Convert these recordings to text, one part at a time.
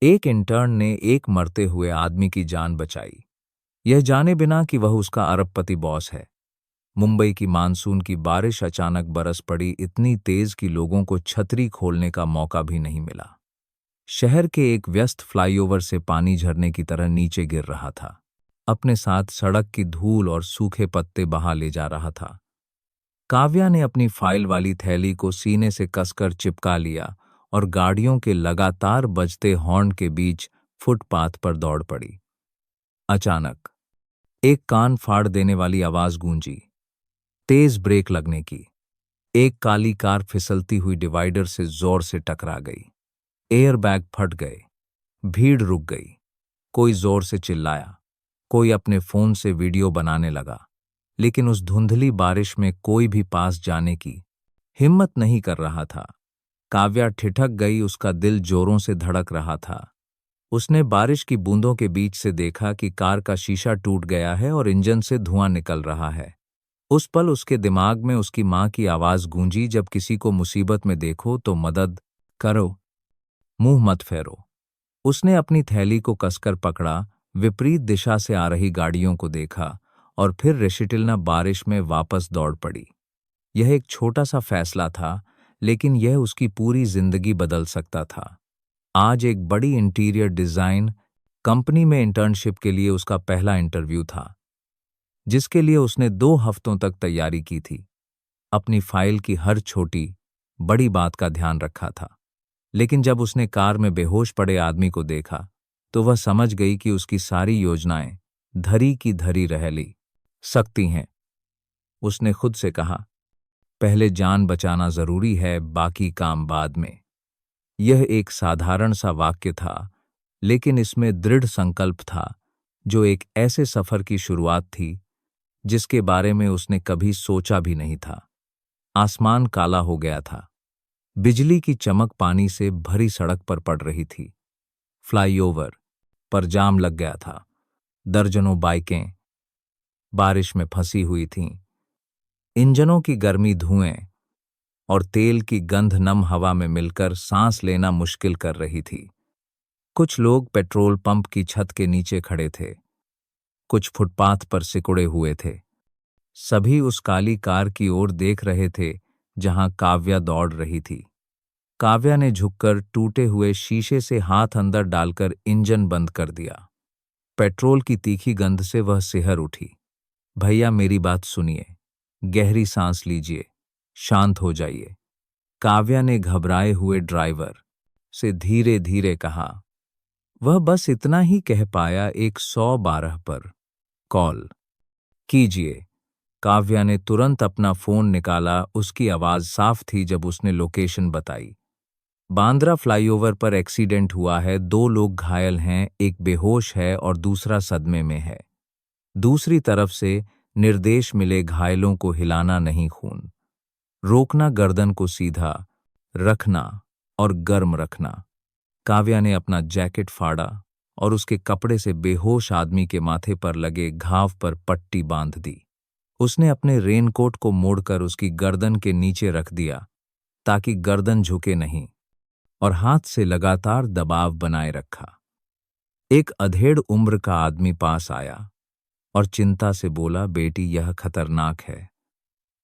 एक इंटर्न ने एक मरते हुए आदमी की जान बचाई, यह जाने बिना कि वह उसका अरबपति बॉस है। मुंबई की मानसून की बारिश अचानक बरस पड़ी, इतनी तेज कि लोगों को छतरी खोलने का मौका भी नहीं मिला। शहर के एक व्यस्त फ्लाईओवर से पानी झरने की तरह नीचे गिर रहा था, अपने साथ सड़क की धूल और सूखे पत्ते बहा ले जा रहा था। काव्या ने अपनी फाइल वाली थैली को सीने से कसकर चिपका लिया और गाड़ियों के लगातार बजते हॉर्न के बीच फुटपाथ पर दौड़ पड़ी। अचानक एक कान फाड़ देने वाली आवाज गूंजी, तेज ब्रेक लगने की। एक काली कार फिसलती हुई डिवाइडर से जोर से टकरा गई। एयरबैग फट गए, भीड़ रुक गई। कोई जोर से चिल्लाया, कोई अपने फोन से वीडियो बनाने लगा, लेकिन उस धुंधली बारिश में कोई भी पास जाने की हिम्मत नहीं कर रहा था। काव्या ठिठक गई, उसका दिल जोरों से धड़क रहा था। उसने बारिश की बूंदों के बीच से देखा कि कार का शीशा टूट गया है और इंजन से धुआं निकल रहा है। उस पल उसके दिमाग में उसकी मां की आवाज गूंजी, जब किसी को मुसीबत में देखो तो मदद करो, मुंह मत फेरो। उसने अपनी थैली को कसकर पकड़ा, विपरीत दिशा से आ रही गाड़ियों को देखा और फिर रेशिटिलना बारिश में वापस दौड़ पड़ी। यह एक छोटा सा फैसला था, लेकिन यह उसकी पूरी जिंदगी बदल सकता था। आज एक बड़ी इंटीरियर डिजाइन कंपनी में इंटर्नशिप के लिए उसका पहला इंटरव्यू था, जिसके लिए उसने 2 हफ्तों तक तैयारी की थी। अपनी फाइल की हर छोटी बड़ी बात का ध्यान रखा था। लेकिन जब उसने कार में बेहोश पड़े आदमी को देखा, तो वह समझ गई कि उसकी सारी योजनाएं धरी की धरी रह ली सकती हैं। उसने खुद से कहा, पहले जान बचाना जरूरी है, बाकी काम बाद में। यह एक साधारण सा वाक्य था, लेकिन इसमें दृढ़ संकल्प था, जो एक ऐसे सफर की शुरुआत थी जिसके बारे में उसने कभी सोचा भी नहीं था। आसमान काला हो गया था, बिजली की चमक पानी से भरी सड़क पर पड़ रही थी। फ्लाईओवर पर जाम लग गया था, दर्जनों बाइकें बारिश में फंसी हुई थीं। इंजनों की गर्मी धुएं और तेल की गंध नम हवा में मिलकर सांस लेना मुश्किल कर रही थी। कुछ लोग पेट्रोल पंप की छत के नीचे खड़े थे, कुछ फुटपाथ पर सिकुड़े हुए थे। सभी उस काली कार की ओर देख रहे थे जहां काव्या दौड़ रही थी। काव्या ने झुककर टूटे हुए शीशे से हाथ अंदर डालकर इंजन बंद कर दिया। पेट्रोल की तीखी गंध से वह सिहर उठी। भैया, मेरी बात सुनिए, गहरी सांस लीजिए, शांत हो जाइए, काव्या ने घबराए हुए ड्राइवर से धीरे धीरे कहा। वह बस इतना ही कह पाया, 112 पर कॉल कीजिए। काव्या ने तुरंत अपना फोन निकाला। उसकी आवाज साफ थी जब उसने लोकेशन बताई। बांद्रा फ्लाईओवर पर एक्सीडेंट हुआ है, 2 लोग घायल हैं, एक बेहोश है और दूसरा सदमे में है। दूसरी तरफ से निर्देश मिले, घायलों को हिलाना नहीं, खून रोकना, गर्दन को सीधा रखना और गर्म रखना। काव्या ने अपना जैकेट फाड़ा और उसके कपड़े से बेहोश आदमी के माथे पर लगे घाव पर पट्टी बांध दी। उसने अपने रेनकोट को मोड़कर उसकी गर्दन के नीचे रख दिया ताकि गर्दन झुके नहीं, और हाथ से लगातार दबाव बनाए रखा। एक अधेड़ उम्र का आदमी पास आया और चिंता से बोला, बेटी, यह खतरनाक है।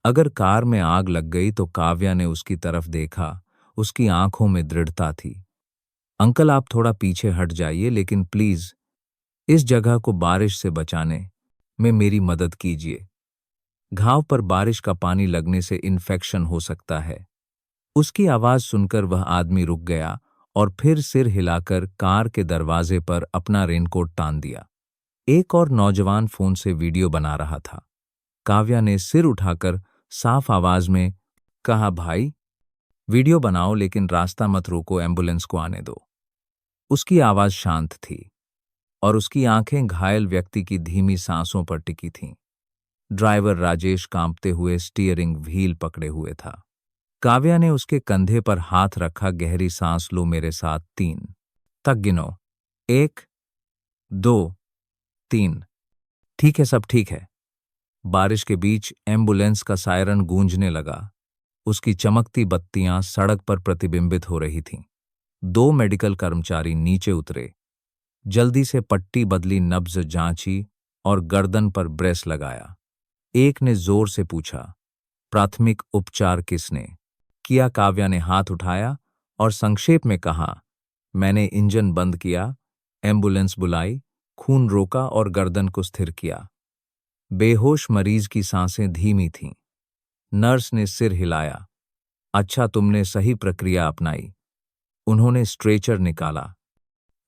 अगर कार में आग लग गई तो? काव्या ने उसकी तरफ देखा, उसकी आंखों में दृढ़ता थी। अंकल, आप थोड़ा पीछे हट जाइए, लेकिन प्लीज इस जगह को बारिश से बचाने में मेरी मदद कीजिए। घाव पर बारिश का पानी लगने से इन्फेक्शन हो सकता है। उसकी आवाज सुनकर वह आदमी रुक गया और फिर सिर हिलाकर कार के दरवाजे पर अपना रेनकोट तान दिया। एक और नौजवान फोन से वीडियो बना रहा था। काव्या ने सिर उठाकर साफ आवाज में कहा, भाई, वीडियो बनाओ, लेकिन रास्ता मत रोको, एम्बुलेंस को आने दो। उसकी आवाज शांत थी और उसकी आंखें घायल व्यक्ति की धीमी सांसों पर टिकी थीं। ड्राइवर राजेश कांपते हुए स्टीयरिंग व्हील पकड़े हुए था। काव्या ने उसके कंधे पर हाथ रखा। गहरी सांस लो, मेरे साथ 3 तक गिनो। 1, 2, 3। ठीक है, सब ठीक है। बारिश के बीच एम्बुलेंस का सायरन गूंजने लगा। उसकी चमकती बत्तियां सड़क पर प्रतिबिंबित हो रही थीं। दो मेडिकल कर्मचारी नीचे उतरे, जल्दी से पट्टी बदली, नब्ज जांची और गर्दन पर ब्रेस लगाया। एक ने जोर से पूछा, प्राथमिक उपचार किसने किया? काव्या ने हाथ उठाया और संक्षेप में कहा, मैंने इंजन बंद किया, एम्बुलेंस बुलाई, खून रोका और गर्दन को स्थिर किया। बेहोश मरीज की सांसें धीमी थीं। नर्स ने सिर हिलाया, अच्छा, तुमने सही प्रक्रिया अपनाई। उन्होंने स्ट्रेचर निकाला।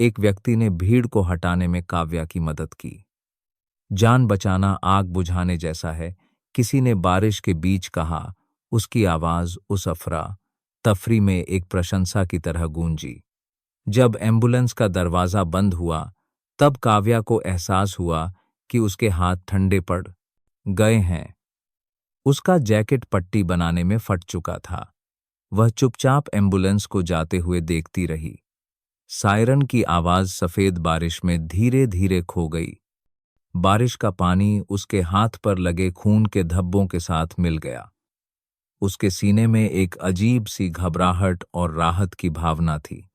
एक व्यक्ति ने भीड़ को हटाने में काव्या की मदद की। जान बचाना आग बुझाने जैसा है, किसी ने बारिश के बीच कहा। उसकी आवाज उस अफरा तफरी में एक प्रशंसा की तरह गूंजी। जब एम्बुलेंस का दरवाजा बंद हुआ, तब काव्या को एहसास हुआ कि उसके हाथ ठंडे पड़ गए हैं। उसका जैकेट पट्टी बनाने में फट चुका था। वह चुपचाप एम्बुलेंस को जाते हुए देखती रही। सायरन की आवाज सफेद बारिश में धीरे धीरे खो गई। बारिश का पानी उसके हाथ पर लगे खून के धब्बों के साथ मिल गया। उसके सीने में एक अजीब सी घबराहट और राहत की भावना थी।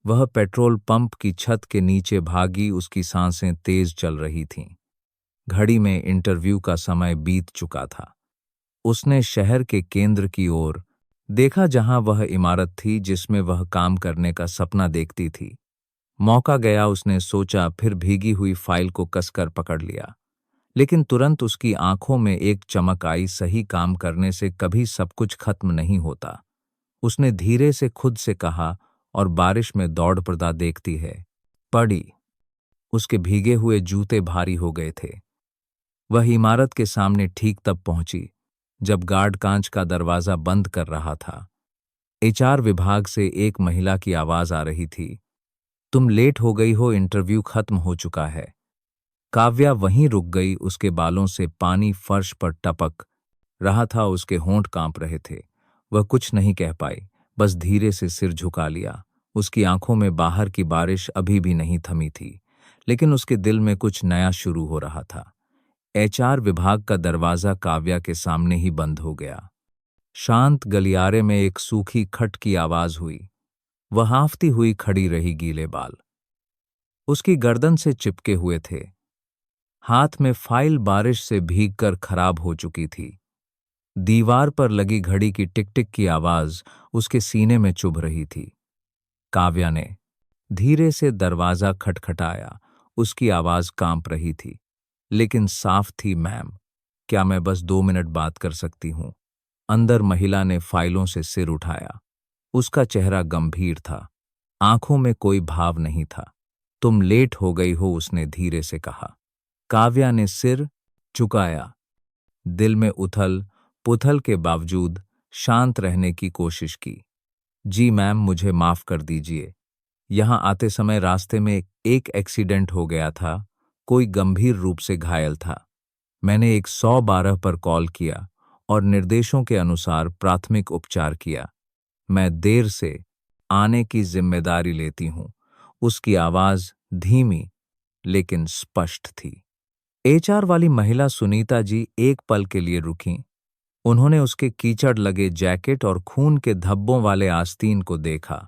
वह पेट्रोल पंप की छत के नीचे भागी, उसकी सांसें तेज चल रही थीं। घड़ी में इंटरव्यू का समय बीत चुका था। उसने शहर के केंद्र की ओर देखा, जहां वह इमारत थी जिसमें वह काम करने का सपना देखती थी। मौका गया, उसने सोचा, फिर भीगी हुई फाइल को कसकर पकड़ लिया। लेकिन तुरंत उसकी आंखों में एक चमक आई, सही काम करने से कभी सब कुछ खत्म नहीं होता। उसने धीरे से खुद से कहा, और बारिश में दौड़ पड़ा देखती है। पड़ी। उसके भीगे हुए जूते भारी हो गए थे। वह इमारत के सामने ठीक तब पहुंची जब गार्ड कांच का दरवाजा बंद कर रहा था। एचआर विभाग से एक महिला की आवाज आ रही थी, तुम लेट हो गई हो, इंटरव्यू खत्म हो चुका है। काव्या वहीं रुक गई। उसके बालों से पानी फर्श पर टपक रहा था, उसके होंठ कांप रहे थे। वह कुछ नहीं कह पाई, बस धीरे से सिर झुका लिया। उसकी आंखों में बाहर की बारिश अभी भी नहीं थमी थी, लेकिन उसके दिल में कुछ नया शुरू हो रहा था। एचआर विभाग का दरवाजा काव्या के सामने ही बंद हो गया। शांत गलियारे में एक सूखी खट की आवाज हुई। वह हांफती हुई खड़ी रही, गीले बाल उसकी गर्दन से चिपके हुए थे। हाथ में फाइल बारिश से भीगकर खराब हो चुकी थी। दीवार पर लगी घड़ी की टिक टिक की आवाज उसके सीने में चुभ रही थी। काव्या ने धीरे से दरवाजा खटखटाया। उसकी आवाज कांप रही थी, लेकिन साफ थी, मैम, क्या मैं बस 2 मिनट बात कर सकती हूँ? अंदर महिला ने फाइलों से सिर उठाया। उसका चेहरा गंभीर था, आंखों में कोई भाव नहीं था। तुम लेट हो गई हो, उसने धीरे से कहा। काव्या ने सिर झुकाया, दिल में उथल पुथल के बावजूद शांत रहने की कोशिश की। जी मैम, मुझे माफ कर दीजिए। यहां आते समय रास्ते में एक एक्सीडेंट हो गया था। कोई गंभीर रूप से घायल था। मैंने 112 पर कॉल किया और निर्देशों के अनुसार प्राथमिक उपचार किया। मैं देर से आने की जिम्मेदारी लेती हूं। उसकी आवाज धीमी लेकिन स्पष्ट थी। एचआर वाली महिला सुनीता जी एक पल के लिए रुकीं। उन्होंने उसके कीचड़ लगे जैकेट और खून के धब्बों वाले आस्तीन को देखा।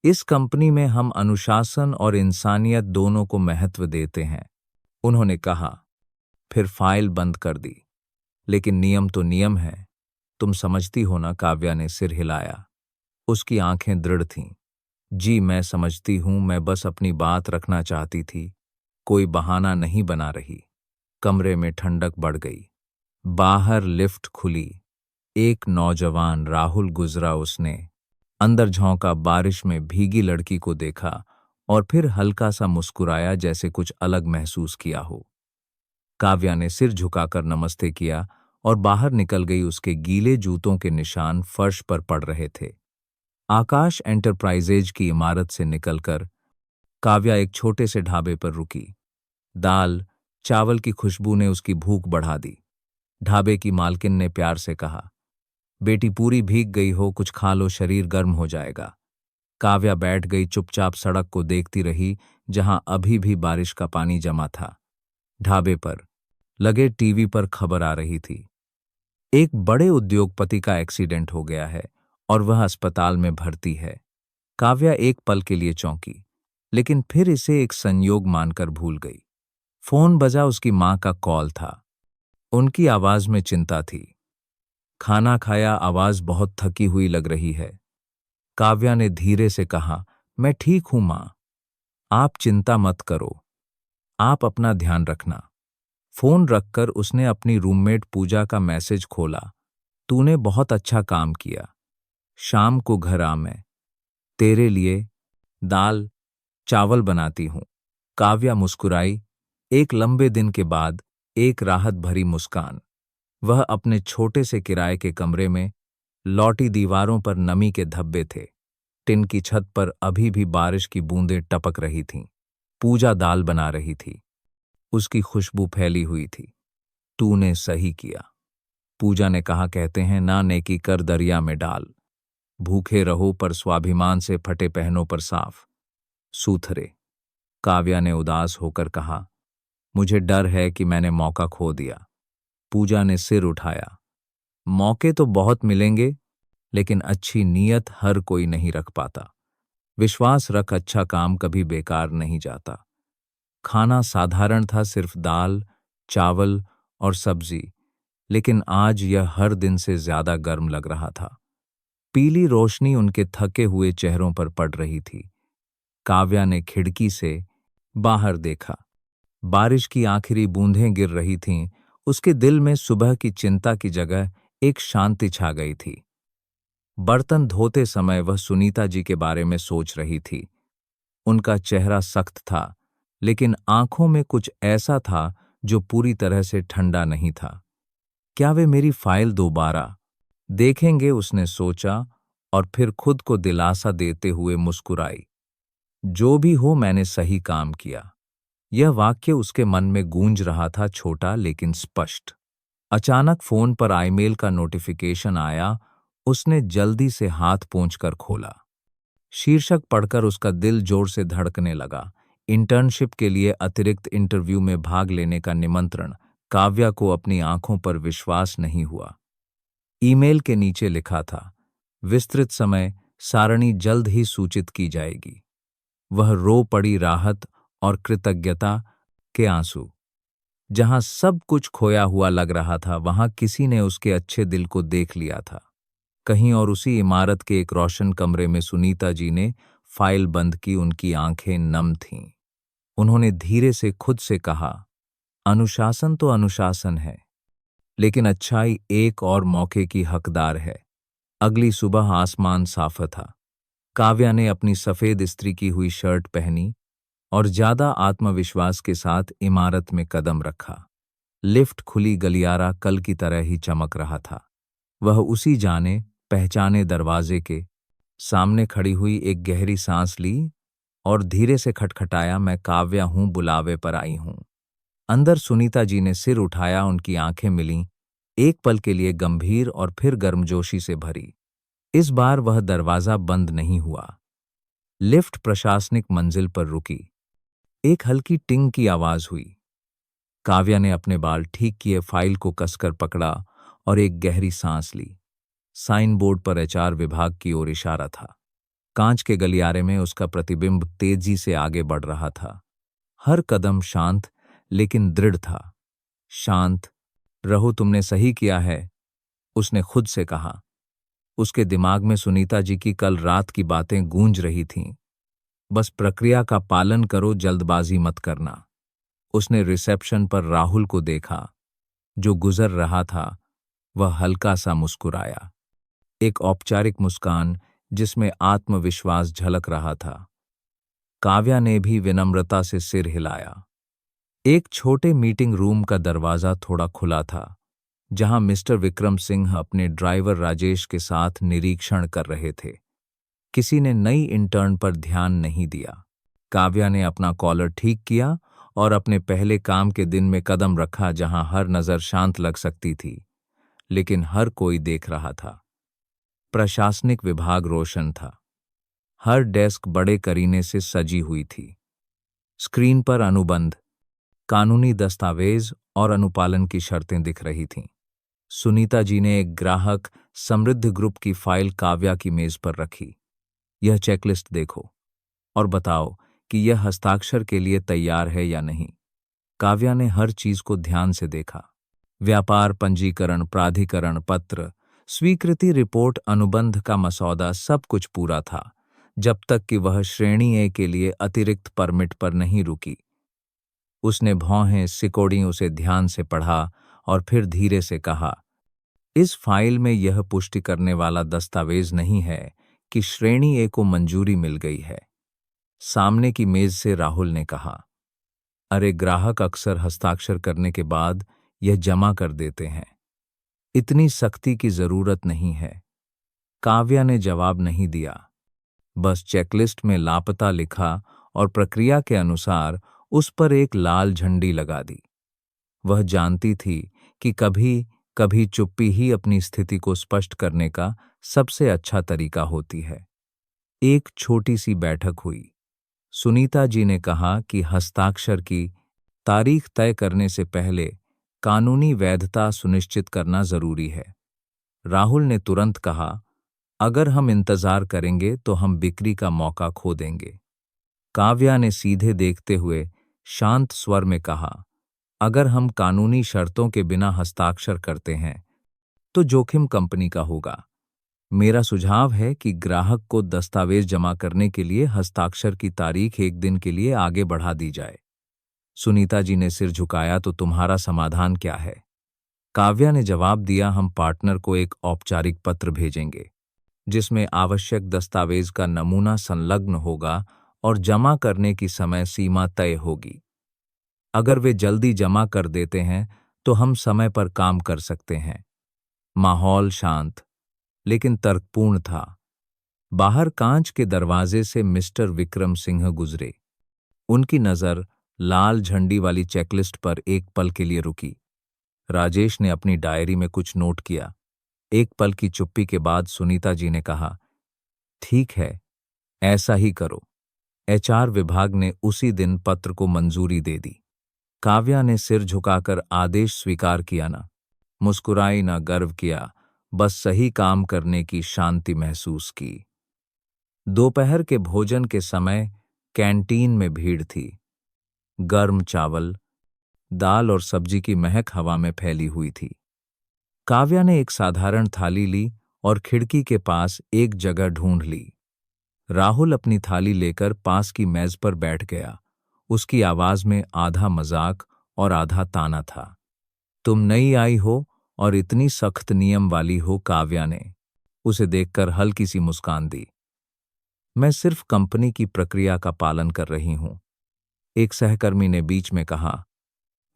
इस कंपनी में हम अनुशासन और इंसानियत दोनों को महत्व देते हैं, उन्होंने कहा। फिर फाइल बंद कर दी। लेकिन नियम तो नियम है, तुम समझती हो ना? काव्या ने सिर हिलाया। उसकी आंखें दृढ़ थीं। जी मैं समझती हूं, मैं बस अपनी बात रखना चाहती थी, कोई बहाना नहीं बना रही। कमरे में ठंडक बढ़ गई। बाहर लिफ्ट खुली। एक नौजवान राहुल गुजरा। उसने अंदर झोंका, बारिश में भीगी लड़की को देखा और फिर हल्का सा मुस्कुराया, जैसे कुछ अलग महसूस किया हो। काव्या ने सिर झुकाकर नमस्ते किया और बाहर निकल गई। उसके गीले जूतों के निशान फर्श पर पड़ रहे थे। आकाश एंटरप्राइजेज की इमारत से निकलकर काव्या एक छोटे से ढाबे पर रुकी। दाल चावल की खुशबू ने उसकी भूख बढ़ा दी। ढाबे की मालकिन ने प्यार से कहा, बेटी पूरी भीग गई हो, कुछ खा लो, शरीर गर्म हो जाएगा। काव्या बैठ गई, चुपचाप सड़क को देखती रही जहां अभी भी बारिश का पानी जमा था। ढाबे पर लगे टीवी पर खबर आ रही थी, एक बड़े उद्योगपति का एक्सीडेंट हो गया है और वह अस्पताल में भर्ती है। काव्या एक पल के लिए चौंकी, लेकिन फिर इसे एक संयोग मानकर भूल गई। फोन बजा, उसकी माँ का कॉल था। उनकी आवाज में चिंता थी। खाना खाया? आवाज बहुत थकी हुई लग रही है। काव्या ने धीरे से कहा, मैं ठीक हूं माँ, आप चिंता मत करो, आप अपना ध्यान रखना। फोन रखकर उसने अपनी रूममेट पूजा का मैसेज खोला। तूने बहुत अच्छा काम किया, शाम को घर आ, मैं तेरे लिए दाल चावल बनाती हूं। काव्या मुस्कुराई। एक लंबे दिन के बाद एक राहत भरी मुस्कान। वह अपने छोटे से किराए के कमरे में लौटी, दीवारों पर नमी के धब्बे थे। टिन की छत पर अभी भी बारिश की बूंदें टपक रही थीं। पूजा दाल बना रही थी, उसकी खुशबू फैली हुई थी। तूने सही किया, पूजा ने कहा। कहते हैं ना, नेकी कर दरिया में डाल। भूखे रहो पर स्वाभिमान से, फटे पहनों पर साफ सूथरे। काव्या ने उदास होकर कहा, मुझे डर है कि मैंने मौका खो दिया। पूजा ने सिर उठाया। मौके तो बहुत मिलेंगे, लेकिन अच्छी नीयत हर कोई नहीं रख पाता। विश्वास रख, अच्छा काम कभी बेकार नहीं जाता। खाना साधारण था, सिर्फ दाल चावल और सब्जी, लेकिन आज यह हर दिन से ज्यादा गर्म लग रहा था। पीली रोशनी उनके थके हुए चेहरों पर पड़ रही थी। काव्या ने खिड़की से बाहर देखा। बारिश की आखिरी बूंदें गिर रही थीं। उसके दिल में सुबह की चिंता की जगह एक शांति छा गई थी। बर्तन धोते समय वह सुनीता जी के बारे में सोच रही थी। उनका चेहरा सख्त था, लेकिन आंखों में कुछ ऐसा था जो पूरी तरह से ठंडा नहीं था। क्या वे मेरी फाइल दोबारा देखेंगे, उसने सोचा, और फिर खुद को दिलासा देते हुए मुस्कुराई। जो भी हो, मैंने सही काम किया। यह वाक्य उसके मन में गूंज रहा था, छोटा लेकिन स्पष्ट। अचानक फोन पर ईमेल का नोटिफिकेशन आया। उसने जल्दी से हाथ पोंछकर खोला। शीर्षक पढ़कर उसका दिल जोर से धड़कने लगा। इंटर्नशिप के लिए अतिरिक्त इंटरव्यू में भाग लेने का निमंत्रण। काव्या को अपनी आंखों पर विश्वास नहीं हुआ। ईमेल के नीचे लिखा था, विस्तृत समय सारणी जल्द ही सूचित की जाएगी। वह रो पड़ी, राहत और कृतज्ञता के आंसू। जहां सब कुछ खोया हुआ लग रहा था, वहां किसी ने उसके अच्छे दिल को देख लिया था। कहीं और उसी इमारत के एक रोशन कमरे में सुनीता जी ने फाइल बंद की। उनकी आंखें नम थीं। उन्होंने धीरे से खुद से कहा, अनुशासन तो अनुशासन है, लेकिन अच्छाई एक और मौके की हकदार है। अगली सुबह आसमान साफ था। काव्या ने अपनी सफेद इस्त्री की हुई शर्ट पहनी और ज्यादा आत्मविश्वास के साथ इमारत में कदम रखा। लिफ्ट खुली, गलियारा कल की तरह ही चमक रहा था। वह उसी जाने पहचाने दरवाजे के सामने खड़ी हुई, एक गहरी सांस ली और धीरे से खटखटाया। मैं काव्या हूं, बुलावे पर आई हूं। अंदर सुनीता जी ने सिर उठाया। उनकी आंखें मिलीं, एक पल के लिए गंभीर और फिर गर्मजोशी से भरी। इस बार वह दरवाजा बंद नहीं हुआ। लिफ्ट प्रशासनिक मंजिल पर रुकी। एक हल्की टिंग की आवाज हुई। काव्या ने अपने बाल ठीक किए, फाइल को कसकर पकड़ा और एक गहरी सांस ली। साइन बोर्ड पर एचआर विभाग की ओर इशारा था। कांच के गलियारे में उसका प्रतिबिंब तेजी से आगे बढ़ रहा था। हर कदम शांत लेकिन दृढ़ था। शांत रहो, तुमने सही किया है, उसने खुद से कहा। उसके दिमाग में सुनीता जी की कल रात की बातें गूंज रही थीं। बस प्रक्रिया का पालन करो, जल्दबाजी मत करना। उसने रिसेप्शन पर राहुल को देखा, जो गुजर रहा था। वह हल्का सा मुस्कुराया, एक औपचारिक मुस्कान जिसमें आत्मविश्वास झलक रहा था। काव्या ने भी विनम्रता से सिर हिलाया। एक छोटे मीटिंग रूम का दरवाजा थोड़ा खुला था, जहां मिस्टर विक्रम सिंह अपने ड्राइवर राजेश के साथ निरीक्षण कर रहे थे। किसी ने नई इंटर्न पर ध्यान नहीं दिया। काव्या ने अपना कॉलर ठीक किया और अपने पहले काम के दिन में कदम रखा, जहां हर नजर शांत लग सकती थी, लेकिन हर कोई देख रहा था। प्रशासनिक विभाग रोशन था। हर डेस्क बड़े करीने से सजी हुई थी। स्क्रीन पर अनुबंध, कानूनी दस्तावेज और अनुपालन की शर्तें दिख रही थीं। सुनीता जी ने एक ग्राहक समृद्ध ग्रुप की फाइल काव्या की मेज पर रखी। यह चेकलिस्ट देखो और बताओ कि यह हस्ताक्षर के लिए तैयार है या नहीं। काव्या ने हर चीज को ध्यान से देखा। व्यापार पंजीकरण, प्राधिकरण पत्र, स्वीकृति रिपोर्ट, अनुबंध का मसौदा, सब कुछ पूरा था, जब तक कि वह श्रेणी ए के लिए अतिरिक्त परमिट पर नहीं रुकी। उसने भौहें सिकोड़ी उसे ध्यान से पढ़ा और फिर धीरे से कहा, इस फाइल में यह पुष्टि करने वाला दस्तावेज नहीं है कि श्रेणी ए को मंजूरी मिल गई है। सामने की मेज से राहुल ने कहा, अरे ग्राहक अक्सर हस्ताक्षर करने के बाद यह जमा कर देते हैं, इतनी सख्ती की जरूरत नहीं है। काव्या ने जवाब नहीं दिया, बस चेकलिस्ट में लापता लिखा और प्रक्रिया के अनुसार उस पर एक लाल झंडी लगा दी। वह जानती थी कि कभी कभी चुप्पी ही अपनी स्थिति को स्पष्ट करने का सबसे अच्छा तरीका होती है। एक छोटी सी बैठक हुई। सुनीता जी ने कहा कि हस्ताक्षर की तारीख तय करने से पहले कानूनी वैधता सुनिश्चित करना जरूरी है। राहुल ने तुरंत कहा, अगर हम इंतजार करेंगे तो हम बिक्री का मौका खो देंगे। काव्या ने सीधे देखते हुए शांत स्वर में कहा, अगर हम कानूनी शर्तों के बिना हस्ताक्षर करते हैं तो जोखिम कंपनी का होगा। मेरा सुझाव है कि ग्राहक को दस्तावेज जमा करने के लिए हस्ताक्षर की तारीख एक दिन के लिए आगे बढ़ा दी जाए। सुनीता जी ने सिर झुकाया, तो तुम्हारा समाधान क्या है? काव्या ने जवाब दिया, हम पार्टनर को एक औपचारिक पत्र भेजेंगे जिसमें आवश्यक दस्तावेज का नमूना संलग्न होगा और जमा करने की समय सीमा तय होगी। अगर वे जल्दी जमा कर देते हैं तो हम समय पर काम कर सकते हैं। माहौल शांत लेकिन तर्कपूर्ण था। बाहर कांच के दरवाजे से मिस्टर विक्रम सिंह गुजरे। उनकी नजर लाल झंडी वाली चेकलिस्ट पर एक पल के लिए रुकी। राजेश ने अपनी डायरी में कुछ नोट किया। एक पल की चुप्पी के बाद सुनीता जी ने कहा, ठीक है, ऐसा ही करो। एचआर विभाग ने उसी दिन पत्र को मंजूरी दे दी। काव्या ने सिर झुकाकर आदेश स्वीकार किया, ना मुस्कुराई ना गर्व किया, बस सही काम करने की शांति महसूस की। दोपहर के भोजन के समय कैंटीन में भीड़ थी। गर्म चावल, दाल और सब्जी की महक हवा में फैली हुई थी। काव्या ने एक साधारण थाली ली और खिड़की के पास एक जगह ढूंढ ली। राहुल अपनी थाली लेकर पास की मेज पर बैठ गया। उसकी आवाज में आधा मजाक और आधा ताना था। तुम नई आई हो और इतनी सख्त नियम वाली हो। काव्या ने उसे देखकर हल्की सी मुस्कान दी। मैं सिर्फ कंपनी की प्रक्रिया का पालन कर रही हूं, एक सहकर्मी ने बीच में कहा।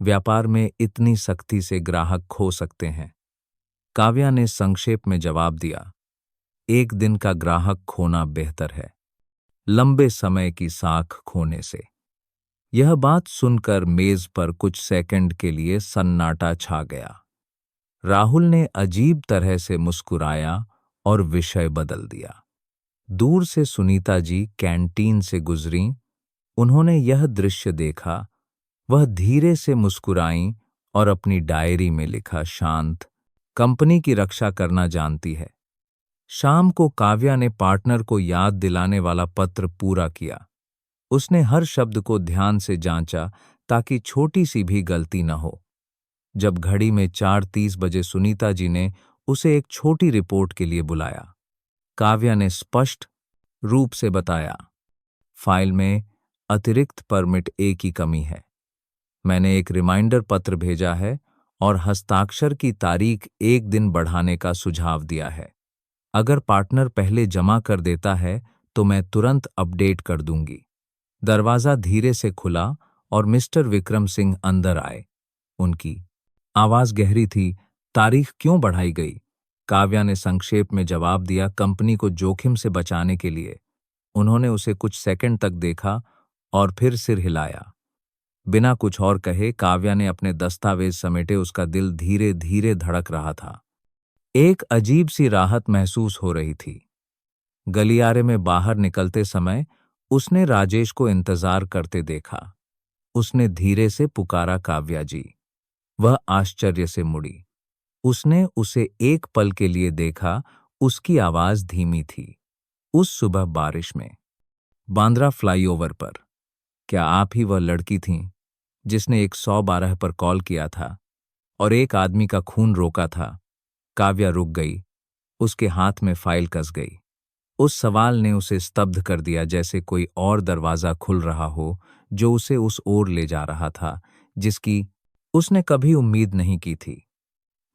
व्यापार में इतनी सख्ती से ग्राहक खो सकते हैं। काव्या ने संक्षेप में जवाब दिया, एक दिन का ग्राहक खोना बेहतर है लंबे समय की साख खोने से। यह बात सुनकर मेज पर कुछ सेकंड के लिए सन्नाटा छा गया। राहुल ने अजीब तरह से मुस्कुराया और विषय बदल दिया। दूर से सुनीता जी कैंटीन से गुजरीं। उन्होंने यह दृश्य देखा। वह धीरे से मुस्कुराईं और अपनी डायरी में लिखा, शांत, कंपनी की रक्षा करना जानती है। शाम को काव्या ने पार्टनर को याद दिलाने वाला पत्र पूरा किया। उसने हर शब्द को ध्यान से जांचा ताकि छोटी सी भी गलती न हो। जब घड़ी में 4:30 बजे सुनीता जी ने उसे एक छोटी रिपोर्ट के लिए बुलाया, काव्या ने स्पष्ट रूप से बताया, फाइल में अतिरिक्त परमिट ए की कमी है। मैंने एक रिमाइंडर पत्र भेजा है और हस्ताक्षर की तारीख एक दिन बढ़ाने का सुझाव दिया है। अगर पार्टनर पहले जमा कर देता है तो मैं तुरंत अपडेट कर दूंगी। दरवाजा धीरे से खुला और मिस्टर विक्रम सिंह अंदर आए। उनकी आवाज गहरी थी, तारीख क्यों बढ़ाई गई? काव्या ने संक्षेप में जवाब दिया, कंपनी को जोखिम से बचाने के लिए। उन्होंने उसे कुछ सेकंड तक देखा और फिर सिर हिलाया। बिना कुछ और कहे काव्या ने अपने दस्तावेज समेटे। उसका दिल धीरे धीरे धड़क रहा था। एक अजीब सी राहत महसूस हो रही थी। गलियारे में बाहर निकलते समय उसने राजेश को इंतजार करते देखा। उसने धीरे से पुकारा, काव्या जी। वह आश्चर्य से मुड़ी। उसने उसे एक पल के लिए देखा। उसकी आवाज धीमी थी, उस सुबह बारिश में बांद्रा फ्लाईओवर पर, क्या आप ही वह लड़की थीं जिसने 112 पर कॉल किया था और एक आदमी का खून रोका था? काव्या रुक गई, उसके हाथ में फाइल कस गई। उस सवाल ने उसे स्तब्ध कर दिया, जैसे कोई और दरवाजा खुल रहा हो जो उसे उस ओर ले जा रहा था जिसकी उसने कभी उम्मीद नहीं की थी।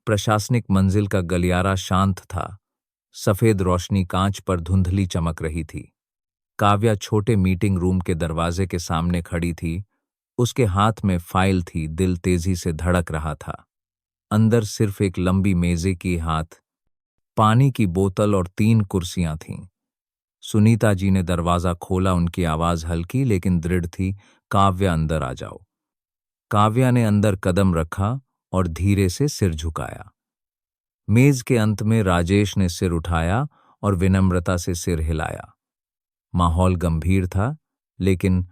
प्रशासनिक मंजिल का गलियारा शांत था, सफेद रोशनी कांच पर धुंधली चमक रही थी। काव्या छोटे मीटिंग रूम के दरवाजे के सामने खड़ी थी, उसके हाथ में फाइल थी, दिल तेजी से धड़क रहा था। अंदर सिर्फ एक लंबी मेजे की हाथ, पानी की बोतल और 3 कुर्सियां थीं। सुनीता जी ने दरवाजा खोला, उनकी आवाज हल्की लेकिन दृढ़ थी, काव्या अंदर आ जाओ। काव्या ने अंदर कदम रखा और धीरे से सिर झुकाया। मेज के अंत में राजेश ने सिर उठाया और विनम्रता से सिर हिलाया। माहौल गंभीर था, लेकिन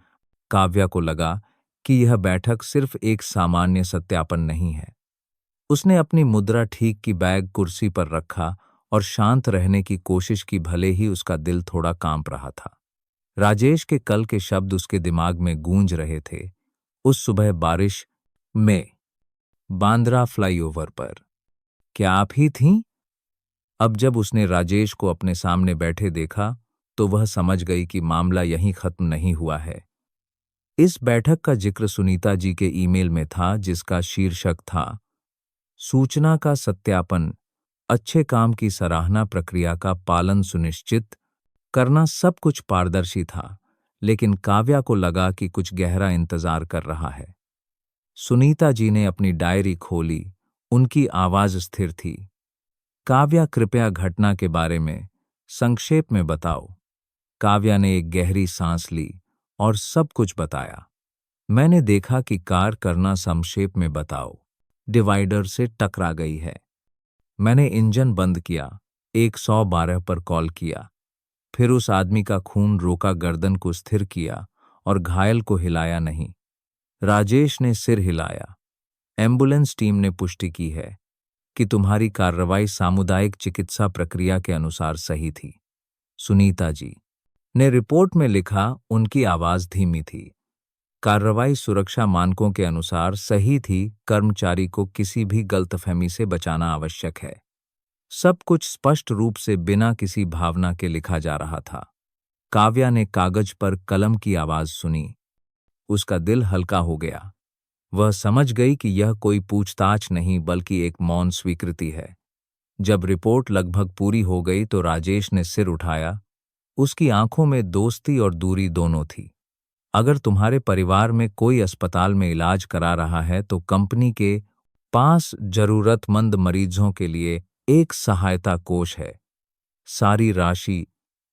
काव्या को लगा कि यह बैठक सिर्फ एक सामान्य सत्यापन नहीं है। उसने अपनी मुद्रा ठीक की, बैग कुर्सी पर रखा और शांत रहने की कोशिश की, भले ही उसका दिल थोड़ा कांप रहा था। राजेश के कल के शब्द उसके दिमाग में गूंज रहे थे। उस सुबह बारिश में बांद्रा फ्लाईओवर पर, क्या आप ही थीं? अब जब उसने राजेश को अपने सामने बैठे देखा तो वह समझ गई कि मामला यहीं खत्म नहीं हुआ है। इस बैठक का जिक्र सुनीता जी के ईमेल में था, जिसका शीर्षक था सूचना का सत्यापन, अच्छे काम की सराहना, प्रक्रिया का पालन सुनिश्चित करना। सब कुछ पारदर्शी था, लेकिन काव्या को लगा कि कुछ गहरा इंतजार कर रहा है। सुनीता जी ने अपनी डायरी खोली, उनकी आवाज स्थिर थी। काव्या, कृपया घटना के बारे में संक्षेप में बताओ। काव्या ने एक गहरी सांस ली और सब कुछ बताया। मैंने देखा कि कार, करना संक्षेप में बताओ, डिवाइडर से टकरा गई है। मैंने इंजन बंद किया, 112 पर कॉल किया, फिर उस आदमी का खून रोका, गर्दन को स्थिर किया और घायल को हिलाया नहीं। राजेश ने सिर हिलाया। एम्बुलेंस टीम ने पुष्टि की है कि तुम्हारी कार्रवाई सामुदायिक चिकित्सा प्रक्रिया के अनुसार सही थी। सुनीता जी ने रिपोर्ट में लिखा, उनकी आवाज धीमी थी। कार्रवाई सुरक्षा मानकों के अनुसार सही थी। कर्मचारी को किसी भी गलतफहमी से बचाना आवश्यक है। सब कुछ स्पष्ट रूप से बिना किसी भावना के लिखा जा रहा था। काव्या ने कागज पर कलम की आवाज सुनी। उसका दिल हल्का हो गया। वह समझ गई कि यह कोई पूछताछ नहीं, बल्कि एक मौन स्वीकृति है। जब रिपोर्ट लगभग पूरी हो गई तो राजेश ने सिर उठाया। उसकी आंखों में दोस्ती और दूरी दोनों थी। अगर तुम्हारे परिवार में कोई अस्पताल में इलाज करा रहा है तो कंपनी के पास जरूरतमंद मरीजों के लिए एक सहायता कोष है। सारी राशि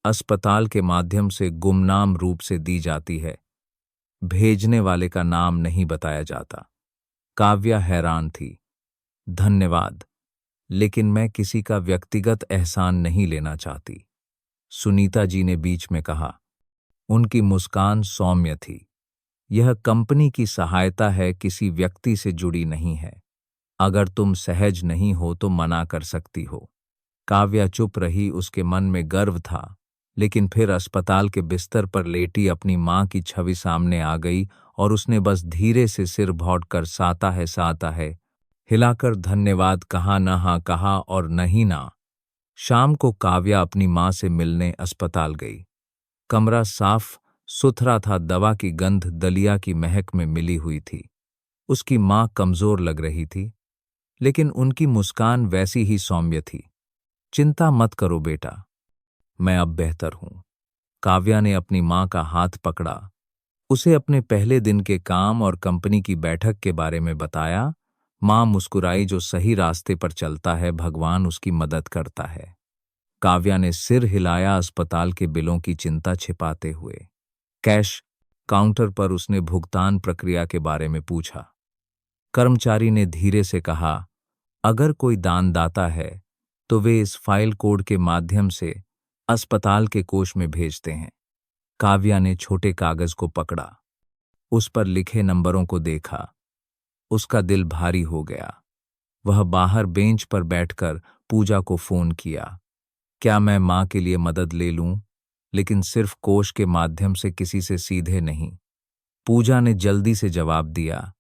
अस्पताल के माध्यम से गुमनाम रूप से दी जाती है। भेजने वाले का नाम नहीं बताया जाता। काव्या हैरान थी। धन्यवाद, लेकिन मैं किसी का व्यक्तिगत एहसान नहीं लेना चाहती, सुनीता जी ने बीच में कहा। उनकी मुस्कान सौम्य थी। यह कंपनी की सहायता है, किसी व्यक्ति से जुड़ी नहीं है। अगर तुम सहज नहीं हो तो मना कर सकती हो। काव्या चुप रही। उसके मन में गर्व था, लेकिन फिर अस्पताल के बिस्तर पर लेटी अपनी मां की छवि सामने आ गई और उसने बस धीरे से सिर भौंककर साता है हिलाकर धन्यवाद कहा, न हाँ कहा और नहीं ना। शाम को काव्या अपनी मां से मिलने अस्पताल गई। कमरा साफ सुथरा था, दवा की गंध दलिया की महक में मिली हुई थी। उसकी मां कमजोर लग रही थी, लेकिन उनकी मुस्कान वैसी ही सौम्य थी। चिंता मत करो बेटा, मैं अब बेहतर हूं। काव्या ने अपनी मां का हाथ पकड़ा, उसे अपने पहले दिन के काम और कंपनी की बैठक के बारे में बताया। मां मुस्कुराई, जो सही रास्ते पर चलता है भगवान उसकी मदद करता है। काव्या ने सिर हिलाया, अस्पताल के बिलों की चिंता छिपाते हुए। कैश काउंटर पर उसने भुगतान प्रक्रिया के बारे में पूछा। कर्मचारी ने धीरे से कहा, अगर कोई दानदाता है तो वे इस फाइल कोड के माध्यम से अस्पताल के कोष में भेजते हैं। काव्या ने छोटे कागज को पकड़ा, उस पर लिखे नंबरों को देखा। उसका दिल भारी हो गया। वह बाहर बेंच पर बैठकर पूजा को फोन किया। क्या मैं मां के लिए मदद ले लूं? लेकिन सिर्फ कोष के माध्यम से किसी से सीधे नहीं। पूजा ने जल्दी से जवाब दिया,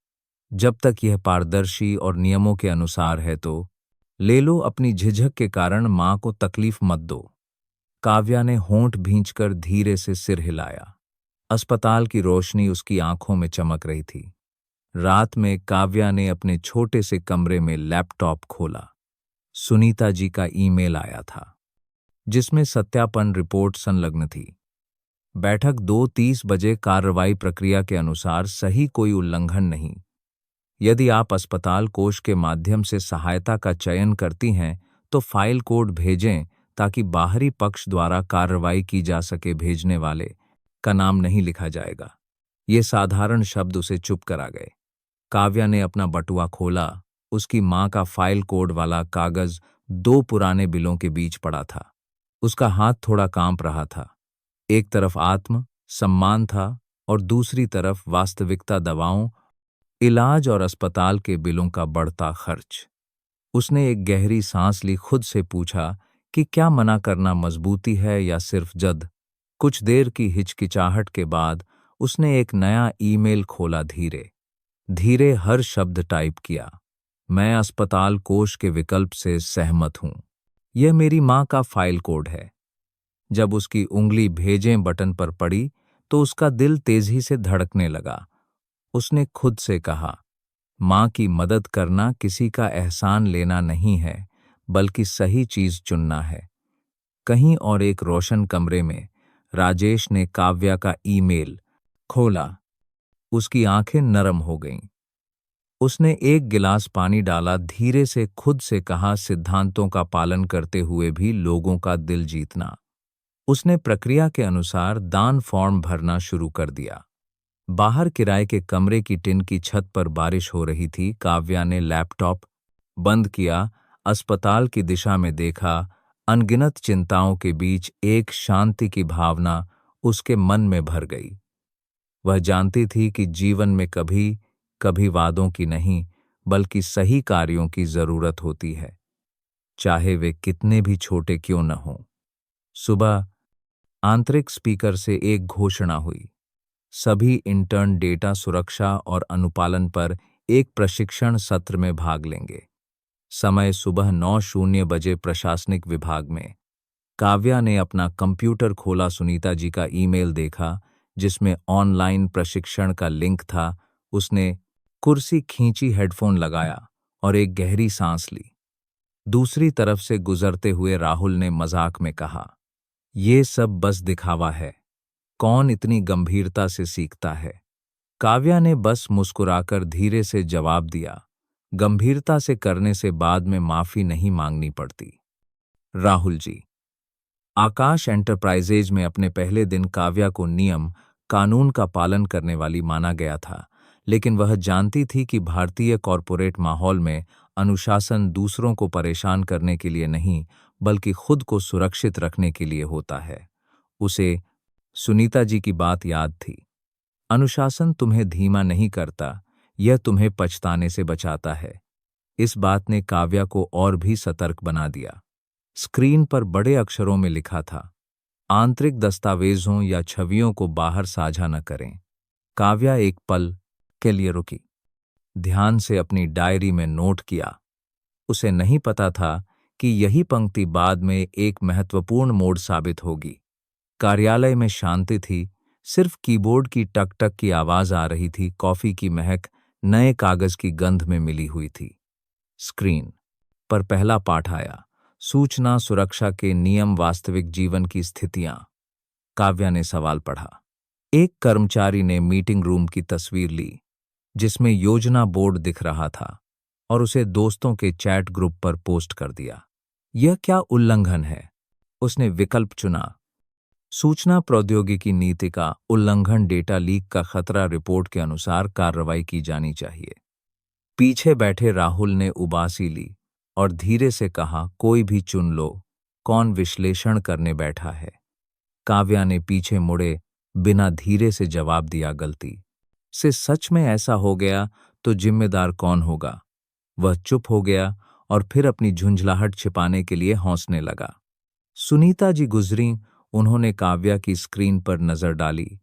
जब तक यह पारदर्शी और नियमों के अनुसार है तो ले लो, अपनी झिझक के कारण मां को तकलीफ मत दो। काव्या ने होंठ भींचकर धीरे से सिर हिलाया। अस्पताल की रोशनी उसकी आंखों में चमक रही थी। रात में काव्या ने अपने छोटे से कमरे में लैपटॉप खोला। सुनीता जी का ईमेल आया था, जिसमें सत्यापन रिपोर्ट संलग्न थी। बैठक 2:30 बजे, कार्रवाई प्रक्रिया के अनुसार सही, कोई उल्लंघन नहीं। यदि आप अस्पताल कोष के माध्यम से सहायता का चयन करती हैं तो फाइल कोड भेजें ताकि बाहरी पक्ष द्वारा कार्रवाई की जा सके। भेजने वाले का नाम नहीं लिखा जाएगा। ये साधारण शब्द उसे चुप करा गए। काव्या ने अपना बटुआ खोला। उसकी मां का फाइल कोड वाला कागज 2 पुराने बिलों के बीच पड़ा था। उसका हाथ थोड़ा कांप रहा था। एक तरफ आत्म सम्मान था और दूसरी तरफ वास्तविकता, दवाओं, इलाज और अस्पताल के बिलों का बढ़ता खर्च। उसने एक गहरी सांस ली, खुद से पूछा कि क्या मना करना मजबूती है या सिर्फ जद। कुछ देर की हिचकिचाहट के बाद उसने एक नया ईमेल खोला। धीरे धीरे हर शब्द टाइप किया। मैं अस्पताल कोष के विकल्प से सहमत हूं। यह मेरी मां का फाइल कोड है। जब उसकी उंगली भेजें बटन पर पड़ी तो उसका दिल तेजी से धड़कने लगा। उसने खुद से कहा, मां की मदद करना किसी का एहसान लेना नहीं है, बल्कि सही चीज चुनना है। कहीं और एक रोशन कमरे में राजेश ने काव्या का ईमेल खोला। उसकी आंखें नरम हो गईं। उसने एक गिलास पानी डाला, धीरे से खुद से कहा, सिद्धांतों का पालन करते हुए भी लोगों का दिल जीतना। उसने प्रक्रिया के अनुसार दान फॉर्म भरना शुरू कर दिया। बाहर किराए के कमरे की टिन की छत पर बारिश हो रही थी। काव्या ने लैपटॉप बंद किया, अस्पताल की दिशा में देखा। अनगिनत चिंताओं के बीच एक शांति की भावना उसके मन में भर गई। वह जानती थी कि जीवन में कभी कभी वादों की नहीं, बल्कि सही कार्यों की जरूरत होती है, चाहे वे कितने भी छोटे क्यों न हों। सुबह आंतरिक स्पीकर से एक घोषणा हुई। सभी इंटर्न डेटा सुरक्षा और अनुपालन पर एक प्रशिक्षण सत्र में भाग लेंगे। समय सुबह 9:00 बजे, प्रशासनिक विभाग में। काव्या ने अपना कंप्यूटर खोला, सुनीता जी का ईमेल देखा जिसमें ऑनलाइन प्रशिक्षण का लिंक था। उसने कुर्सी खींची, हेडफोन लगाया और एक गहरी सांस ली। दूसरी तरफ से गुजरते हुए राहुल ने मजाक में कहा, ये सब बस दिखावा है, कौन इतनी गंभीरता से सीखता है। काव्या ने बस मुस्कुराकर धीरे से जवाब दिया, गंभीरता से करने से बाद में माफी नहीं मांगनी पड़ती। राहुल जी। आकाश एंटरप्राइजेज में अपने पहले दिन काव्या को नियम कानून का पालन करने वाली माना गया था, लेकिन वह जानती थी कि भारतीय कॉरपोरेट माहौल में अनुशासन दूसरों को परेशान करने के लिए नहीं, बल्कि खुद को सुरक्षित रखने के लिए होता है। उसे सुनीता जी की बात याद थी, अनुशासन तुम्हें धीमा नहीं करता, यह तुम्हें पछताने से बचाता है। इस बात ने काव्या को और भी सतर्क बना दिया। स्क्रीन पर बड़े अक्षरों में लिखा था, आंतरिक दस्तावेजों या छवियों को बाहर साझा न करें। काव्या एक पल के लिए रुकी, ध्यान से अपनी डायरी में नोट किया। उसे नहीं पता था कि यही पंक्ति बाद में एक महत्वपूर्ण मोड़ साबित होगी। कार्यालय में शांति थी, सिर्फ कीबोर्ड की टक टक की आवाज आ रही थी। कॉफी की महक नए कागज की गंध में मिली हुई थी। स्क्रीन पर पहला पाठ आया, सूचना सुरक्षा के नियम, वास्तविक जीवन की स्थितियां। काव्या ने सवाल पढ़ा। एक कर्मचारी ने मीटिंग रूम की तस्वीर ली जिसमें योजना बोर्ड दिख रहा था और उसे दोस्तों के चैट ग्रुप पर पोस्ट कर दिया। यह क्या उल्लंघन है? उसने विकल्प चुना, सूचना प्रौद्योगिकी नीति का उल्लंघन, डेटा लीक का खतरा, रिपोर्ट के अनुसार कार्रवाई की जानी चाहिए। पीछे बैठे राहुल ने उबासी ली और धीरे से कहा, कोई भी चुन लो, कौन विश्लेषण करने बैठा है। काव्या ने पीछे मुड़े बिना धीरे से जवाब दिया, गलती से सच में ऐसा हो गया तो जिम्मेदार कौन होगा? वह चुप हो गया और फिर अपनी झुंझलाहट छिपाने के लिए हंसने लगा। सुनीता जी गुजरी, उन्होंने काव्या की स्क्रीन पर नजर डाली।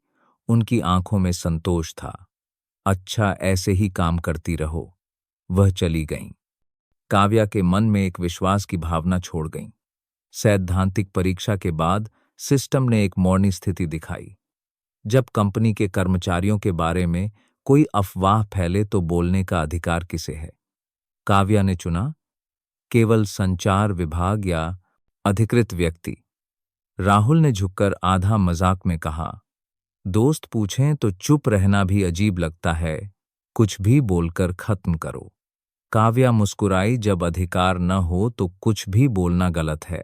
उनकी आंखों में संतोष था। अच्छा, ऐसे ही काम करती रहो। वह चली गईं। काव्या के मन में एक विश्वास की भावना छोड़ गईं। सैद्धांतिक परीक्षा के बाद सिस्टम ने एक मौनी स्थिति दिखाई। जब कंपनी के कर्मचारियों के बारे में कोई अफवाह फैले तो बोलने का अधिकार किसे है? काव्या ने चुना, केवल संचार विभाग या अधिकृत व्यक्ति। राहुल ने झुककर आधा मजाक में कहा, दोस्त पूछें तो चुप रहना भी अजीब लगता है, कुछ भी बोलकर खत्म करो। काव्या मुस्कुराई, जब अधिकार न हो तो कुछ भी बोलना गलत है।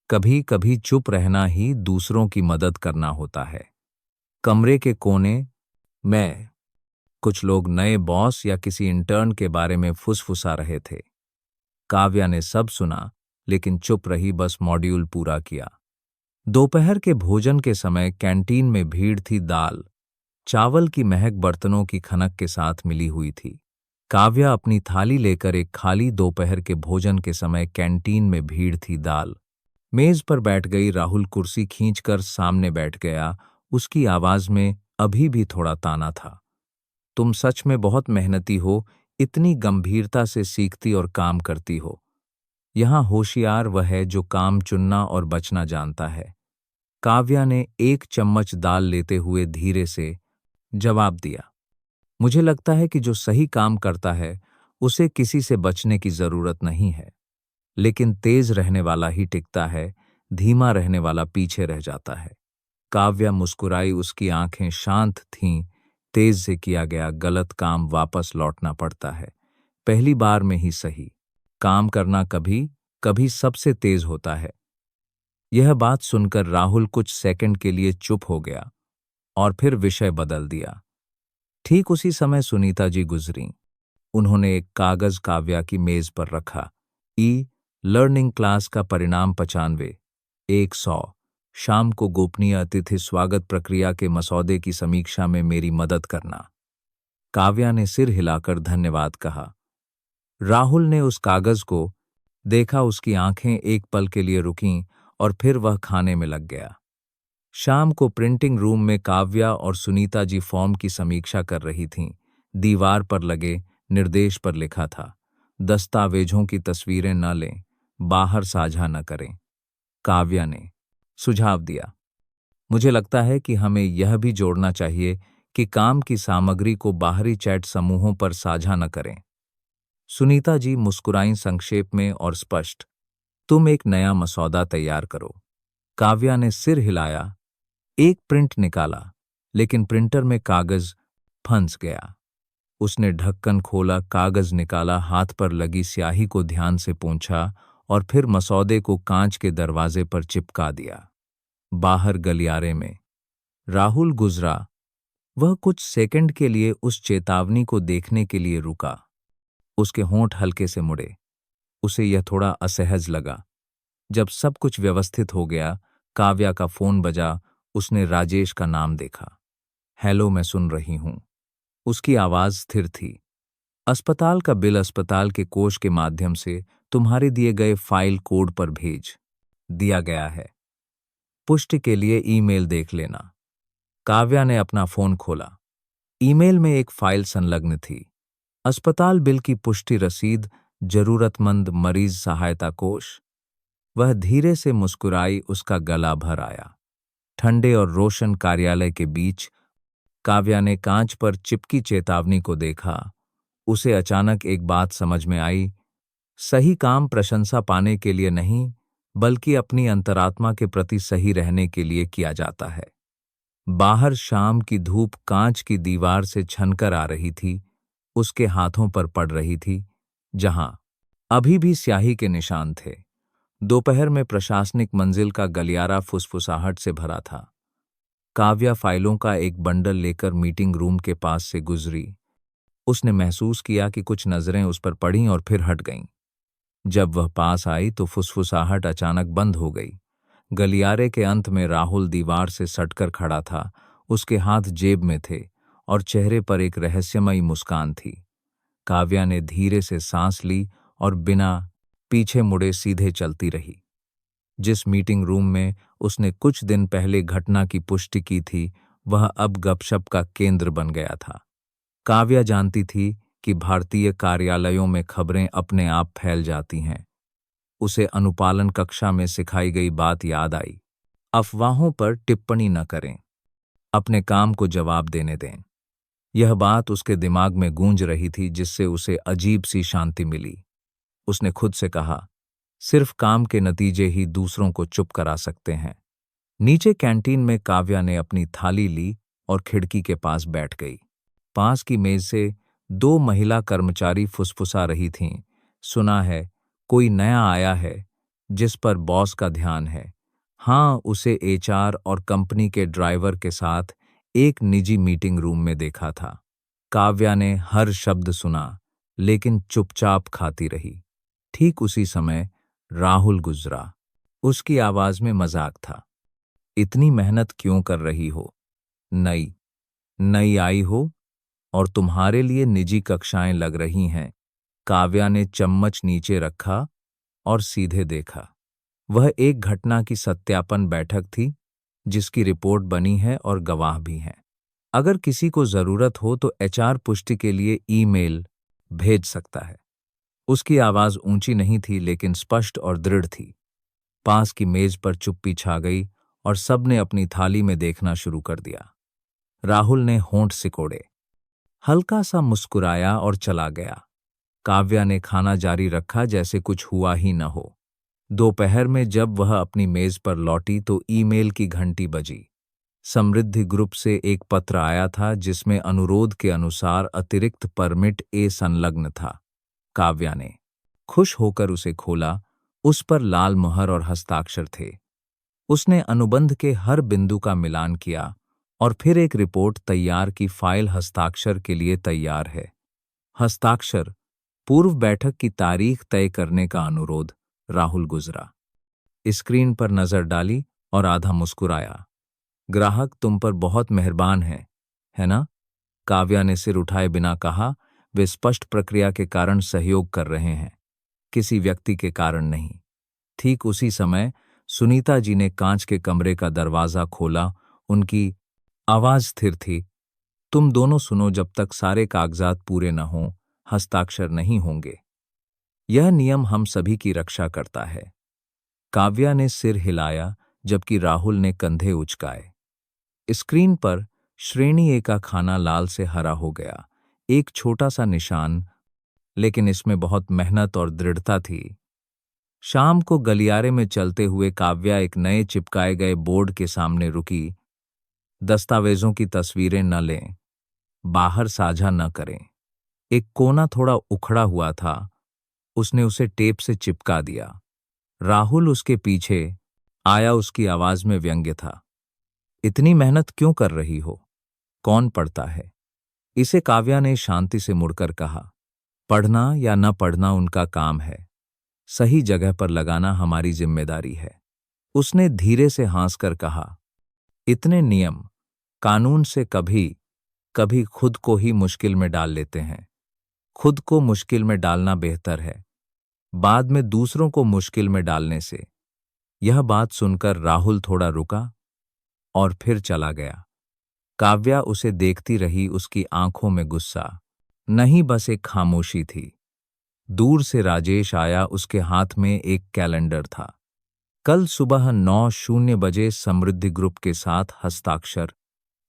कभी कभी चुप रहना ही दूसरों की मदद करना होता है। कमरे के कोने में कुछ लोग नए बॉस या किसी इंटर्न के बारे में फुसफुसा रहे थे। काव्या ने सब सुना, लेकिन चुप रही, बस मॉड्यूल पूरा किया। दोपहर के भोजन के समय कैंटीन में भीड़ थी। दाल चावल की महक बर्तनों की खनक के साथ मिली हुई थी। काव्या अपनी थाली लेकर एक खाली दोपहर के भोजन के समय कैंटीन में भीड़ थी। दाल मेज पर बैठ गई। राहुल कुर्सी खींचकर सामने बैठ गया। उसकी आवाज में अभी भी थोड़ा ताना था। तुम सच में बहुत मेहनती हो, इतनी गंभीरता से सीखती और काम करती हो। यहां होशियार वह है जो काम चुनना और बचना जानता है। काव्या ने एक चम्मच दाल लेते हुए धीरे से जवाब दिया, मुझे लगता है कि जो सही काम करता है उसे किसी से बचने की जरूरत नहीं है, लेकिन तेज रहने वाला ही टिकता है, धीमा रहने वाला पीछे रह जाता है। काव्या मुस्कुराई, उसकी आंखें शांत थीं। तेज से किया गया गलत काम वापस लौटना पड़ता है, पहली बार में ही सही काम करना कभी कभी सबसे तेज होता है। यह बात सुनकर राहुल कुछ सेकंड के लिए चुप हो गया और फिर विषय बदल दिया। ठीक उसी समय सुनीता जी गुजरीं। उन्होंने एक कागज काव्या की मेज पर रखा। ई लर्निंग क्लास का परिणाम 95, 100। शाम को गोपनीय अतिथि स्वागत प्रक्रिया के मसौदे की समीक्षा में मेरी मदद करना। काव्या ने सिर हिलाकर धन्यवाद कहा। राहुल ने उस कागज को देखा, उसकी आंखें एक पल के लिए रुकीं और फिर वह खाने में लग गया। शाम को प्रिंटिंग रूम में काव्या और सुनीता जी फॉर्म की समीक्षा कर रही थीं। दीवार पर लगे निर्देश पर लिखा था, दस्तावेजों की तस्वीरें न लें, बाहर साझा न करें। काव्या ने सुझाव दिया, मुझे लगता है कि हमें यह भी जोड़ना चाहिए कि काम की सामग्री को बाहरी चैट समूहों पर साझा न करें। सुनीता जी मुस्कुराईं, संक्षेप में और स्पष्ट, तुम एक नया मसौदा तैयार करो। काव्या ने सिर हिलाया, एक प्रिंट निकाला, लेकिन प्रिंटर में कागज फंस गया। उसने ढक्कन खोला, कागज निकाला, हाथ पर लगी स्याही को ध्यान से पोंछा और फिर मसौदे को कांच के दरवाजे पर चिपका दिया। बाहर गलियारे में राहुल गुजरा। वह कुछ सेकंड के लिए उस चेतावनी को देखने के लिए रुका। उसके होंठ हल्के से मुड़े। उसे यह थोड़ा असहज लगा। जब सब कुछ व्यवस्थित हो गया, काव्या का फोन बजा। उसने राजेश का नाम देखा। हेलो, मैं सुन रही हूं। उसकी आवाज स्थिर थी। अस्पताल का बिल अस्पताल के कोष के माध्यम से तुम्हारे दिए गए फाइल कोड पर भेज दिया गया है। पुष्टि के लिए ईमेल देख लेना। काव्या ने अपना फोन खोला। ईमेल में एक फाइल संलग्न थी, अस्पताल बिल की पुष्टि रसीद, जरूरतमंद मरीज सहायता कोष। वह धीरे से मुस्कुराई, उसका गला भर आया। ठंडे और रोशन कार्यालय के बीच काव्या ने कांच पर चिपकी चेतावनी को देखा। उसे अचानक एक बात समझ में आई, सही काम प्रशंसा पाने के लिए नहीं, बल्कि अपनी अंतरात्मा के प्रति सही रहने के लिए किया जाता है। बाहर शाम की धूप कांच की दीवार से छनकर आ रही थी, उसके हाथों पर पड़ रही थी, जहां अभी भी स्याही के निशान थे। दोपहर में प्रशासनिक मंजिल का गलियारा फुसफुसाहट से भरा था। काव्या फाइलों का एक बंडल लेकर मीटिंग रूम के पास से गुजरी। उसने महसूस किया कि कुछ नजरें उस पर पड़ीं और फिर हट गईं। जब वह पास आई तो फुसफुसाहट अचानक बंद हो गई। गलियारे के अंत में राहुल दीवार से सटकर खड़ा था। उसके हाथ जेब में थे और चेहरे पर एक रहस्यमयी मुस्कान थी। काव्या ने धीरे से सांस ली और बिना पीछे मुड़े सीधे चलती रही। जिस मीटिंग रूम में उसने कुछ दिन पहले घटना की पुष्टि की थी, वह अब गपशप का केंद्र बन गया था। काव्या जानती थी कि भारतीय कार्यालयों में खबरें अपने आप फैल जाती हैं। उसे अनुपालन कक्षा में सिखाई गई बात याद आई, अफवाहों पर टिप्पणी न करें, अपने काम को जवाब देने दें। यह बात उसके दिमाग में गूंज रही थी, जिससे उसे अजीब सी शांति मिली। उसने खुद से कहा, सिर्फ काम के नतीजे ही दूसरों को चुप करा सकते हैं। नीचे कैंटीन में काव्या ने अपनी थाली ली और खिड़की के पास बैठ गई। पास की मेज से दो महिला कर्मचारी फुसफुसा रही थीं, सुना है कोई नया आया है जिस पर बॉस का ध्यान है। हाँ, उसे एचआर और कंपनी के ड्राइवर के साथ एक निजी मीटिंग रूम में देखा था। काव्या ने हर शब्द सुना, लेकिन चुपचाप खाती रही। ठीक उसी समय राहुल गुजरा। उसकी आवाज में मजाक था। इतनी मेहनत क्यों कर रही हो? नई नई आई हो और तुम्हारे लिए निजी कक्षाएं लग रही हैं। काव्या ने चम्मच नीचे रखा और सीधे देखा। वह एक घटना की सत्यापन बैठक थी, जिसकी रिपोर्ट बनी है और गवाह भी हैं। अगर किसी को जरूरत हो तो एचआर पुष्टि के लिए ईमेल भेज सकता है। उसकी आवाज ऊंची नहीं थी, लेकिन स्पष्ट और दृढ़ थी। पास की मेज पर चुप्पी छा गई और सबने अपनी थाली में देखना शुरू कर दिया। राहुल ने होंठ सिकोड़े, हल्का सा मुस्कुराया और चला गया। काव्या ने खाना जारी रखा जैसे कुछ हुआ ही न हो। दोपहर में जब वह अपनी मेज पर लौटी तो ईमेल की घंटी बजी। समृद्धि ग्रुप से एक पत्र आया था, जिसमें अनुरोध के अनुसार अतिरिक्त परमिट ए संलग्न था। काव्या ने खुश होकर उसे खोला। उस पर लाल मुहर और हस्ताक्षर थे। उसने अनुबंध के हर बिंदु का मिलान किया और फिर एक रिपोर्ट तैयार की। फाइल हस्ताक्षर के लिए तैयार है। हस्ताक्षर, पूर्व बैठक की तारीख तय करने का अनुरोध। राहुल गुजरा। स्क्रीन पर नजर डाली और आधा मुस्कुराया। ग्राहक तुम पर बहुत मेहरबान है ना? काव्या ने सिर उठाए बिना कहा, वे स्पष्ट प्रक्रिया के कारण सहयोग कर रहे हैं, किसी व्यक्ति के कारण नहीं। ठीक उसी समय सुनीता जी ने कांच के कमरे का दरवाजा खोला। उनकी आवाज स्थिर थी, तुम दोनों सुनो, जब तक सारे कागजात पूरे न हों, हस्ताक्षर नहीं होंगे। यह नियम हम सभी की रक्षा करता है। काव्या ने सिर हिलाया, जबकि राहुल ने कंधे उचकाए। स्क्रीन पर श्रेणी ए का खाना लाल से हरा हो गया। एक छोटा सा निशान, लेकिन इसमें बहुत मेहनत और दृढ़ता थी। शाम को गलियारे में चलते हुए काव्या एक नए चिपकाए गए बोर्ड के सामने रुकी। दस्तावेजों की तस्वीरें न लें, बाहर साझा न करें। एक कोना थोड़ा उखड़ा हुआ था, उसने उसे टेप से चिपका दिया। राहुल उसके पीछे आया, उसकी आवाज में व्यंग्य था। इतनी मेहनत क्यों कर रही हो? कौन पढ़ता है इसे? काव्या ने शांति से मुड़कर कहा, पढ़ना या न पढ़ना उनका काम है, सही जगह पर लगाना हमारी जिम्मेदारी है। उसने धीरे से हंसकर कहा, इतने नियम कानून से कभी कभी खुद को ही मुश्किल में डाल लेते हैं। खुद को मुश्किल में डालना बेहतर है, बाद में दूसरों को मुश्किल में डालने से। यह बात सुनकर राहुल थोड़ा रुका और फिर चला गया। काव्या उसे देखती रही, उसकी आंखों में गुस्सा नहीं, बस एक खामोशी थी। दूर से राजेश आया, उसके हाथ में एक कैलेंडर था। कल सुबह 9:00 बजे समृद्धि ग्रुप के साथ हस्ताक्षर।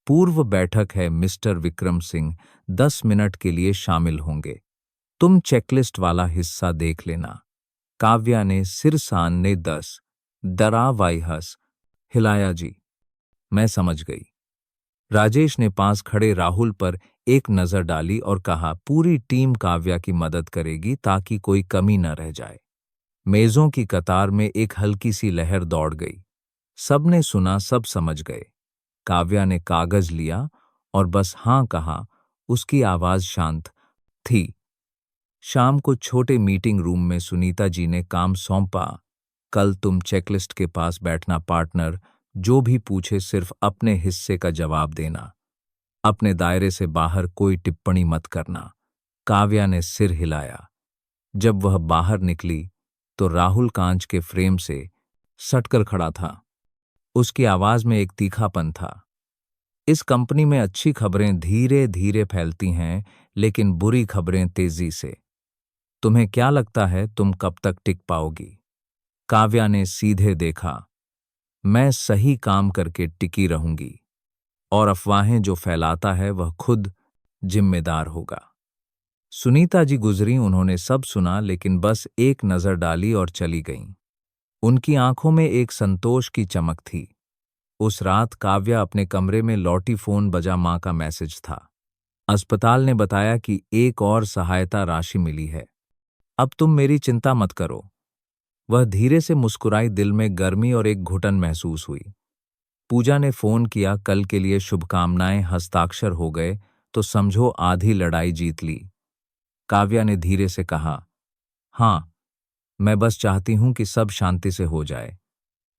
पूर्व बैठक है, मिस्टर विक्रम सिंह 10 मिनट के लिए शामिल होंगे। तुम चेकलिस्ट वाला हिस्सा देख लेना। काव्या ने सिर सानने 10 डरावाई हंस हिलाया, जी मैं समझ गई। राजेश ने पास खड़े राहुल पर एक नजर डाली और कहा, पूरी टीम काव्या की मदद करेगी ताकि कोई कमी न रह जाए। मेजों की कतार में एक हल्की सी लहर दौड़ गई। सबने सुना, सब समझ गए। काव्या ने कागज लिया और बस हाँ कहा। उसकी आवाज शांत थी। शाम को छोटे मीटिंग रूम में सुनीता जी ने काम सौंपा, कल तुम चेकलिस्ट के पास बैठना पार्टनर, जो भी पूछे सिर्फ अपने हिस्से का जवाब देना, अपने दायरे से बाहर कोई टिप्पणी मत करना। काव्या ने सिर हिलाया। जब वह बाहर निकली तो राहुल कांच के फ्रेम से सटकर खड़ा था। उसकी आवाज में एक तीखापन था। इस कंपनी में अच्छी खबरें धीरे धीरे फैलती हैं, लेकिन बुरी खबरें तेजी से। तुम्हें क्या लगता है तुम कब तक टिक पाओगी? काव्या ने सीधे देखा। मैं सही काम करके टिकी रहूंगी, और अफवाहें जो फैलाता है वह खुद जिम्मेदार होगा। सुनीता जी गुजरी, उन्होंने सब सुना, लेकिन बस एक नजर डाली और चली गईं। उनकी आंखों में एक संतोष की चमक थी। उस रात काव्या अपने कमरे में लौटी, फोन बजा, मां का मैसेज था। अस्पताल ने बताया कि एक और सहायता राशि मिली है। अब तुम मेरी चिंता मत करो। वह धीरे से मुस्कुराई। दिल में गर्मी और एक घुटन महसूस हुई। पूजा ने फोन किया, कल के लिए शुभकामनाएं। हस्ताक्षर हो गए तो समझो आधी लड़ाई जीत ली। काव्या ने धीरे से कहा, हां, मैं बस चाहती हूं कि सब शांति से हो जाए।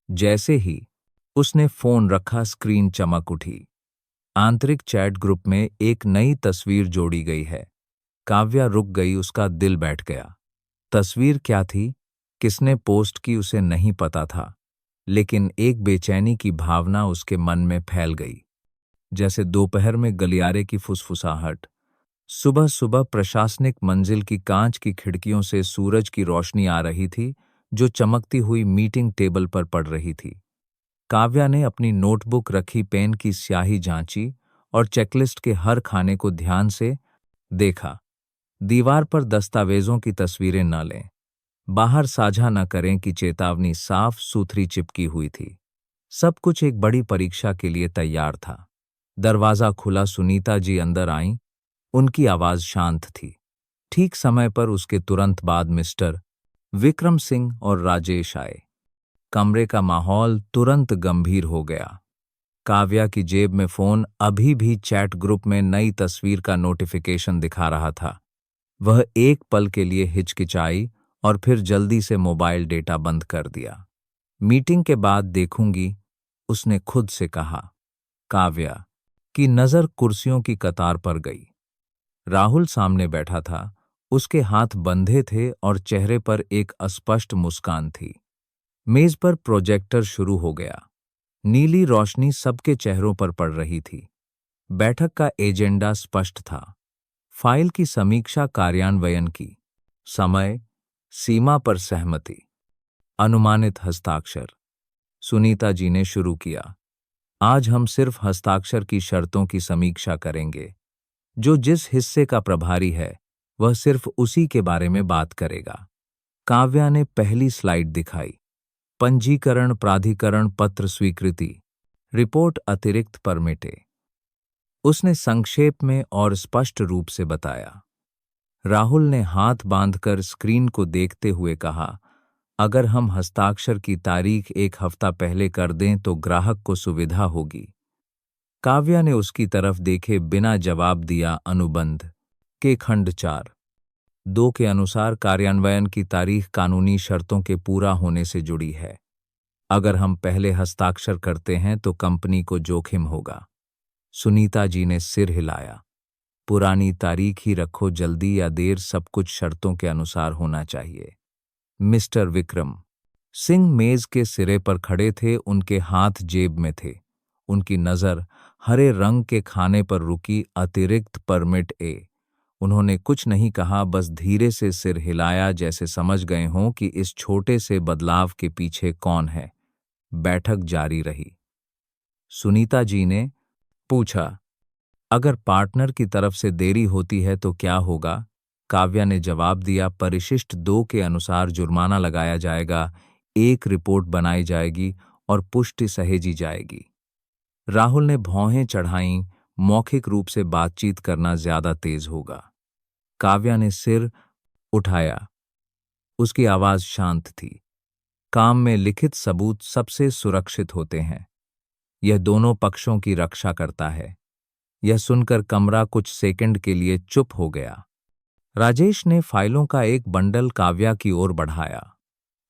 जैसे ही उसने फोन रखा, स्क्रीन चमक उठी। आंतरिक चैट ग्रुप में एक नई तस्वीर जोड़ी गई है। काव्या रुक गई, उसका दिल बैठ गया। तस्वीर क्या थी, किसने पोस्ट की, उसे नहीं पता था, लेकिन एक बेचैनी की भावना उसके मन में फैल गई। जैसे दोपहर में गलियारे की फुसफुसाहट, सुबह सुबह प्रशासनिक मंजिल की कांच की खिड़कियों से सूरज की रोशनी आ रही थी, जो चमकती हुई मीटिंग टेबल पर पड़ रही थी। काव्या ने अपनी नोटबुक रखी, पेन की स्याही जांची और चेकलिस्ट के हर खाने को ध्यान से देखा। दीवार पर दस्तावेजों की तस्वीरें न लें, बाहर साझा न करें की चेतावनी साफ सुथरी चिपकी हुई थी। सब कुछ एक बड़ी परीक्षा के लिए तैयार था। दरवाजा खुला, सुनीता जी अंदर आईं। उनकी आवाज शांत थी। ठीक समय पर उसके तुरंत बाद मिस्टर विक्रम सिंह और राजेश आए। कमरे का माहौल तुरंत गंभीर हो गया। काव्या की जेब में फोन अभी भी चैट ग्रुप में नई तस्वीर का नोटिफिकेशन दिखा रहा था। वह एक पल के लिए हिचकिचाई और फिर जल्दी से मोबाइल डेटा बंद कर दिया। मीटिंग के बाद देखूंगी, उसने खुद से कहा। काव्या की नजर कुर्सियों की कतार पर गई। राहुल सामने बैठा था। उसके हाथ बंधे थे और चेहरे पर एक अस्पष्ट मुस्कान थी। मेज पर प्रोजेक्टर शुरू हो गया। नीली रोशनी सबके चेहरों पर पड़ रही थी। बैठक का एजेंडा स्पष्ट था। फाइल की समीक्षा, कार्यान्वयन की समय सीमा पर सहमति, अनुमानित हस्ताक्षर। सुनीता जी ने शुरू किया। आज हम सिर्फ हस्ताक्षर की शर्तों की समीक्षा करेंगे। जो जिस हिस्से का प्रभारी है वह सिर्फ उसी के बारे में बात करेगा। काव्या ने पहली स्लाइड दिखाई। पंजीकरण, प्राधिकरण, पत्र स्वीकृति, रिपोर्ट, अतिरिक्त परमिटे। उसने संक्षेप में और स्पष्ट रूप से बताया। राहुल ने हाथ बांधकर स्क्रीन को देखते हुए कहा, अगर हम हस्ताक्षर की तारीख एक हफ्ता पहले कर दें तो ग्राहक को सुविधा होगी। काव्या ने उसकी तरफ देखे बिना जवाब दिया। अनुबंध के खंड 4(2) के अनुसार कार्यान्वयन की तारीख कानूनी शर्तों के पूरा होने से जुड़ी है। अगर हम पहले हस्ताक्षर करते हैं तो कंपनी को जोखिम होगा। सुनीता जी ने सिर हिलाया। पुरानी तारीख ही रखो, जल्दी या देर सब कुछ शर्तों के अनुसार होना चाहिए। मिस्टर विक्रम सिंह मेज के सिरे पर खड़े थे, उनके हाथ जेब में थे। उनकी नजर हरे रंग के खाने पर रुकी। अतिरिक्त परमिट ए। उन्होंने कुछ नहीं कहा, बस धीरे से सिर हिलाया, जैसे समझ गए हों कि इस छोटे से बदलाव के पीछे कौन है। बैठक जारी रही। सुनीता जी ने पूछा, अगर पार्टनर की तरफ से देरी होती है तो क्या होगा? काव्या ने जवाब दिया, परिशिष्ट 2 के अनुसार जुर्माना लगाया जाएगा, एक रिपोर्ट बनाई जाएगी और पुष्टि सहेजी जाएगी। राहुल ने भौहें चढ़ाईं, मौखिक रूप से बातचीत करना ज्यादा तेज होगा। काव्या ने सिर उठाया। उसकी आवाज शांत थी। काम में लिखित सबूत सबसे सुरक्षित होते हैं। यह दोनों पक्षों की रक्षा करता है। यह सुनकर कमरा कुछ सेकंड के लिए चुप हो गया। राजेश ने फाइलों का एक बंडल काव्या की ओर बढ़ाया।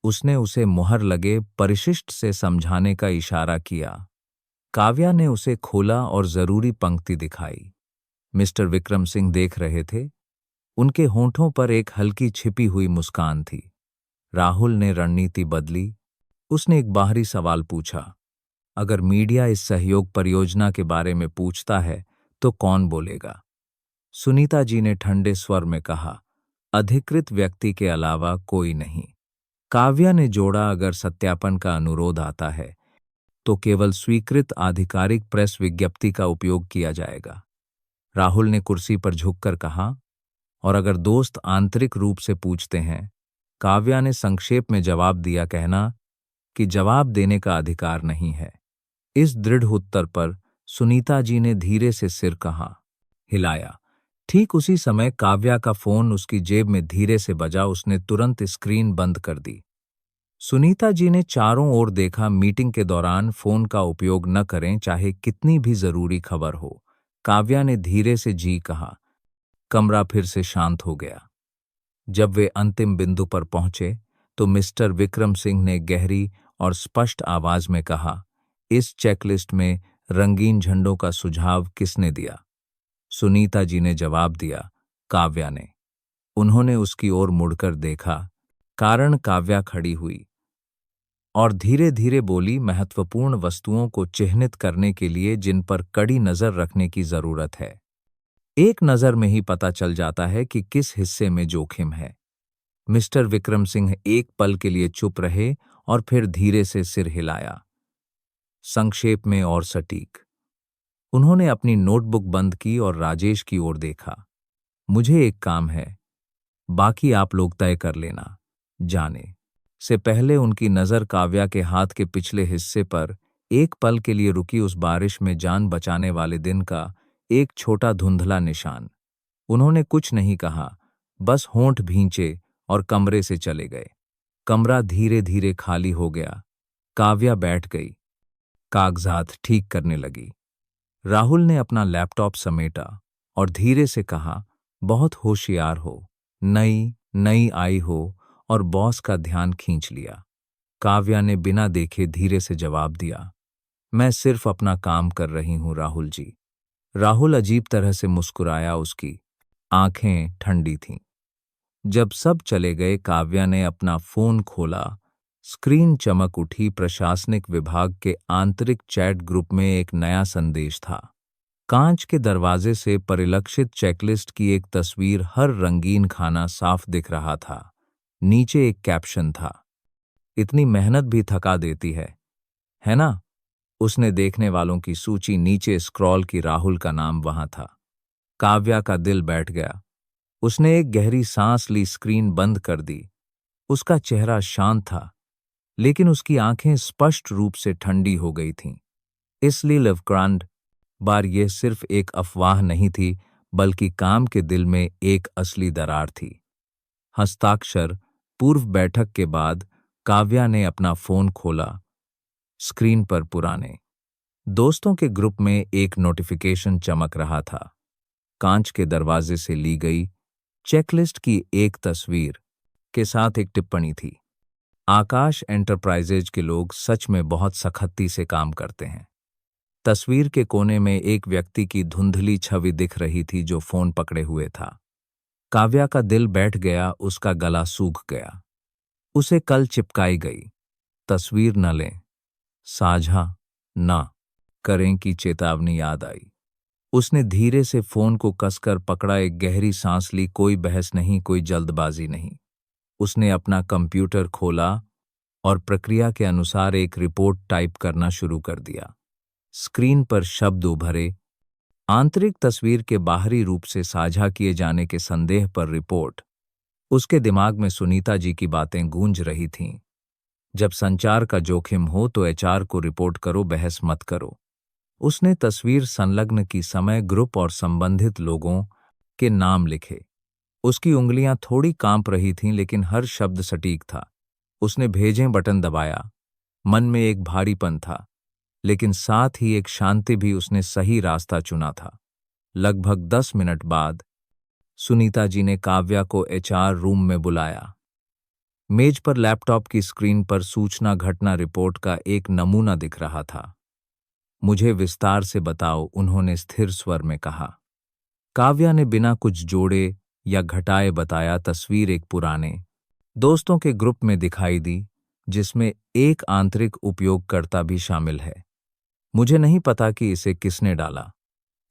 उसने उसे मुहर लगे परिशिष्ट से समझाने का इशारा किया। काव्या ने उसे खोला और जरूरी पंक्ति दिखाई। मिस्टर विक्रम सिंह देख रहे थे। उनके होंठों पर एक हल्की छिपी हुई मुस्कान थी। राहुल ने रणनीति बदली। उसने एक बाहरी सवाल पूछा, अगर मीडिया इस सहयोग परियोजना के बारे में पूछता है तो कौन बोलेगा? सुनीता जी ने ठंडे स्वर में कहा, अधिकृत व्यक्ति के अलावा कोई नहीं। काव्या ने जोड़ा, अगर सत्यापन का अनुरोध आता है तो केवल स्वीकृत आधिकारिक प्रेस विज्ञप्ति का उपयोग किया जाएगा। राहुल ने कुर्सी पर झुककर कहा, और अगर दोस्त आंतरिक रूप से पूछते हैं? काव्या ने संक्षेप में जवाब दिया, कहना कि जवाब देने का अधिकार नहीं है। इस दृढ़ उत्तर पर सुनीता जी ने धीरे से सिर हिलाया। ठीक उसी समय काव्या का फोन उसकी जेब में धीरे से बजा। उसने तुरंत स्क्रीन बंद कर दी। सुनीता जी ने चारों ओर देखा। मीटिंग के दौरान फोन का उपयोग न करें, चाहे कितनी भी जरूरी खबर हो। काव्या ने धीरे से जी कहा। कमरा फिर से शांत हो गया। जब वे अंतिम बिंदु पर पहुंचे तो मिस्टर विक्रम सिंह ने गहरी और स्पष्ट आवाज में कहा, इस चेकलिस्ट में रंगीन झंडों का सुझाव किसने दिया? सुनीता जी ने जवाब दिया, काव्या ने। उन्होंने उसकी ओर मुड़कर देखा, कारण काव्या खड़ी हुई और धीरे धीरे बोली, महत्वपूर्ण वस्तुओं को चिह्नित करने के लिए जिन पर कड़ी नजर रखने की जरूरत है। एक नजर में ही पता चल जाता है कि किस हिस्से में जोखिम है। मिस्टर विक्रम सिंह एक पल के लिए चुप रहे और फिर धीरे से सिर हिलाया। संक्षेप में और सटीक। उन्होंने अपनी नोटबुक बंद की और राजेश की ओर देखा। मुझे एक काम है, बाकी आप लोग तय कर लेना। जाने से पहले उनकी नजर काव्या के हाथ के पिछले हिस्से पर एक पल के लिए रुकी। उस बारिश में जान बचाने वाले दिन का एक छोटा धुंधला निशान। उन्होंने कुछ नहीं कहा, बस होंठ भींचे और कमरे से चले गए। कमरा धीरे धीरे खाली हो गया। काव्या बैठ गई, कागजात ठीक करने लगी। राहुल ने अपना लैपटॉप समेटा और धीरे से कहा, बहुत होशियार हो, नई आई हो, और बॉस का ध्यान खींच लिया। काव्या ने बिना देखे धीरे से जवाब दिया, मैं सिर्फ अपना काम कर रही हूं राहुल जी। राहुल अजीब तरह से मुस्कुराया। उसकी आंखें ठंडी थीं। जब सब चले गए, काव्या ने अपना फोन खोला। स्क्रीन चमक उठी। प्रशासनिक विभाग के आंतरिक चैट ग्रुप में एक नया संदेश था। कांच के दरवाजे से परिलक्षित चेकलिस्ट की एक तस्वीर, हर रंगीन खाना साफ दिख रहा था। नीचे एक कैप्शन था, इतनी मेहनत भी थका देती है ना? उसने देखने वालों की सूची नीचे स्क्रॉल की। राहुल का नाम वहां था। काव्या का दिल बैठ गया। उसने एक गहरी सांस ली, स्क्रीन बंद कर दी। उसका चेहरा शांत था, लेकिन उसकी आंखें स्पष्ट रूप से ठंडी हो गई थीं। इसलिए लवक्रांड बार यह सिर्फ एक अफवाह नहीं थी, बल्कि काम के दिल में एक असली दरार थी। हस्ताक्षर। पूर्व बैठक के बाद काव्या ने अपना फोन खोला। स्क्रीन पर पुराने दोस्तों के ग्रुप में एक नोटिफिकेशन चमक रहा था। कांच के दरवाजे से ली गई चेकलिस्ट की एक तस्वीर के साथ एक टिप्पणी थी, आकाश एंटरप्राइजेज के लोग सच में बहुत सख्ती से काम करते हैं। तस्वीर के कोने में एक व्यक्ति की धुंधली छवि दिख रही थी जो फोन पकड़े हुए था। काव्या का दिल बैठ गया। उसका गला सूख गया। उसे कल चिपकाई गई तस्वीर न लें, साझा न करें की चेतावनी याद आई। उसने धीरे से फोन को कसकर पकड़ा। एक गहरी सांस ली। कोई बहस नहीं, कोई जल्दबाजी नहीं। उसने अपना कंप्यूटर खोला और प्रक्रिया के अनुसार एक रिपोर्ट टाइप करना शुरू कर दिया। स्क्रीन पर शब्द उभरे, आंतरिक तस्वीर के बाहरी रूप से साझा किए जाने के संदेह पर रिपोर्ट। उसके दिमाग में सुनीता जी की बातें गूंज रही थीं, जब संचार का जोखिम हो तो एचआर को रिपोर्ट करो, बहस मत करो। उसने तस्वीर संलग्न की, समय, ग्रुप और संबंधित लोगों के नाम लिखे। उसकी उंगलियां थोड़ी कांप रही थीं, लेकिन हर शब्द सटीक था। उसने भेजें बटन दबाया। मन में एक भारीपन था, लेकिन साथ ही एक शांति भी। उसने सही रास्ता चुना था। लगभग 10 मिनट बाद सुनीता जी ने काव्या को एचआर रूम में बुलाया। मेज पर लैपटॉप की स्क्रीन पर सूचना घटना रिपोर्ट का एक नमूना दिख रहा था। मुझे विस्तार से बताओ, उन्होंने स्थिर स्वर में कहा। काव्या ने बिना कुछ जोड़े या घटाए बताया। तस्वीर एक पुराने दोस्तों के ग्रुप में दिखाई दी। जिसमें एक आंतरिक उपयोगकर्ता भी शामिल है। मुझे नहीं पता कि इसे किसने डाला।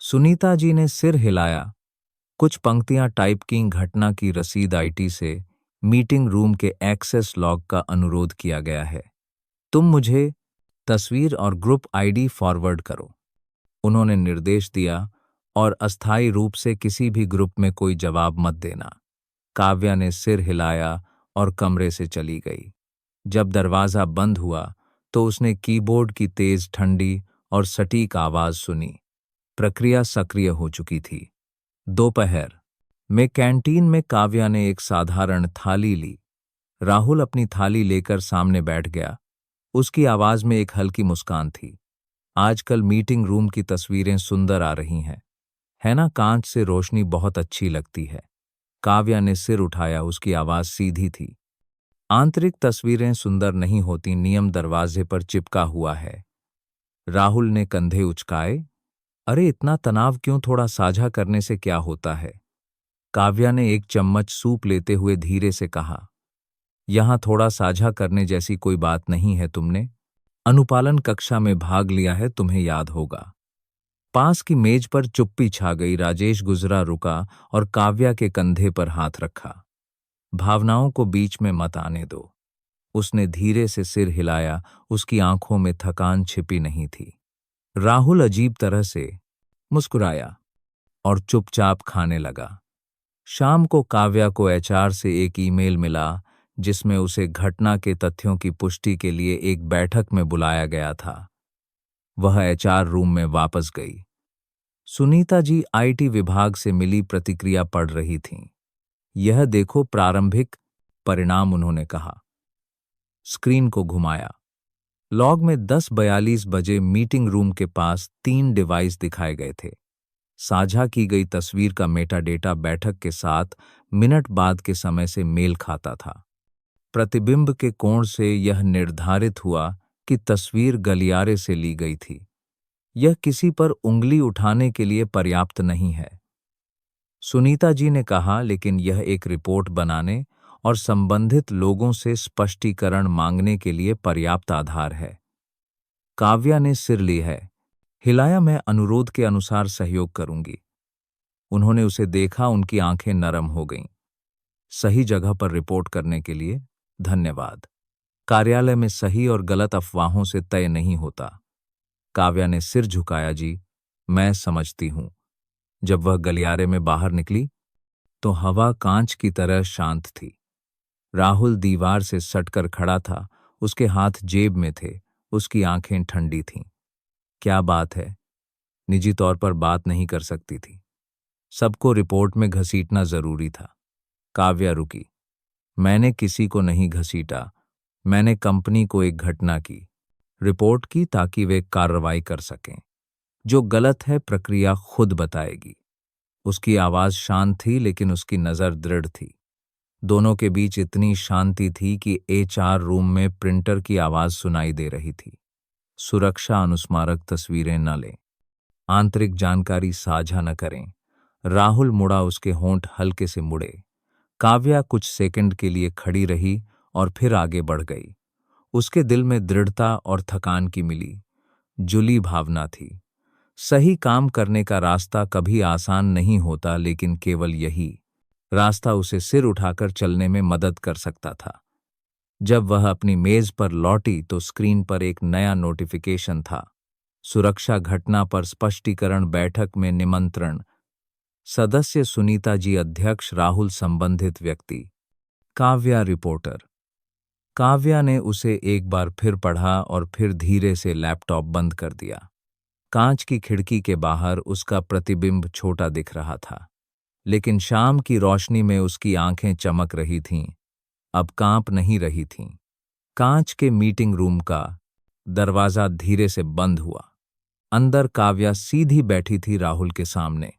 सुनीता जी ने सिर हिलाया। कुछ पंक्तियां टाइप की। घटना की रसीद आईटी से मीटिंग रूम के एक्सेस लॉग का अनुरोध किया गया है। तुम मुझे तस्वीर और ग्रुप आईडी फॉरवर्ड करो। उन्होंने निर्देश दिया, और अस्थायी रूप से किसी भी ग्रुप में कोई जवाब मत देना। काव्या ने सिर हिलाया और कमरे से चली गई। जब दरवाजा बंद हुआ तो उसने कीबोर्ड की तेज ठंडी और सटीक आवाज सुनी। प्रक्रिया सक्रिय हो चुकी थी। दोपहर में कैंटीन में काव्या ने एक साधारण थाली ली। राहुल अपनी थाली लेकर सामने बैठ गया। उसकी आवाज में एक हल्की मुस्कान थी। आजकल मीटिंग रूम की तस्वीरें सुंदर आ रही हैं, है ना? कांच से रोशनी बहुत अच्छी लगती है। काव्या ने सिर उठाया। उसकी आवाज सीधी थी। आंतरिक तस्वीरें सुंदर नहीं होती, नियम दरवाजे पर चिपका हुआ है। राहुल ने कंधे उचकाए। अरे इतना तनाव क्यों? थोड़ा साझा करने से क्या होता है? काव्या ने एक चम्मच सूप लेते हुए धीरे से कहा। यहां थोड़ा साझा करने जैसी कोई बात नहीं है। तुमने अनुपालन कक्षा में भाग लिया है, तुम्हें याद होगा। पास की मेज पर चुप्पी छा गई। राजेश गुजरा, रुका और काव्या के कंधे पर हाथ रखा। भावनाओं को बीच में मत आने दो। उसने धीरे से सिर हिलाया। उसकी आंखों में थकान छिपी नहीं थी। राहुल अजीब तरह से मुस्कुराया और चुपचाप खाने लगा। शाम को काव्या को एचआर से एक ईमेल मिला जिसमें उसे घटना के तथ्यों की पुष्टि के लिए एक बैठक में बुलाया गया था। वह एचआर रूम में वापस गई। सुनीता जी आईटी विभाग से मिली प्रतिक्रिया पढ़ रही थीं। यह देखो प्रारंभिक परिणाम, उन्होंने कहा। स्क्रीन को घुमाया। लॉग में 10:42 बजे मीटिंग रूम के पास 3 डिवाइस दिखाए गए थे। साझा की गई तस्वीर का मेटाडेटा बैठक के 7 मिनट बाद के समय से मेल खाता था। प्रतिबिंब के कोण से यह निर्धारित हुआ कि तस्वीर गलियारे से ली गई थी। यह किसी पर उंगली उठाने के लिए पर्याप्त नहीं है, सुनीता जी ने कहा, लेकिन यह एक रिपोर्ट बनाने और संबंधित लोगों से स्पष्टीकरण मांगने के लिए पर्याप्त आधार है। काव्या ने सिर हिलाया। मैं अनुरोध के अनुसार सहयोग करूंगी। उन्होंने उसे देखा। उनकी आंखें नरम हो गईं। सही जगह पर रिपोर्ट करने के लिए धन्यवाद। कार्यालय में सही और गलत अफवाहों से तय नहीं होता। काव्या ने सिर झुकाया। जी, मैं समझती हूं। जब वह गलियारे में बाहर निकली तो हवा कांच की तरह शांत थी। राहुल दीवार से सटकर खड़ा था। उसके हाथ जेब में थे। उसकी आंखें ठंडी थीं। क्या बात है? निजी तौर पर बात नहीं कर सकती थी। सबको रिपोर्ट में घसीटना जरूरी था। काव्या रुकी। मैंने किसी को नहीं घसीटा। मैंने कंपनी को एक घटना की रिपोर्ट की ताकि वे कार्रवाई कर सकें। जो गलत है प्रक्रिया खुद बताएगी। उसकी आवाज शांत थी, लेकिन उसकी नजर दृढ़ थी। दोनों के बीच इतनी शांति थी कि एचआर रूम में प्रिंटर की आवाज सुनाई दे रही थी। सुरक्षा अनुस्मारक तस्वीरें न लें। आंतरिक जानकारी साझा न करें। राहुल मुड़ा। उसके होंठ हल्के से मुड़े। काव्या कुछ सेकंड के लिए खड़ी रही और फिर आगे बढ़ गई। उसके दिल में दृढ़ता और थकान की मिली जुली भावना थी। सही काम करने का रास्ता कभी आसान नहीं होता, लेकिन केवल यही रास्ता उसे सिर उठाकर चलने में मदद कर सकता था। जब वह अपनी मेज पर लौटी तो स्क्रीन पर एक नया नोटिफिकेशन था। सुरक्षा घटना पर स्पष्टीकरण, बैठक में निमंत्रण। सदस्य सुनीता जी, अध्यक्ष राहुल, संबंधित व्यक्ति काव्या, रिपोर्टर। काव्या ने उसे एक बार फिर पढ़ा और फिर धीरे से लैपटॉप बंद कर दिया। कांच की खिड़की के बाहर उसका प्रतिबिंब छोटा दिख रहा था, लेकिन शाम की रोशनी में उसकी आंखें चमक रही थीं, अब कांप नहीं रही थीं। कांच के मीटिंग रूम का दरवाजा धीरे से बंद हुआ। अंदर काव्या सीधी बैठी थी राहुल के सामने।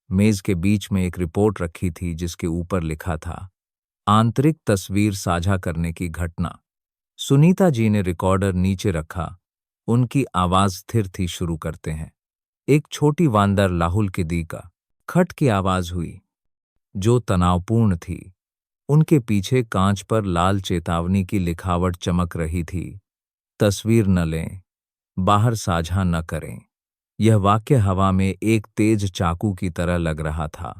मेज के बीच में एक रिपोर्ट रखी थी जिसके ऊपर लिखा था, आंतरिक तस्वीर साझा करने की घटना। सुनीता जी ने रिकॉर्डर नीचे रखा। उनकी आवाज स्थिर थी। शुरू करते हैं। एक छोटी वांदर राहुल की दी का खट की आवाज हुई, जो तनावपूर्ण थी। उनके पीछे कांच पर लाल चेतावनी की लिखावट चमक रही थी। तस्वीर न लें, बाहर साझा न करें। यह वाक्य हवा में एक तेज चाकू की तरह लग रहा था।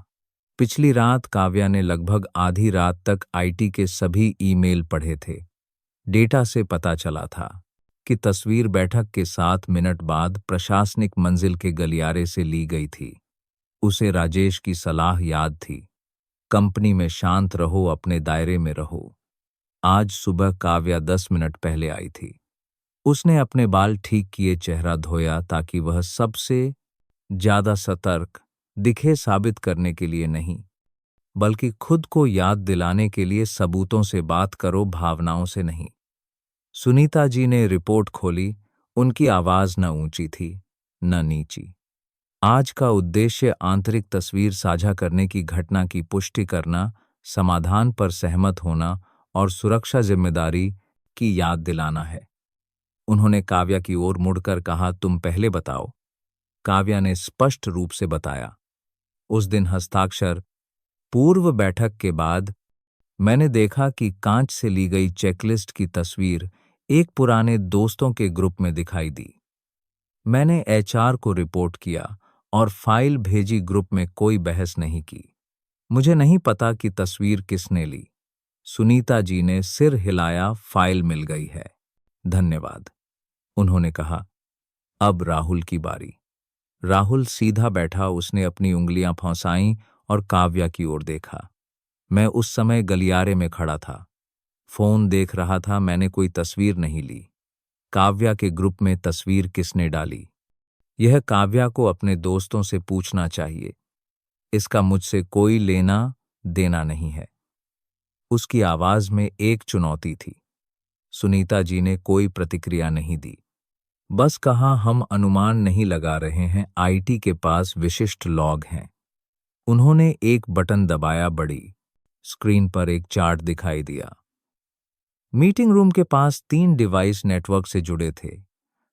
पिछली रात काव्या ने लगभग आधी रात तक आईटी के सभी ईमेल पढ़े थे। डेटा से पता चला था कि तस्वीर बैठक के 7 मिनट बाद प्रशासनिक मंजिल के गलियारे से ली गई थी। उसे राजेश की सलाह याद थी, कंपनी में शांत रहो, अपने दायरे में रहो। आज सुबह काव्या 10 मिनट पहले आई थी। उसने अपने बाल ठीक किए, चेहरा धोया, ताकि वह सबसे ज्यादा सतर्क दिखे, साबित करने के लिए नहीं बल्कि खुद को याद दिलाने के लिए। सबूतों से बात करो, भावनाओं से नहीं। सुनीता जी ने रिपोर्ट खोली। उनकी आवाज न ऊंची थी न नीची। आज का उद्देश्य आंतरिक तस्वीर साझा करने की घटना की पुष्टि करना, समाधान पर सहमत होना और सुरक्षा जिम्मेदारी की याद दिलाना है। उन्होंने काव्या की ओर मुड़कर कहा, तुम पहले बताओ। काव्या ने स्पष्ट रूप से बताया। उस दिन हस्ताक्षर पूर्व बैठक के बाद मैंने देखा कि कांच से ली गई चेकलिस्ट की तस्वीर एक पुराने दोस्तों के ग्रुप में दिखाई दी। मैंने एचआर को रिपोर्ट किया और फाइल भेजी। ग्रुप में कोई बहस नहीं की। मुझे नहीं पता कि तस्वीर किसने ली। सुनीता जी ने सिर हिलाया। फाइल मिल गई है, धन्यवाद, उन्होंने कहा। अब राहुल की बारी। राहुल सीधा बैठा। उसने अपनी उंगलियां फंसाईं और काव्या की ओर देखा। मैं उस समय गलियारे में खड़ा था, फोन देख रहा था। मैंने कोई तस्वीर नहीं ली। काव्या के ग्रुप में तस्वीर किसने डाली, यह काव्या को अपने दोस्तों से पूछना चाहिए। इसका मुझसे कोई लेना देना नहीं है। उसकी आवाज में एक चुनौती थी। सुनीता जी ने कोई प्रतिक्रिया नहीं दी, बस कहा, हम अनुमान नहीं लगा रहे हैं, आईटी के पास विशिष्ट लॉग हैं। उन्होंने एक बटन दबाया। बड़ी स्क्रीन पर एक चार्ट दिखाई दिया। मीटिंग रूम के पास 3 डिवाइस नेटवर्क से जुड़े थे।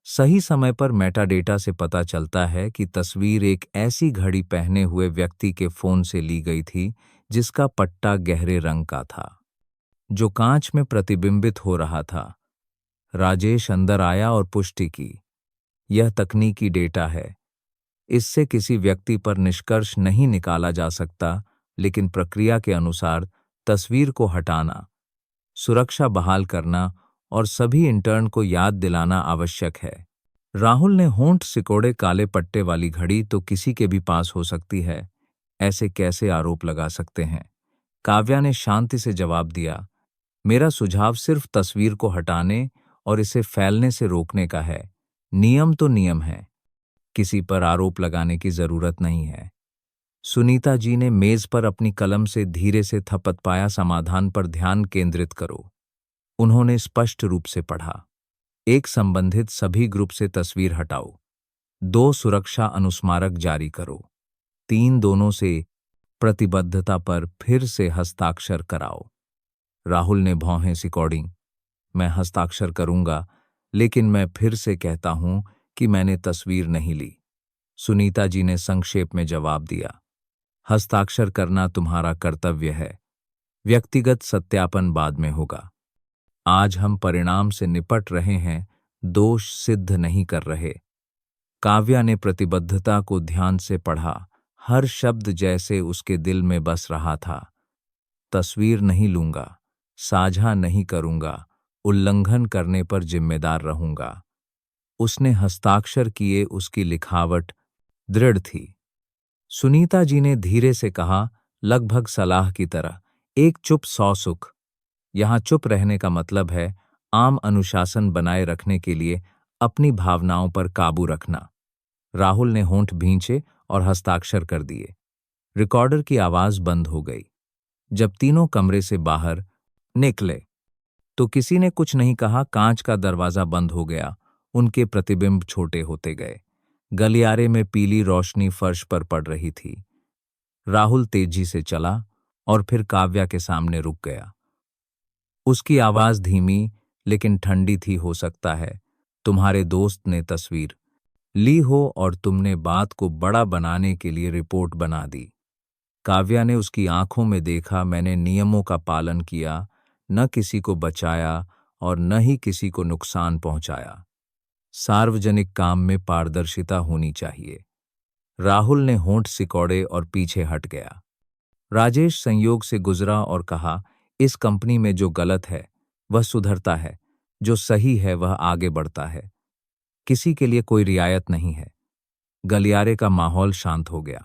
सही समय पर मेटाडेटा से पता चलता है कि तस्वीर एक ऐसी घड़ी पहने हुए व्यक्ति के फोन से ली गई थी जिसका पट्टा गहरे रंग का था, जो कांच में प्रतिबिंबित हो रहा था। राजेश अंदर आया और पुष्टि की। यह तकनीकी डेटा है, इससे किसी व्यक्ति पर निष्कर्ष नहीं निकाला जा सकता, लेकिन प्रक्रिया के अनुसार तस्वीर को हटाना, सुरक्षा बहाल करना और सभी इंटर्न को याद दिलाना आवश्यक है। राहुल ने होंठ सिकोड़े। काले पट्टे वाली घड़ी तो किसी के भी पास हो सकती है, ऐसे कैसे आरोप लगा सकते हैं? काव्या ने शांति से जवाब दिया, मेरा सुझाव सिर्फ तस्वीर को हटाने और इसे फैलने से रोकने का है। नियम तो नियम है, किसी पर आरोप लगाने की जरूरत नहीं है। सुनीता जी ने मेज पर अपनी कलम से धीरे से थपथपाया, समाधान पर ध्यान केंद्रित करो। उन्होंने स्पष्ट रूप से पढ़ा, एक संबंधित सभी ग्रुप से तस्वीर हटाओ। 2 सुरक्षा अनुस्मारक जारी करो। 3 दोनों से प्रतिबद्धता पर फिर से हस्ताक्षर कराओ। राहुल ने भौहें सिकोड़ी। मैं हस्ताक्षर करूंगा, लेकिन मैं फिर से कहता हूं कि मैंने तस्वीर नहीं ली। सुनीता जी ने संक्षेप में जवाब दिया, हस्ताक्षर करना तुम्हारा कर्तव्य है, व्यक्तिगत सत्यापन बाद में होगा। आज हम परिणाम से निपट रहे हैं, दोष सिद्ध नहीं कर रहे। काव्या ने प्रतिबद्धता को ध्यान से पढ़ा, हर शब्द जैसे उसके दिल में बस रहा था। तस्वीर नहीं लूंगा, साझा नहीं करूंगा, उल्लंघन करने पर जिम्मेदार रहूंगा। उसने हस्ताक्षर किए। उसकी लिखावट दृढ़ थी। सुनीता जी ने धीरे से कहा, लगभग सलाह की तरह, एक चुप 100 सुख। यहां चुप रहने का मतलब है आम अनुशासन बनाए रखने के लिए अपनी भावनाओं पर काबू रखना। राहुल ने होंठ भींचे और हस्ताक्षर कर दिए। रिकॉर्डर की आवाज बंद हो गई। जब तीनों कमरे से बाहर निकले तो किसी ने कुछ नहीं कहा। कांच का दरवाजा बंद हो गया। उनके प्रतिबिंब छोटे होते गए। गलियारे में पीली रोशनी फर्श पर पड़ रही थी। राहुल तेजी से चला और फिर काव्या के सामने रुक गया। उसकी आवाज धीमी लेकिन ठंडी थी। हो सकता है तुम्हारे दोस्त ने तस्वीर ली हो और तुमने बात को बड़ा बनाने के लिए रिपोर्ट बना दी। काव्या ने उसकी आंखों में देखा, मैंने नियमों का पालन किया, न किसी को बचाया और न ही किसी को नुकसान पहुंचाया। सार्वजनिक काम में पारदर्शिता होनी चाहिए। राहुल ने होंठ सिकोड़े और पीछे हट गया। राजेश संयोग से गुजरा और कहा, इस कंपनी में जो गलत है वह सुधरता है, जो सही है वह आगे बढ़ता है। किसी के लिए कोई रियायत नहीं है। गलियारे का माहौल शांत हो गया।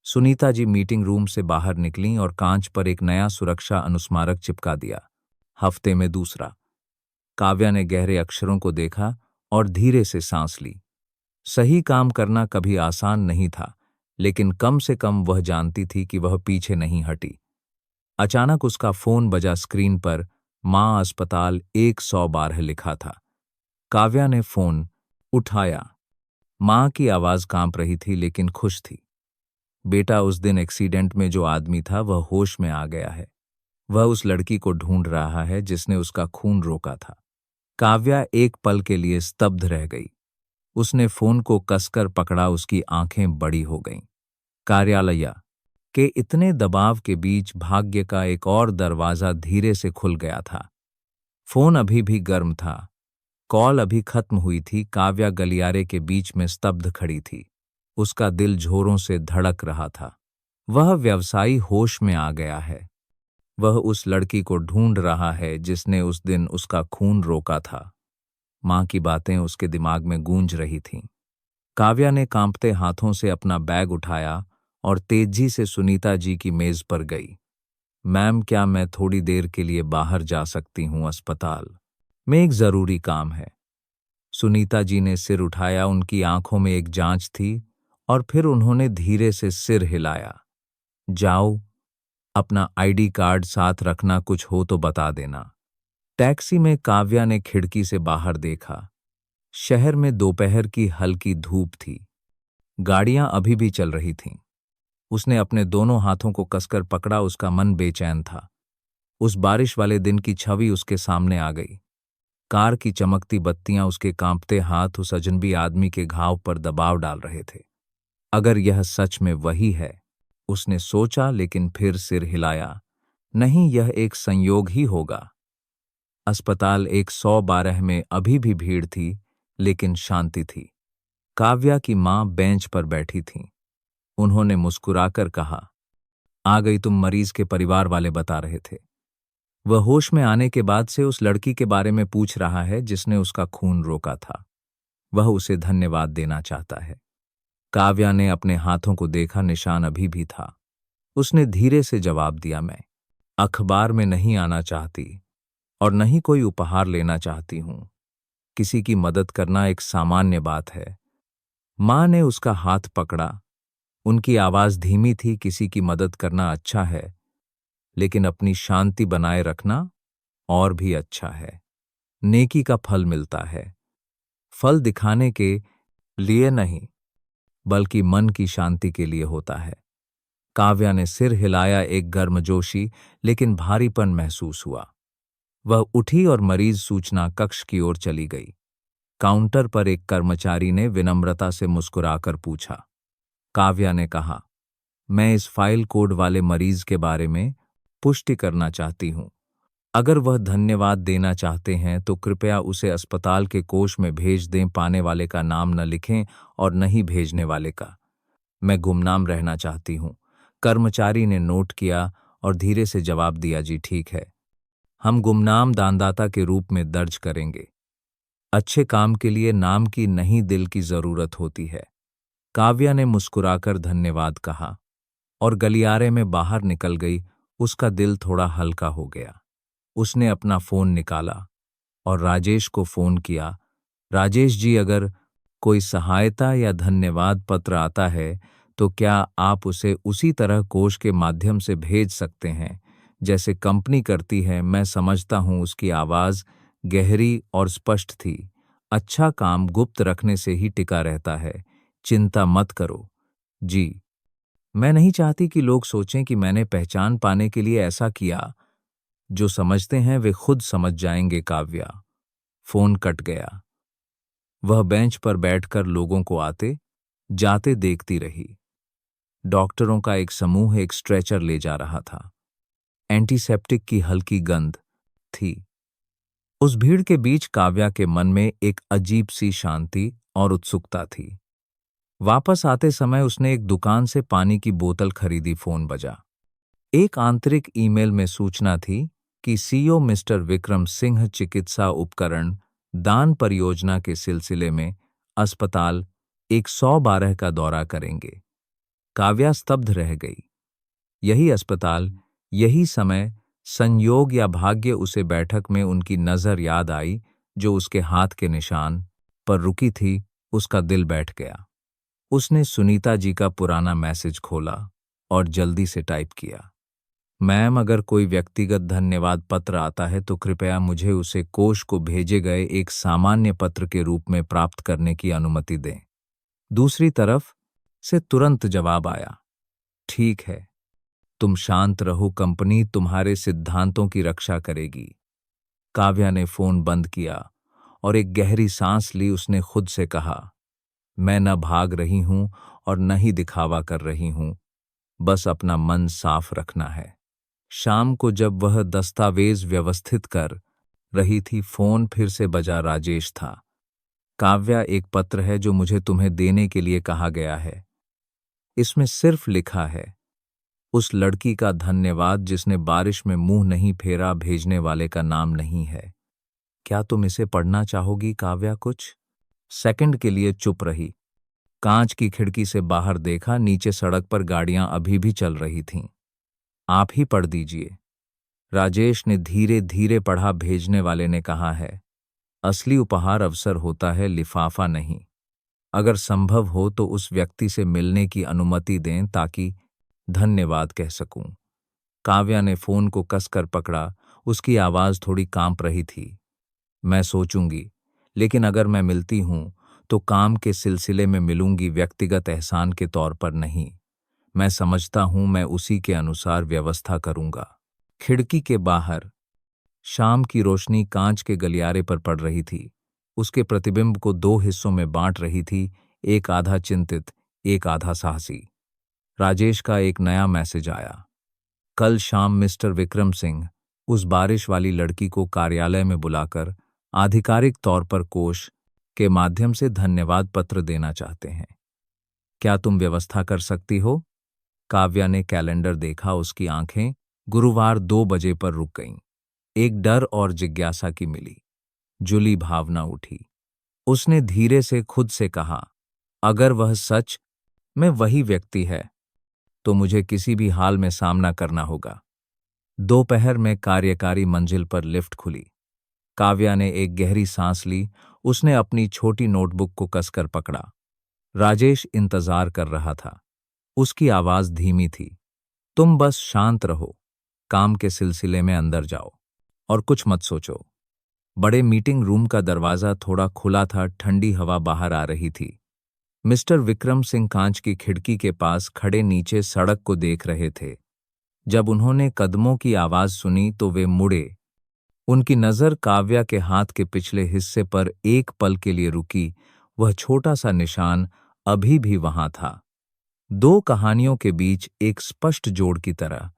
सुनीता जी मीटिंग रूम से बाहर निकलीं और कांच पर एक नया सुरक्षा अनुस्मारक चिपका दिया। हफ्ते में दूसरा। काव्या ने गहरे अक्षरों को देखा और धीरे से सांस ली। सही काम करना कभी आसान नहीं था, लेकिन कम से कम वह जानती थी कि वह पीछे नहीं हटी। अचानक उसका फोन बजा। स्क्रीन पर मां अस्पताल 112 लिखा था। काव्या ने फोन उठाया। मां की आवाज कांप रही थी लेकिन खुश थी। बेटा, उस दिन एक्सीडेंट में जो आदमी था वह होश में आ गया है। वह उस लड़की को ढूंढ रहा है जिसने उसका खून रोका था। काव्या एक पल के लिए स्तब्ध रह गई। उसने फोन को कसकर पकड़ा, उसकी आंखें बड़ी हो गईं। कार्यालय के इतने दबाव के बीच भाग्य का एक और दरवाजा धीरे से खुल गया था। फोन अभी भी गर्म था। कॉल अभी खत्म हुई थी। काव्या गलियारे के बीच में स्तब्ध खड़ी थी। उसका दिल जोरों से धड़क रहा था। वह व्यवसायी होश में आ गया है। वह उस लड़की को ढूंढ रहा है जिसने उस दिन उसका खून रोका था। मां की बातें उसके दिमाग में गूंज रही थीं। काव्या ने कांपते हाथों से अपना बैग उठाया और तेजी से सुनीता जी की मेज पर गई। मैम, क्या मैं थोड़ी देर के लिए बाहर जा सकती हूं? अस्पताल में एक जरूरी काम है। सुनीता जी ने सिर उठाया। उनकी आंखों में एक जांच थी और फिर उन्होंने धीरे से सिर हिलाया। जाओ, अपना आईडी कार्ड साथ रखना, कुछ हो तो बता देना। टैक्सी में काव्या ने खिड़की से बाहर देखा। शहर में दोपहर की हल्की धूप थी। गाड़ियां अभी भी चल रही थीं। उसने अपने दोनों हाथों को कसकर पकड़ा। उसका मन बेचैन था। उस बारिश वाले दिन की छवि उसके सामने आ गई। कार की चमकती बत्तियां, उसके कांपते हाथ उस अजनबी आदमी के घाव पर दबाव डाल रहे थे। अगर यह सच में वही है, उसने सोचा, लेकिन फिर सिर हिलाया। नहीं, यह एक संयोग ही होगा। अस्पताल 112 में अभी भी भीड़ थी, लेकिन शांति थी। काव्या की मां बेंच पर बैठी थीं। उन्होंने मुस्कुराकर कहा, आ गई तुम? मरीज के परिवार वाले बता रहे थे। वह होश में आने के बाद से उस लड़की के बारे में पूछ रहा है जिसने उसका खून रोका था। वह उसे धन्यवाद देना चाहता है। काव्या ने अपने हाथों को देखा। निशान अभी भी था। उसने धीरे से जवाब दिया, मैं अखबार में नहीं आना चाहती और न ही कोई उपहार लेना चाहती हूं। किसी की मदद करना एक सामान्य बात है। मां ने उसका हाथ पकड़ा। उनकी आवाज धीमी थी, किसी की मदद करना अच्छा है, लेकिन अपनी शांति बनाए रखना और भी अच्छा है। नेकी का फल मिलता है। फल दिखाने के लिए नहीं, बल्कि मन की शांति के लिए होता है। काव्या ने सिर हिलाया। एक गर्मजोशी लेकिन भारीपन महसूस हुआ। वह उठी और मरीज सूचना कक्ष की ओर चली गई। काउंटर पर एक कर्मचारी ने विनम्रता से मुस्कुराकर पूछा। काव्या ने कहा, मैं इस फाइल कोड वाले मरीज के बारे में पुष्टि करना चाहती हूं। अगर वह धन्यवाद देना चाहते हैं तो कृपया उसे अस्पताल के कोष में भेज दें। पाने वाले का नाम न लिखें और न ही भेजने वाले का। मैं गुमनाम रहना चाहती हूं। कर्मचारी ने नोट किया और धीरे से जवाब दिया, जी ठीक है, हम गुमनाम दानदाता के रूप में दर्ज करेंगे। अच्छे काम के लिए नाम की नहीं, दिल की जरूरत होती है। काव्या ने मुस्कुराकर धन्यवाद कहा और गलियारे में बाहर निकल गई। उसका दिल थोड़ा हल्का हो गया। उसने अपना फोन निकाला और राजेश को फोन किया। राजेश जी, अगर कोई सहायता या धन्यवाद पत्र आता है तो क्या आप उसे उसी तरह कोष के माध्यम से भेज सकते हैं जैसे कंपनी करती है? मैं समझता हूं। उसकी आवाज गहरी और स्पष्ट थी। अच्छा काम गुप्त रखने से ही टिका रहता है। चिंता मत करो। जी, मैं नहीं चाहती कि लोग सोचें कि मैंने पहचान पाने के लिए ऐसा किया। जो समझते हैं वे खुद समझ जाएंगे। काव्या। फोन कट गया। वह बेंच पर बैठकर लोगों को आते जाते देखती रही। डॉक्टरों का एक समूह एक स्ट्रेचर ले जा रहा था। एंटीसेप्टिक की हल्की गंध थी। उस भीड़ के बीच काव्या के मन में एक अजीब सी शांति और उत्सुकता थी। वापस आते समय उसने एक दुकान से पानी की बोतल खरीदी। फोन बजा। एक आंतरिक ईमेल में सूचना थी कि सीईओ मिस्टर विक्रम सिंह चिकित्सा उपकरण दान परियोजना के सिलसिले में अस्पताल 112 का दौरा करेंगे। काव्या स्तब्ध रह गई। यही अस्पताल, यही समय, संयोग या भाग्य उसे बैठक में उनकी नजर याद आई जो उसके हाथ के निशान पर रुकी थी। उसका दिल बैठ गया। उसने सुनीता जी का पुराना मैसेज खोला और जल्दी से टाइप किया, मैम, अगर कोई व्यक्तिगत धन्यवाद पत्र आता है तो कृपया मुझे उसे कोष को भेजे गए एक सामान्य पत्र के रूप में प्राप्त करने की अनुमति दें। दूसरी तरफ से तुरंत जवाब आया, ठीक है, तुम शांत रहो, कंपनी तुम्हारे सिद्धांतों की रक्षा करेगी। काव्या ने फोन बंद किया और एक गहरी सांस ली। उसने खुद से कहा, मैं न भाग रही हूं और न ही दिखावा कर रही हूं, बस अपना मन साफ रखना है। शाम को जब वह दस्तावेज व्यवस्थित कर रही थी, फोन फिर से बजा। राजेश था। काव्या, एक पत्र है जो मुझे तुम्हें देने के लिए कहा गया है। इसमें सिर्फ लिखा है, उस लड़की का धन्यवाद जिसने बारिश में मुंह नहीं फेरा, भेजने वाले का नाम नहीं है। क्या तुम इसे पढ़ना चाहोगी? काव्या कुछ सेकंड के लिए चुप रही। कांच की खिड़की से बाहर देखा। नीचे सड़क पर गाड़ियां अभी भी चल रही थीं। आप ही पढ़ दीजिए, राजेश ने धीरे धीरे पढ़ा। भेजने वाले ने कहा है, असली उपहार अवसर होता है, लिफाफा नहीं। अगर संभव हो तो उस व्यक्ति से मिलने की अनुमति दें ताकि धन्यवाद कह सकूं। काव्या ने फोन को कसकर पकड़ा। उसकी आवाज थोड़ी कांप रही थी। मैं सोचूंगी, लेकिन अगर मैं मिलती हूं तो काम के सिलसिले में मिलूंगी, व्यक्तिगत एहसान के तौर पर नहीं। मैं समझता हूं, मैं उसी के अनुसार व्यवस्था करूंगा। खिड़की के बाहर शाम की रोशनी कांच के गलियारे पर पड़ रही थी। उसके प्रतिबिंब को दो हिस्सों में बांट रही थी, एक आधा चिंतित, एक आधा साहसी। राजेश का एक नया मैसेज आया, कल शाम मिस्टर विक्रम सिंह उस बारिश वाली लड़की को कार्यालय में बुलाकर आधिकारिक तौर पर कोष के माध्यम से धन्यवाद पत्र देना चाहते हैं। क्या तुम व्यवस्था कर सकती हो? काव्या ने कैलेंडर देखा। उसकी आंखें गुरुवार 2 बजे पर रुक गईं। एक डर और जिज्ञासा की मिली जुली भावना उठी। उसने धीरे से खुद से कहा, अगर वह सच में वही व्यक्ति है तो मुझे किसी भी हाल में सामना करना होगा। दोपहर में कार्यकारी मंजिल पर लिफ्ट खुली। काव्या ने एक गहरी सांस ली। उसने अपनी छोटी नोटबुक को कसकर पकड़ा। राजेश इंतजार कर रहा था। उसकी आवाज धीमी थी, तुम बस शांत रहो, काम के सिलसिले में अंदर जाओ और कुछ मत सोचो। बड़े मीटिंग रूम का दरवाजा थोड़ा खुला था। ठंडी हवा बाहर आ रही थी। मिस्टर विक्रम सिंह कांच की खिड़की के पास खड़े नीचे सड़क को देख रहे थे। जब उन्होंने कदमों की आवाज सुनी तो वे मुड़े। उनकी नजर काव्या के हाथ के पिछले हिस्से पर एक पल के लिए रुकी। वह छोटा सा निशान अभी भी वहां था, दो कहानियों के बीच एक स्पष्ट जोड़ की तरह।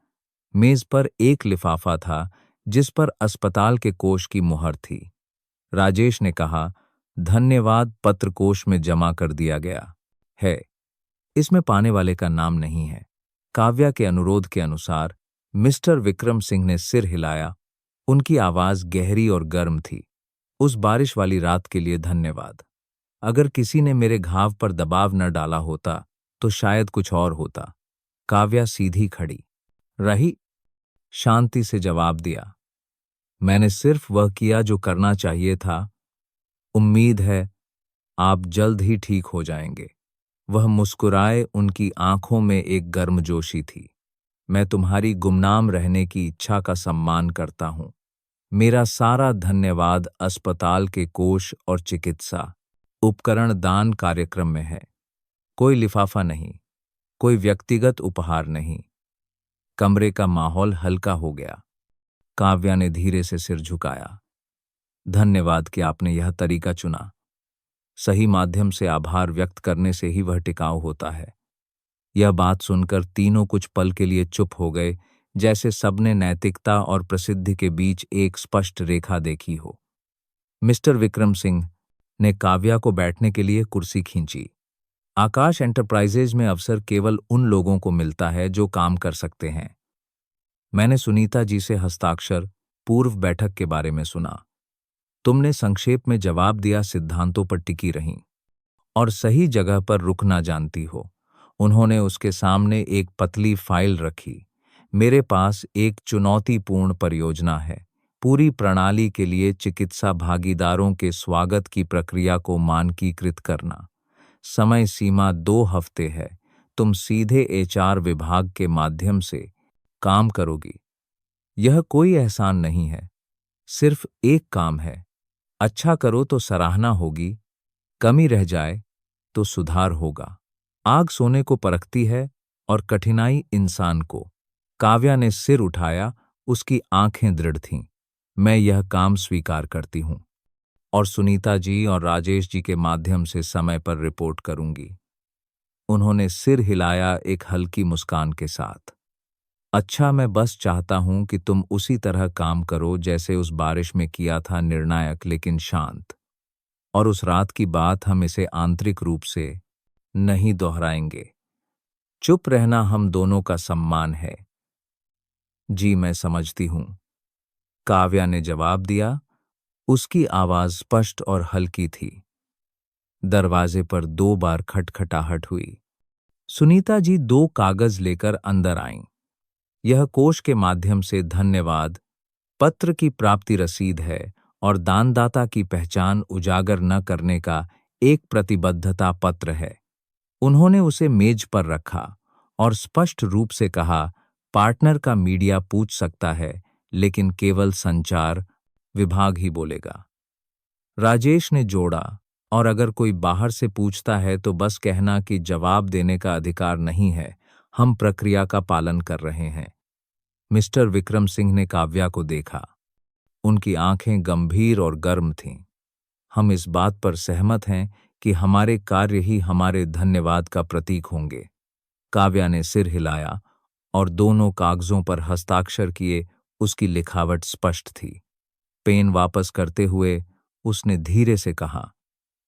मेज पर एक लिफाफा था जिस पर अस्पताल के कोष की मुहर थी। राजेश ने कहा, धन्यवाद पत्र कोष में जमा कर दिया गया है, इसमें पाने वाले का नाम नहीं है। काव्या के अनुरोध के अनुसार मिस्टर विक्रम सिंह ने सिर हिलाया। उनकी आवाज गहरी और गर्म थी, उस बारिश वाली रात के लिए धन्यवाद। अगर किसी ने मेरे घाव पर दबाव न डाला होता तो शायद कुछ और होता। काव्या सीधी खड़ी रही, शांति से जवाब दिया, मैंने सिर्फ वह किया जो करना चाहिए था। उम्मीद है आप जल्द ही ठीक हो जाएंगे। वह मुस्कुराए। उनकी आंखों में एक गर्मजोशी थी। मैं तुम्हारी गुमनाम रहने की इच्छा का सम्मान करता हूं। मेरा सारा धन्यवाद अस्पताल के कोष और चिकित्सा उपकरण दान कार्यक्रम में है। कोई लिफाफा नहीं, कोई व्यक्तिगत उपहार नहीं। कमरे का माहौल हल्का हो गया। काव्या ने धीरे से सिर झुकाया। धन्यवाद कि आपने यह तरीका चुना। सही माध्यम से आभार व्यक्त करने से ही वह टिकाऊ होता है। यह बात सुनकर तीनों कुछ पल के लिए चुप हो गए, जैसे सबने नैतिकता और प्रसिद्धि के बीच एक स्पष्ट रेखा देखी हो। मिस्टर विक्रम सिंह ने काव्या को बैठने के लिए कुर्सी खींची। आकाश एंटरप्राइजेज में अवसर केवल उन लोगों को मिलता है जो काम कर सकते हैं। मैंने सुनीता जी से हस्ताक्षर पूर्व बैठक के बारे में सुना। तुमने संक्षेप में जवाब दिया, सिद्धांतों पर टिकी रहीं और सही जगह पर रुकना जानती हो। उन्होंने उसके सामने एक पतली फाइल रखी। मेरे पास एक चुनौतीपूर्ण परियोजना है। पूरी प्रणाली के लिए चिकित्सा भागीदारों के स्वागत की प्रक्रिया को मानकीकृत करना। समय सीमा 2 हफ्ते है। तुम सीधे एचआर विभाग के माध्यम से काम करोगी। यह कोई एहसान नहीं है, सिर्फ एक काम है। अच्छा करो तो सराहना होगी, कमी रह जाए तो सुधार होगा। आग सोने को परखती है और कठिनाई इंसान को। काव्या ने सिर उठाया, उसकी आंखें दृढ़ थीं। मैं यह काम स्वीकार करती हूं और सुनीता जी और राजेश जी के माध्यम से समय पर रिपोर्ट करूंगी। उन्होंने सिर हिलाया एक हल्की मुस्कान के साथ। अच्छा, मैं बस चाहता हूं कि तुम उसी तरह काम करो जैसे उस बारिश में किया था, निर्णायक लेकिन शांत। और उस रात की बात हम इसे आंतरिक रूप से नहीं दोहराएंगे। चुप रहना हम दोनों का सम्मान है। जी मैं समझती हूं, काव्या ने जवाब दिया। उसकी आवाज स्पष्ट और हल्की थी। दरवाजे पर 2 बार खटखटाहट हुई। सुनीता जी 2 कागज लेकर अंदर आईं। यह कोष के माध्यम से धन्यवाद पत्र की प्राप्ति रसीद है और दानदाता की पहचान उजागर न करने का एक प्रतिबद्धता पत्र है। उन्होंने उसे मेज पर रखा और स्पष्ट रूप से कहा, पार्टनर का मीडिया पूछ सकता है, लेकिन केवल संचार विभाग ही बोलेगा। राजेश ने जोड़ा, और अगर कोई बाहर से पूछता है तो बस कहना कि जवाब देने का अधिकार नहीं है, हम प्रक्रिया का पालन कर रहे हैं। मिस्टर विक्रम सिंह ने काव्या को देखा। उनकी आंखें गंभीर और गर्म थीं। हम इस बात पर सहमत हैं कि हमारे कार्य ही हमारे धन्यवाद का प्रतीक होंगे। काव्या ने सिर हिलाया और दोनों कागजों पर हस्ताक्षर किए। उसकी लिखावट स्पष्ट थी। पेन वापस करते हुए उसने धीरे से कहा,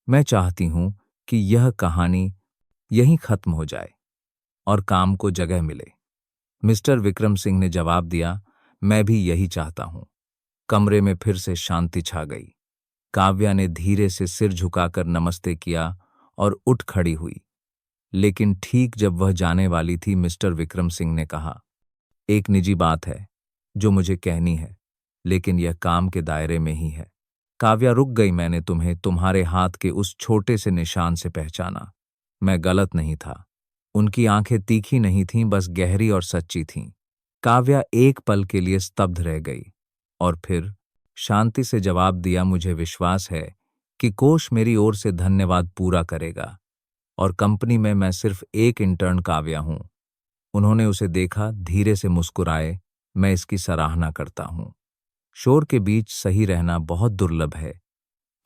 मैं चाहती हूं कि यह कहानी यहीं खत्म हो जाए और काम को जगह मिले। मिस्टर विक्रम सिंह ने जवाब दिया, मैं भी यही चाहता हूं। कमरे में फिर से शांति छा गई। काव्या ने धीरे से सिर झुकाकर नमस्ते किया और उठ खड़ी हुई। लेकिन ठीक जब वह जाने वाली थी, मिस्टर विक्रम सिंह ने कहा, एक निजी बात है जो मुझे कहनी है, लेकिन यह काम के दायरे में ही है। काव्या रुक गई। मैंने तुम्हें तुम्हारे हाथ के उस छोटे से निशान से पहचाना। मैं गलत नहीं था। उनकी आंखें तीखी नहीं थीं, बस गहरी और सच्ची थीं। काव्या एक पल के लिए स्तब्ध रह गई और फिर शांति से जवाब दिया, मुझे विश्वास है कि कोष मेरी ओर से धन्यवाद पूरा करेगा और कंपनी में मैं सिर्फ एक इंटर्न काव्या हूं। उन्होंने उसे देखा, धीरे से मुस्कुराए, मैं इसकी सराहना करता हूं। शोर के बीच सही रहना बहुत दुर्लभ है।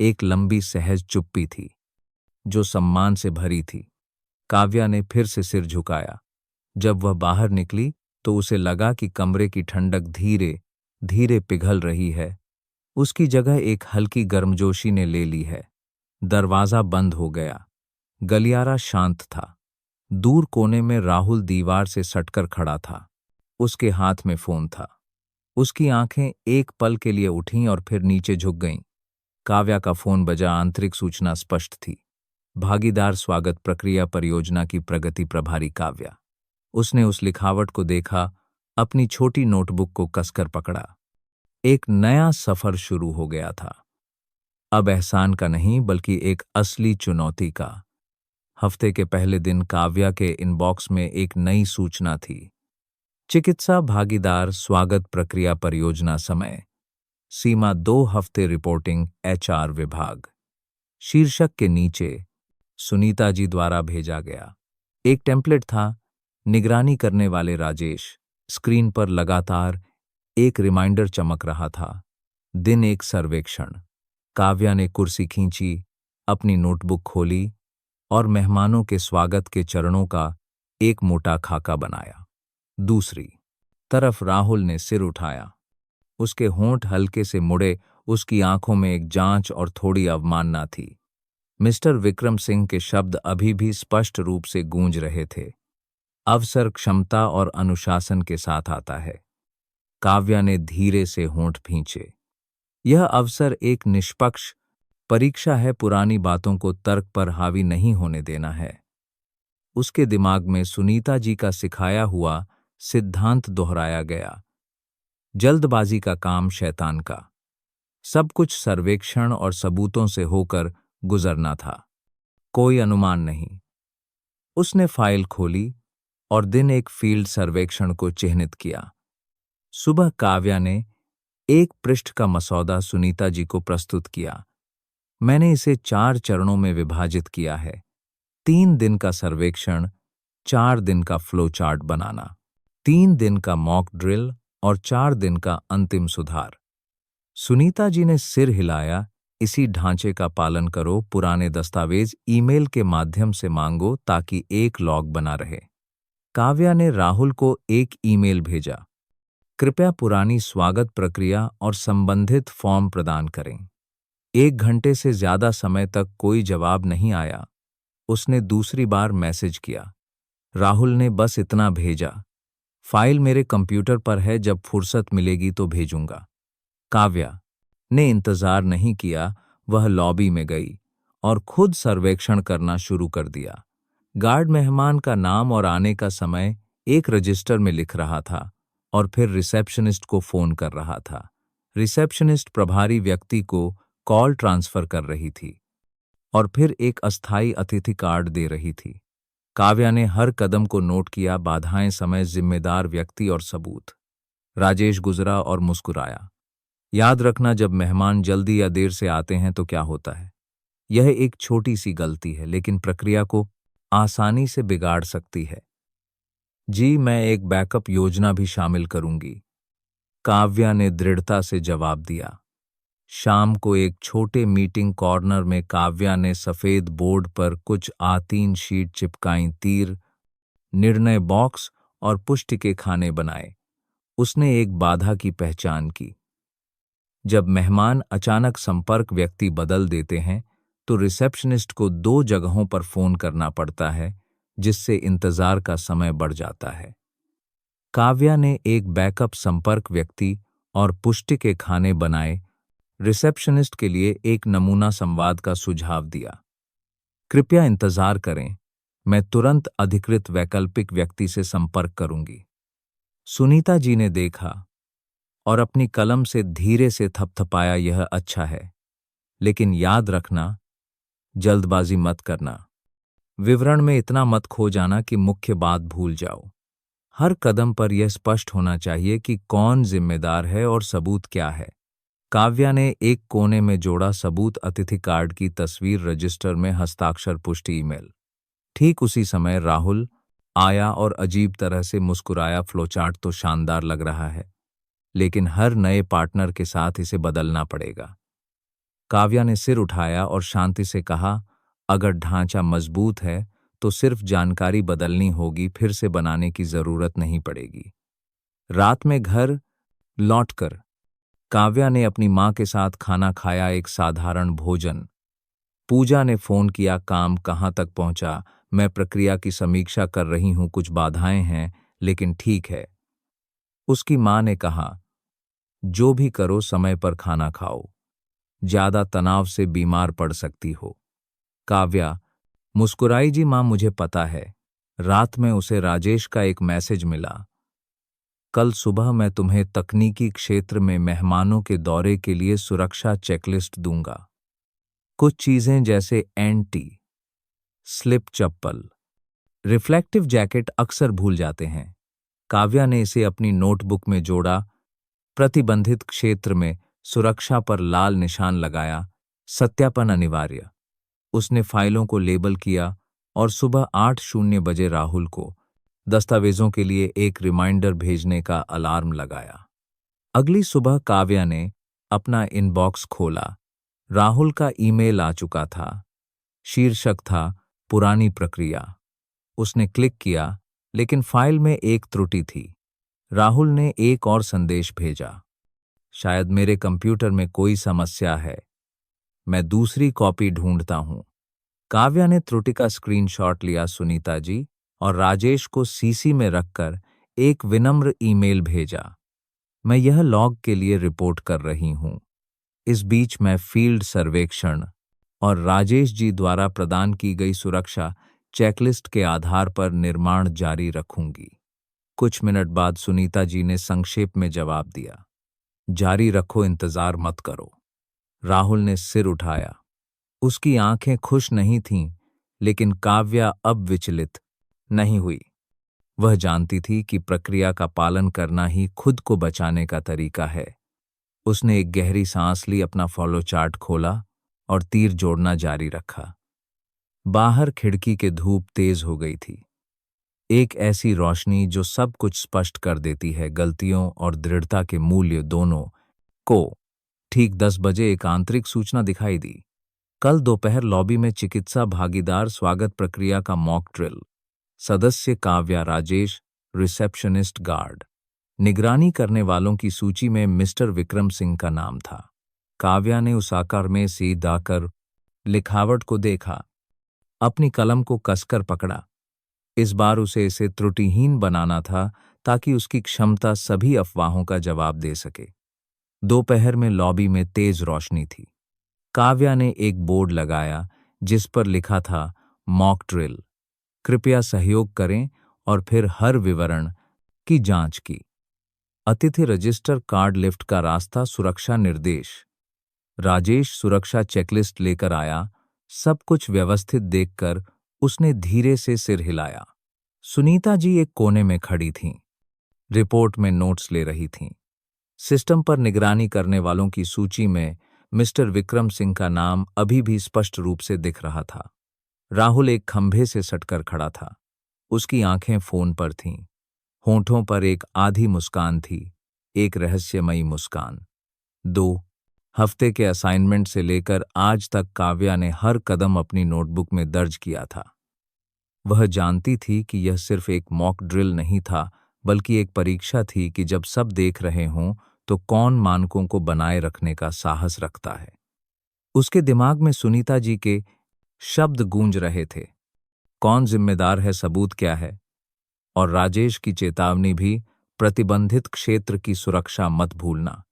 एक लंबी सहज चुप्पी थी जो सम्मान से भरी थी। काव्या ने फिर से सिर झुकाया। जब वह बाहर निकली तो उसे लगा कि कमरे की ठंडक धीरे धीरे पिघल रही है। उसकी जगह एक हल्की गर्मजोशी ने ले ली है। दरवाजा बंद हो गया। गलियारा शांत था। दूर कोने में राहुल दीवार से सटकर खड़ा था। उसके हाथ में फोन था। उसकी आंखें एक पल के लिए उठीं और फिर नीचे झुक गईं। काव्या का फोन बजा। आंतरिक सूचना स्पष्ट थी। भागीदार स्वागत प्रक्रिया परियोजना की प्रगति प्रभारी काव्या। उसने उस लिखावट को देखा, अपनी छोटी नोटबुक को कसकर पकड़ा। एक नया सफर शुरू हो गया था। अब एहसान का नहीं, बल्कि एक असली चुनौती का। हफ्ते के पहले दिन काव्या के इनबॉक्स में एक नई सूचना थी। चिकित्सा भागीदार स्वागत प्रक्रिया परियोजना, समय सीमा 2 हफ्ते, रिपोर्टिंग एचआर विभाग। शीर्षक के नीचे सुनीता जी द्वारा भेजा गया एक टेम्पलेट था। निगरानी करने वाले राजेश। स्क्रीन पर लगातार एक रिमाइंडर चमक रहा था। दिन 1 सर्वेक्षण। काव्या ने कुर्सी खींची, अपनी नोटबुक खोली और मेहमानों के स्वागत के चरणों का एक मोटा खाका बनाया। दूसरी तरफ राहुल ने सिर उठाया। उसके होंठ हल्के से मुड़े, उसकी आंखों में एक जांच और थोड़ी अवमानना थी। मिस्टर विक्रम सिंह के शब्द अभी भी स्पष्ट रूप से गूंज रहे थे। अवसर क्षमता और अनुशासन के साथ आता है। काव्या ने धीरे से होंठ भींचे। यह अवसर एक निष्पक्ष परीक्षा है, पुरानी बातों को तर्क पर हावी नहीं होने देना है। उसके दिमाग में सुनीता जी का सिखाया हुआ सिद्धांत दोहराया गया। जल्दबाजी का काम शैतान का। सब कुछ सर्वेक्षण और सबूतों से होकर गुजरना था, कोई अनुमान नहीं। उसने फाइल खोली और दिन एक फील्ड सर्वेक्षण को चिह्नित किया। सुबह काव्या ने एक पृष्ठ का मसौदा सुनीता जी को प्रस्तुत किया। मैंने इसे 4 चरणों में विभाजित किया है। 3 दिन का सर्वेक्षण, 4 दिन का फ्लो चार्ट बनाना, 3 दिन का मॉक ड्रिल और 4 दिन का अंतिम सुधार। सुनीता जी ने सिर हिलाया। इसी ढांचे का पालन करो, पुराने दस्तावेज ईमेल के माध्यम से मांगो ताकि एक लॉग बना रहे। काव्या ने राहुल को एक ईमेल भेजा। कृपया पुरानी स्वागत प्रक्रिया और संबंधित फॉर्म प्रदान करें। 1 घंटे से ज्यादा समय तक कोई जवाब नहीं आया। उसने दूसरी बार मैसेज किया। राहुल ने बस इतना भेजा, फाइल मेरे कंप्यूटर पर है, जब फुर्सत मिलेगी तो भेजूंगा। काव्या ने इंतजार नहीं किया। वह लॉबी में गई और खुद सर्वेक्षण करना शुरू कर दिया। गार्ड मेहमान का नाम और आने का समय एक रजिस्टर में लिख रहा था और फिर रिसेप्शनिस्ट को फोन कर रहा था। रिसेप्शनिस्ट प्रभारी व्यक्ति को कॉल ट्रांसफर कर रही थी और फिर एक अस्थायी अतिथि कार्ड दे रही थी। काव्या ने हर कदम को नोट किया, बाधाएं, समय, जिम्मेदार व्यक्ति और सबूत। राजेश गुजरा और मुस्कुराया। याद रखना, जब मेहमान जल्दी या देर से आते हैं तो क्या होता है। यह एक छोटी सी गलती है, लेकिन प्रक्रिया को आसानी से बिगाड़ सकती है। जी, मैं एक बैकअप योजना भी शामिल करूंगी, काव्या ने दृढ़ता से जवाब दिया। शाम को एक छोटे मीटिंग कॉर्नर में काव्या ने सफेद बोर्ड पर कुछ A3 शीट चिपकाई, तीर, निर्णय बॉक्स और पुष्टि के खाने बनाए। उसने एक बाधा की पहचान की। जब मेहमान अचानक संपर्क व्यक्ति बदल देते हैं तो रिसेप्शनिस्ट को 2 जगहों पर फोन करना पड़ता है, जिससे इंतजार का समय बढ़ जाता है। काव्या ने एक बैकअप संपर्क व्यक्ति और पुष्टि के खाने बनाए। रिसेप्शनिस्ट के लिए एक नमूना संवाद का सुझाव दिया। कृपया इंतजार करें, मैं तुरंत अधिकृत वैकल्पिक व्यक्ति से संपर्क करूंगी। सुनीता जी ने देखा और अपनी कलम से धीरे से थपथपाया, यह अच्छा है, लेकिन याद रखना, जल्दबाजी मत करना। विवरण में इतना मत खो जाना कि मुख्य बात भूल जाओ। हर कदम पर यह स्पष्ट होना चाहिए कि कौन जिम्मेदार है और सबूत क्या है। काव्या ने एक कोने में जोड़ा सबूत, अतिथि कार्ड की तस्वीर, रजिस्टर में हस्ताक्षर, पुष्टि ईमेल। ठीक उसी समय राहुल आया और अजीब तरह से मुस्कुराया। फ्लोचार्ट तो शानदार लग रहा है, लेकिन हर नए पार्टनर के साथ इसे बदलना पड़ेगा। काव्या ने सिर उठाया और शांति से कहा, अगर ढांचा मजबूत है तो सिर्फ जानकारी बदलनी होगी, फिर से बनाने की जरूरत नहीं पड़ेगी। रात में घर लौटकर काव्या ने अपनी मां के साथ खाना खाया, एक साधारण भोजन। पूजा ने फोन किया, काम कहाँ तक पहुंचा? मैं प्रक्रिया की समीक्षा कर रही हूं, कुछ बाधाएं हैं, लेकिन ठीक है। उसकी मां ने कहा, जो भी करो समय पर खाना खाओ, ज्यादा तनाव से बीमार पड़ सकती हो। काव्या मुस्कुराई, जी मां, मुझे पता है। रात में उसे राजेश का एक मैसेज मिला, कल सुबह मैं तुम्हें तकनीकी क्षेत्र में मेहमानों के दौरे के लिए सुरक्षा चेकलिस्ट दूंगा। कुछ चीजें जैसे एंटी स्लिप चप्पल, रिफ्लेक्टिव जैकेट अक्सर भूल जाते हैं। काव्या ने इसे अपनी नोटबुक में जोड़ा। प्रतिबंधित क्षेत्र में सुरक्षा पर लाल निशान लगाया, सत्यापन अनिवार्य। उसने फाइलों को लेबल किया और सुबह 8:00 बजे राहुल को दस्तावेजों के लिए एक रिमाइंडर भेजने का अलार्म लगाया। अगली सुबह काव्या ने अपना इनबॉक्स खोला। राहुल का ईमेल आ चुका था। शीर्षक था, पुरानी प्रक्रिया। उसने क्लिक किया लेकिन फाइल में एक त्रुटि थी। राहुल ने एक और संदेश भेजा, शायद मेरे कंप्यूटर में कोई समस्या है, मैं दूसरी कॉपी ढूंढता हूं। काव्या ने त्रुटि का स्क्रीनशॉट लिया सुनीता जी और राजेश को सीसी में रखकर एक विनम्र ईमेल भेजा, मैं यह लॉग के लिए रिपोर्ट कर रही हूं। इस बीच मैं फील्ड सर्वेक्षण और राजेश जी द्वारा प्रदान की गई सुरक्षा चेकलिस्ट के आधार पर निर्माण जारी रखूंगी। कुछ मिनट बाद सुनीता जी ने संक्षेप में जवाब दिया, जारी रखो, इंतजार मत करो। राहुल ने सिर उठाया। उसकी आंखें खुश नहीं थीं, लेकिन काव्या अब विचलित नहीं हुई। वह जानती थी कि प्रक्रिया का पालन करना ही खुद को बचाने का तरीका है। उसने एक गहरी सांस ली, अपना फॉलो चार्ट खोला और तीर जोड़ना जारी रखा। बाहर खिड़की के धूप तेज हो गई थी, एक ऐसी रोशनी जो सब कुछ स्पष्ट कर देती है, गलतियों और दृढ़ता के मूल्य दोनों को। ठीक 10 बजे एक आंतरिक सूचना दिखाई दी। कल दोपहर लॉबी में चिकित्सा भागीदार स्वागत प्रक्रिया का मॉक ड्रिल। सदस्य काव्या, राजेश, रिसेप्शनिस्ट, गार्ड। निगरानी करने वालों की सूची में मिस्टर विक्रम सिंह का नाम था। काव्या ने उस आकार में सीधा कर लिखावट को देखा, अपनी कलम को कसकर पकड़ा। इस बार उसे इसे त्रुटिहीन बनाना था ताकि उसकी क्षमता सभी अफवाहों का जवाब दे सके। दोपहर में लॉबी में तेज रोशनी थी। काव्या ने एक बोर्ड लगाया जिस पर लिखा था, मॉक ड्रिल, कृपया सहयोग करें, और फिर हर विवरण की जांच की। अतिथि रजिस्टर, कार्ड, लिफ्ट का रास्ता, सुरक्षा निर्देश। राजेश सुरक्षा चेकलिस्ट लेकर आया। सब कुछ व्यवस्थित देखकर उसने धीरे से सिर हिलाया। सुनीता जी एक कोने में खड़ी थीं, रिपोर्ट में नोट्स ले रही थीं। सिस्टम पर निगरानी करने वालों की सूची में मिस्टर विक्रम सिंह का नाम अभी भी स्पष्ट रूप से दिख रहा था। राहुल एक खंभे से सटकर खड़ा था। उसकी आंखें फोन पर थीं, होंठों पर एक आधी मुस्कान थी, एक रहस्यमयी मुस्कान। 2 हफ्ते के असाइनमेंट से लेकर आज तक काव्या ने हर कदम अपनी नोटबुक में दर्ज किया था। वह जानती थी कि यह सिर्फ एक मॉक ड्रिल नहीं था, बल्कि एक परीक्षा थी कि जब सब देख रहे हों तो कौन मानकों को बनाए रखने का साहस रखता है। उसके दिमाग में सुनीता जी के शब्द गूंज रहे थे, कौन जिम्मेदार है, सबूत क्या है, और राजेश की चेतावनी भी, प्रतिबंधित क्षेत्र की सुरक्षा मत भूलना।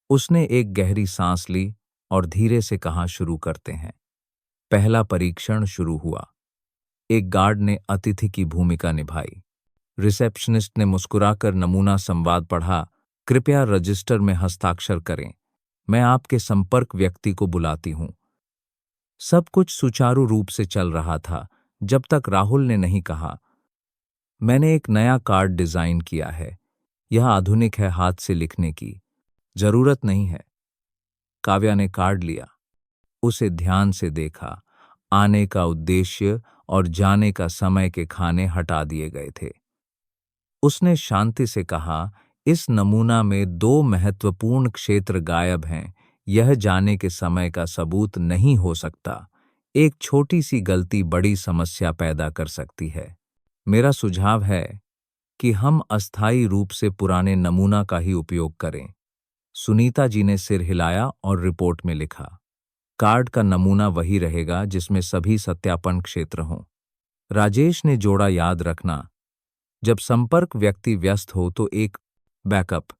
उसने एक गहरी सांस ली और धीरे से कहा, शुरू करते हैं। पहला परीक्षण शुरू हुआ। एक गार्ड ने अतिथि की भूमिका निभाई। रिसेप्शनिस्ट ने मुस्कुराकर नमूना संवाद पढ़ा, कृपया रजिस्टर में हस्ताक्षर करें, मैं आपके संपर्क व्यक्ति को बुलाती हूं। सब कुछ सुचारू रूप से चल रहा था जब तक राहुल ने नहीं कहा, मैंने एक नया कार्ड डिजाइन किया है, यह आधुनिक है, हाथ से लिखने की जरूरत नहीं है। काव्या ने कार्ड लिया, उसे ध्यान से देखा। आने का उद्देश्य और जाने का समय के खाने हटा दिए गए थे। उसने शांति से कहा, इस नमूना में 2 महत्वपूर्ण क्षेत्र गायब हैं, यह जाने के समय का सबूत नहीं हो सकता। एक छोटी सी गलती बड़ी समस्या पैदा कर सकती है। मेरा सुझाव है कि हम अस्थायी रूप से पुराने नमूना का ही उपयोग करें। सुनीता जी ने सिर हिलाया और रिपोर्ट में लिखा, कार्ड का नमूना वही रहेगा जिसमें सभी सत्यापन क्षेत्र हों। राजेश ने जोड़ा, याद रखना, जब संपर्क व्यक्ति व्यस्त हो तो एक बैकअप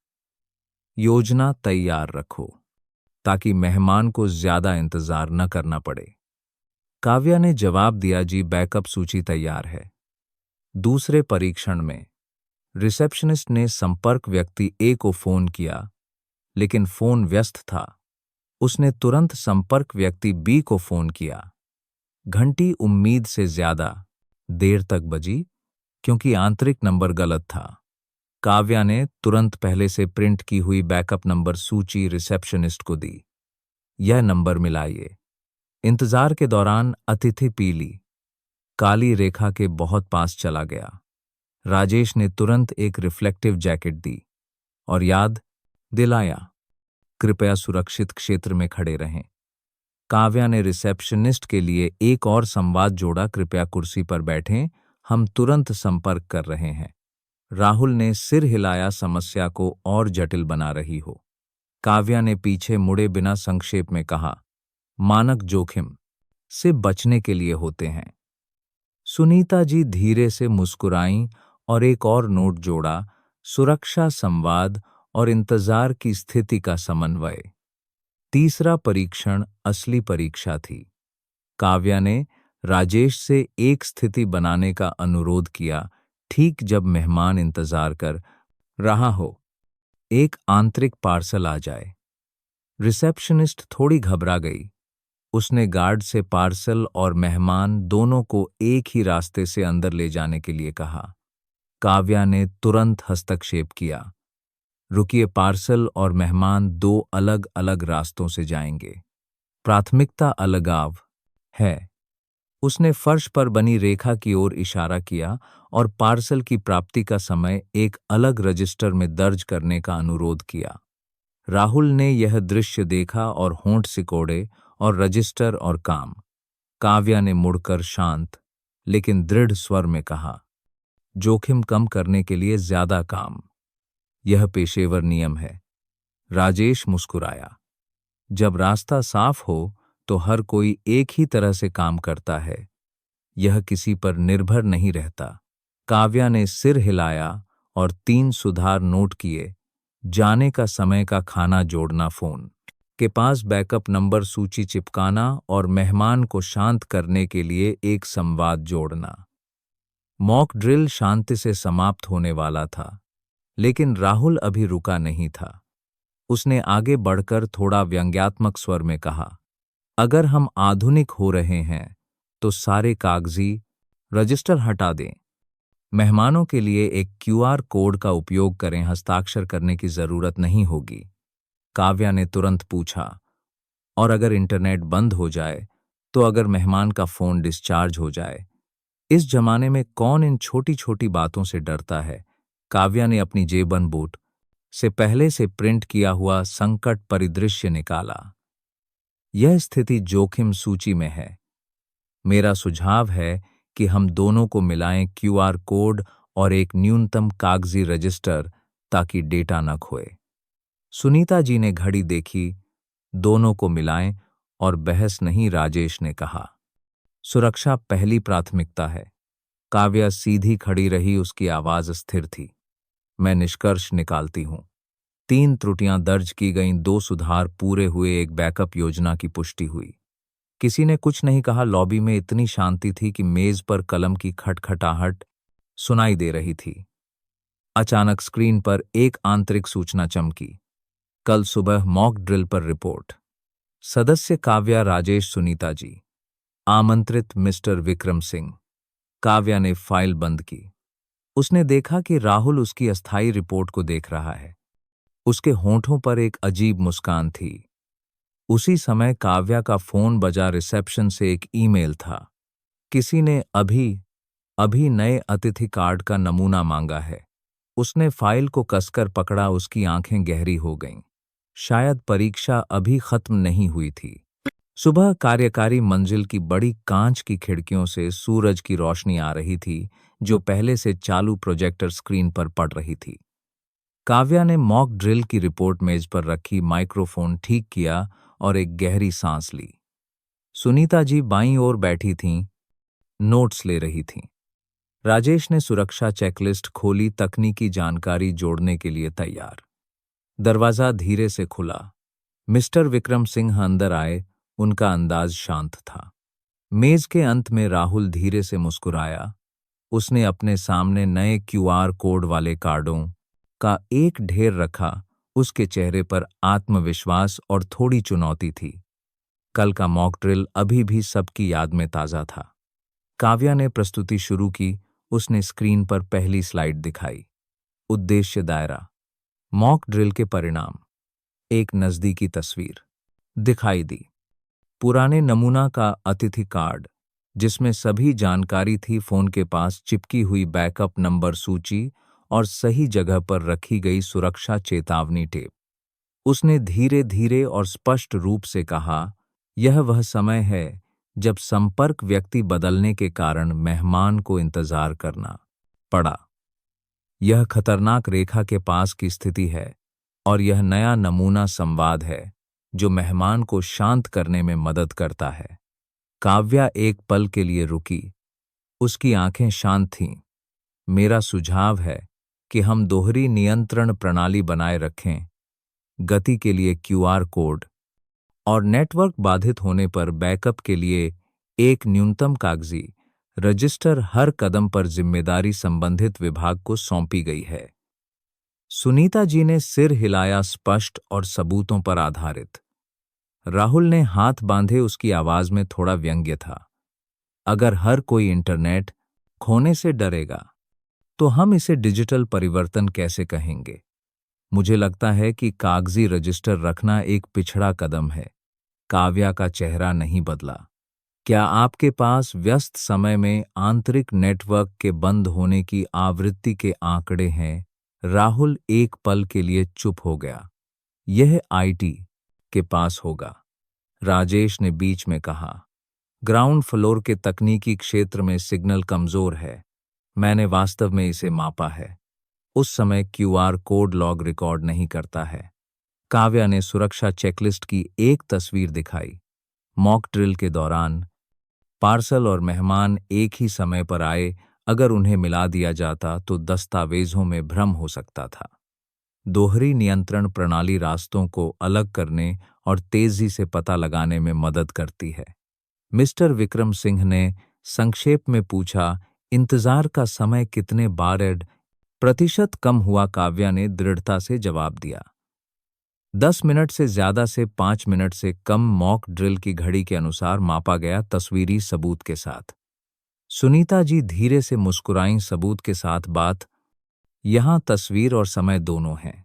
योजना तैयार रखो ताकि मेहमान को ज्यादा इंतजार न करना पड़े। काव्या ने जवाब दिया, जी बैकअप सूची तैयार है। दूसरे परीक्षण में रिसेप्शनिस्ट ने संपर्क व्यक्ति ए को फोन किया, लेकिन फोन व्यस्त था। उसने तुरंत संपर्क व्यक्ति बी को फोन किया। घंटी उम्मीद से ज्यादा देर तक बजी क्योंकि आंतरिक नंबर गलत था। काव्या ने तुरंत पहले से प्रिंट की हुई बैकअप नंबर सूची रिसेप्शनिस्ट को दी। यह नंबर मिलाइए। इंतजार के दौरान अतिथि पीली काली रेखा के बहुत पास चला गया। राजेश ने तुरंत एक रिफ्लेक्टिव जैकेट दी और याद दिलाया, कृपया सुरक्षित क्षेत्र में खड़े रहें। काव्या ने रिसेप्शनिस्ट के लिए एक और संवाद जोड़ा, कृपया कुर्सी पर बैठें, हम तुरंत संपर्क कर रहे हैं। राहुल ने सिर हिलाया, समस्या को और जटिल बना रही हो। काव्या ने पीछे मुड़े बिना संक्षेप में कहा, मानक जोखिम से बचने के लिए होते हैं। सुनीता जी धीरे से मुस्कुराईं और एक और नोट जोड़ा, सुरक्षा, संवाद और इंतजार की स्थिति का समन्वय। तीसरा परीक्षण असली परीक्षा थी। काव्या ने राजेश से एक स्थिति बनाने का अनुरोध किया, ठीक जब मेहमान इंतजार कर रहा हो, एक आंतरिक पार्सल आ जाए। रिसेप्शनिस्ट थोड़ी घबरा गई। उसने गार्ड से पार्सल और मेहमान दोनों को एक ही रास्ते से अंदर ले जाने के लिए कहा। काव्या ने तुरंत हस्तक्षेप किया, रुकिए, पार्सल और मेहमान दो अलग अलग रास्तों से जाएंगे। प्राथमिकता अलगाव है। उसने फर्श पर बनी रेखा की ओर इशारा किया और पार्सल की प्राप्ति का समय एक अलग रजिस्टर में दर्ज करने का अनुरोध किया। राहुल ने यह दृश्य देखा और होंठ सिकोड़े, और रजिस्टर और काम। काव्या ने मुड़कर शांत लेकिन दृढ़ स्वर में कहा, जोखिम कम करने के लिए ज्यादा काम, यह पेशेवर नियम है। राजेश मुस्कुराया, जब रास्ता साफ हो तो हर कोई एक ही तरह से काम करता है, यह किसी पर निर्भर नहीं रहता। काव्या ने सिर हिलाया और 3 सुधार नोट किए, जाने का समय का खाना जोड़ना, फोन के पास बैकअप नंबर सूची चिपकाना और मेहमान को शांत करने के लिए एक संवाद जोड़ना। मॉक ड्रिल शांति से समाप्त होने वाला था, लेकिन राहुल अभी रुका नहीं था। उसने आगे बढ़कर थोड़ा व्यंग्यात्मक स्वर में कहा, अगर हम आधुनिक हो रहे हैं तो सारे कागजी रजिस्टर हटा दें। मेहमानों के लिए एक क्यूआर कोड का उपयोग करें, हस्ताक्षर करने की जरूरत नहीं होगी। काव्या ने तुरंत पूछा, और अगर इंटरनेट बंद हो जाए तो, अगर मेहमान का फोन डिस्चार्ज हो जाए? इस जमाने में कौन इन छोटी छोटी बातों से डरता है? काव्या ने अपनी जेबन बूट से पहले से प्रिंट किया हुआ संकट परिदृश्य निकाला। यह स्थिति जोखिम सूची में है। मेरा सुझाव है कि हम दोनों को मिलाएं, क्यूआर कोड और एक न्यूनतम कागजी रजिस्टर, ताकि डेटा न खोए। सुनीता जी ने घड़ी देखी, दोनों को मिलाएं और बहस नहीं, राजेश ने कहा। सुरक्षा पहली प्राथमिकता है। काव्या सीधी खड़ी रही, उसकी आवाज स्थिर थी। मैं निष्कर्ष निकालती हूं। 3 त्रुटियां दर्ज की गईं, 2 सुधार पूरे हुए, एक बैकअप योजना की पुष्टि हुई। किसी ने कुछ नहीं कहा। लॉबी में इतनी शांति थी कि मेज पर कलम की खटखटाहट सुनाई दे रही थी। अचानक स्क्रीन पर एक आंतरिक सूचना चमकी, कल सुबह मॉक ड्रिल पर रिपोर्ट। सदस्य काव्या, राजेश, सुनीता जी। आमंत्रित मिस्टर विक्रम सिंह। काव्या ने फाइल बंद की। उसने देखा कि राहुल उसकी अस्थायी रिपोर्ट को देख रहा है। उसके होंठों पर एक अजीब मुस्कान थी। उसी समय काव्या का फोन बजा। रिसेप्शन से एक ईमेल था। किसी ने अभी नए अतिथि कार्ड का नमूना मांगा है। उसने फाइल को कसकर पकड़ा, उसकी आंखें गहरी हो गईं। शायद परीक्षा अभी खत्म नहीं हुई थी। सुबह कार्यकारी मंजिल की बड़ी कांच की खिड़कियों से सूरज की रोशनी आ रही थी, जो पहले से चालू प्रोजेक्टर स्क्रीन पर पड़ रही थी। काव्या ने मॉक ड्रिल की रिपोर्ट मेज पर रखी, माइक्रोफोन ठीक किया और एक गहरी सांस ली। सुनीता जी बाईं ओर बैठी थीं, नोट्स ले रही थीं। राजेश ने सुरक्षा चेकलिस्ट खोली, तकनीकी जानकारी जोड़ने के लिए तैयार। दरवाजा धीरे से खुला। मिस्टर विक्रम सिंह अंदर आए। उनका अंदाज शांत था। मेज के अंत में राहुल धीरे से मुस्कुराया। उसने अपने सामने नए क्यूआर कोड वाले कार्डों का एक ढेर रखा। उसके चेहरे पर आत्मविश्वास और थोड़ी चुनौती थी। कल का मॉक ड्रिल अभी भी सबकी याद में ताजा था। काव्या ने प्रस्तुति शुरू की। उसने स्क्रीन पर पहली स्लाइड दिखाई। उद्देश्य दायरा, मॉक ड्रिल के परिणाम। एक नज़दीकी तस्वीर दिखाई दी। पुराने नमूना का अतिथि कार्ड, जिसमें सभी जानकारी थी, फोन के पास चिपकी हुई बैकअप नंबर सूची और सही जगह पर रखी गई सुरक्षा चेतावनी टेप। उसने धीरे धीरे और स्पष्ट रूप से कहा, यह वह समय है जब संपर्क व्यक्ति बदलने के कारण मेहमान को इंतजार करना पड़ा। यह खतरनाक रेखा के पास की स्थिति है और यह नया नमूना संवाद है जो मेहमान को शांत करने में मदद करता है। काव्या एक पल के लिए रुकी। उसकी आंखें शांत थीं। मेरा सुझाव है कि हम दोहरी नियंत्रण प्रणाली बनाए रखें, गति के लिए क्यूआर कोड और नेटवर्क बाधित होने पर बैकअप के लिए एक न्यूनतम कागजी रजिस्टर हर कदम पर जिम्मेदारी संबंधित विभाग को सौंपी गई है। सुनीता जी ने सिर हिलाया, स्पष्ट और सबूतों पर आधारित। राहुल ने हाथ बांधे, उसकी आवाज में थोड़ा व्यंग्य था। अगर हर कोई इंटरनेट खोने से डरेगा तो हम इसे डिजिटल परिवर्तन कैसे कहेंगे? मुझे लगता है कि कागजी रजिस्टर रखना एक पिछड़ा कदम है। काव्या का चेहरा नहीं बदला। क्या आपके पास व्यस्त समय में आंतरिक नेटवर्क के बंद होने की आवृत्ति के आंकड़े हैं? राहुल एक पल के लिए चुप हो गया। यह आईटी के पास होगा, राजेश ने बीच में कहा। ग्राउंड फ्लोर के तकनीकी क्षेत्र में सिग्नल कमजोर है। मैंने वास्तव में इसे मापा है। उस समय क्यूआर कोड लॉग रिकॉर्ड नहीं करता है। काव्या ने सुरक्षा चेकलिस्ट की एक तस्वीर दिखाई। मॉक ड्रिल के दौरान पार्सल और मेहमान एक ही समय पर आए। अगर उन्हें मिला दिया जाता तो दस्तावेजों में भ्रम हो सकता था। दोहरी नियंत्रण प्रणाली रास्तों को अलग करने और तेजी से पता लगाने में मदद करती है। मिस्टर विक्रम सिंह ने संक्षेप में पूछा, इंतजार का समय कितने %% कम हुआ? काव्या ने दृढ़ता से जवाब दिया, 10 मिनट से ज्यादा से 5 मिनट से कम। मॉक ड्रिल की घड़ी के अनुसार मापा गया, तस्वीरी सबूत के साथ। सुनीता जी धीरे से मुस्कुराईं, सबूत के साथ बात। यहां तस्वीर और समय दोनों हैं।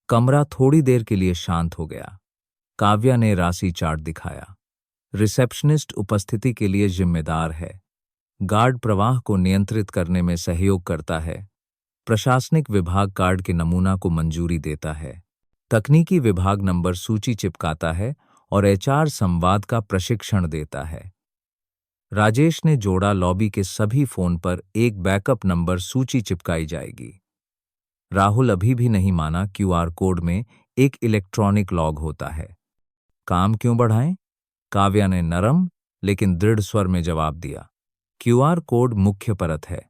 कमरा थोड़ी देर के लिए शांत हो गया। काव्या ने राशि चार्ट दिखाया। रिसेप्शनिस्ट उपस्थिति के लिए जिम्मेदार है। गार्ड प्रवाह को नियंत्रित करने में सहयोग करता है। प्रशासनिक विभाग कार्ड के नमूना को मंजूरी देता है। तकनीकी विभाग नंबर सूची चिपकाता है और एचआर संवाद का प्रशिक्षण देता है। राजेश ने जोड़ा, लॉबी के सभी फोन पर एक बैकअप नंबर सूची चिपकाई जाएगी। राहुल अभी भी नहीं माना, क्यूआर कोड में एक इलेक्ट्रॉनिक लॉग होता है। काम क्यों बढ़ाएं? काव्या ने नरम लेकिन दृढ़ स्वर में जवाब दिया, क्यूआर कोड मुख्य परत है।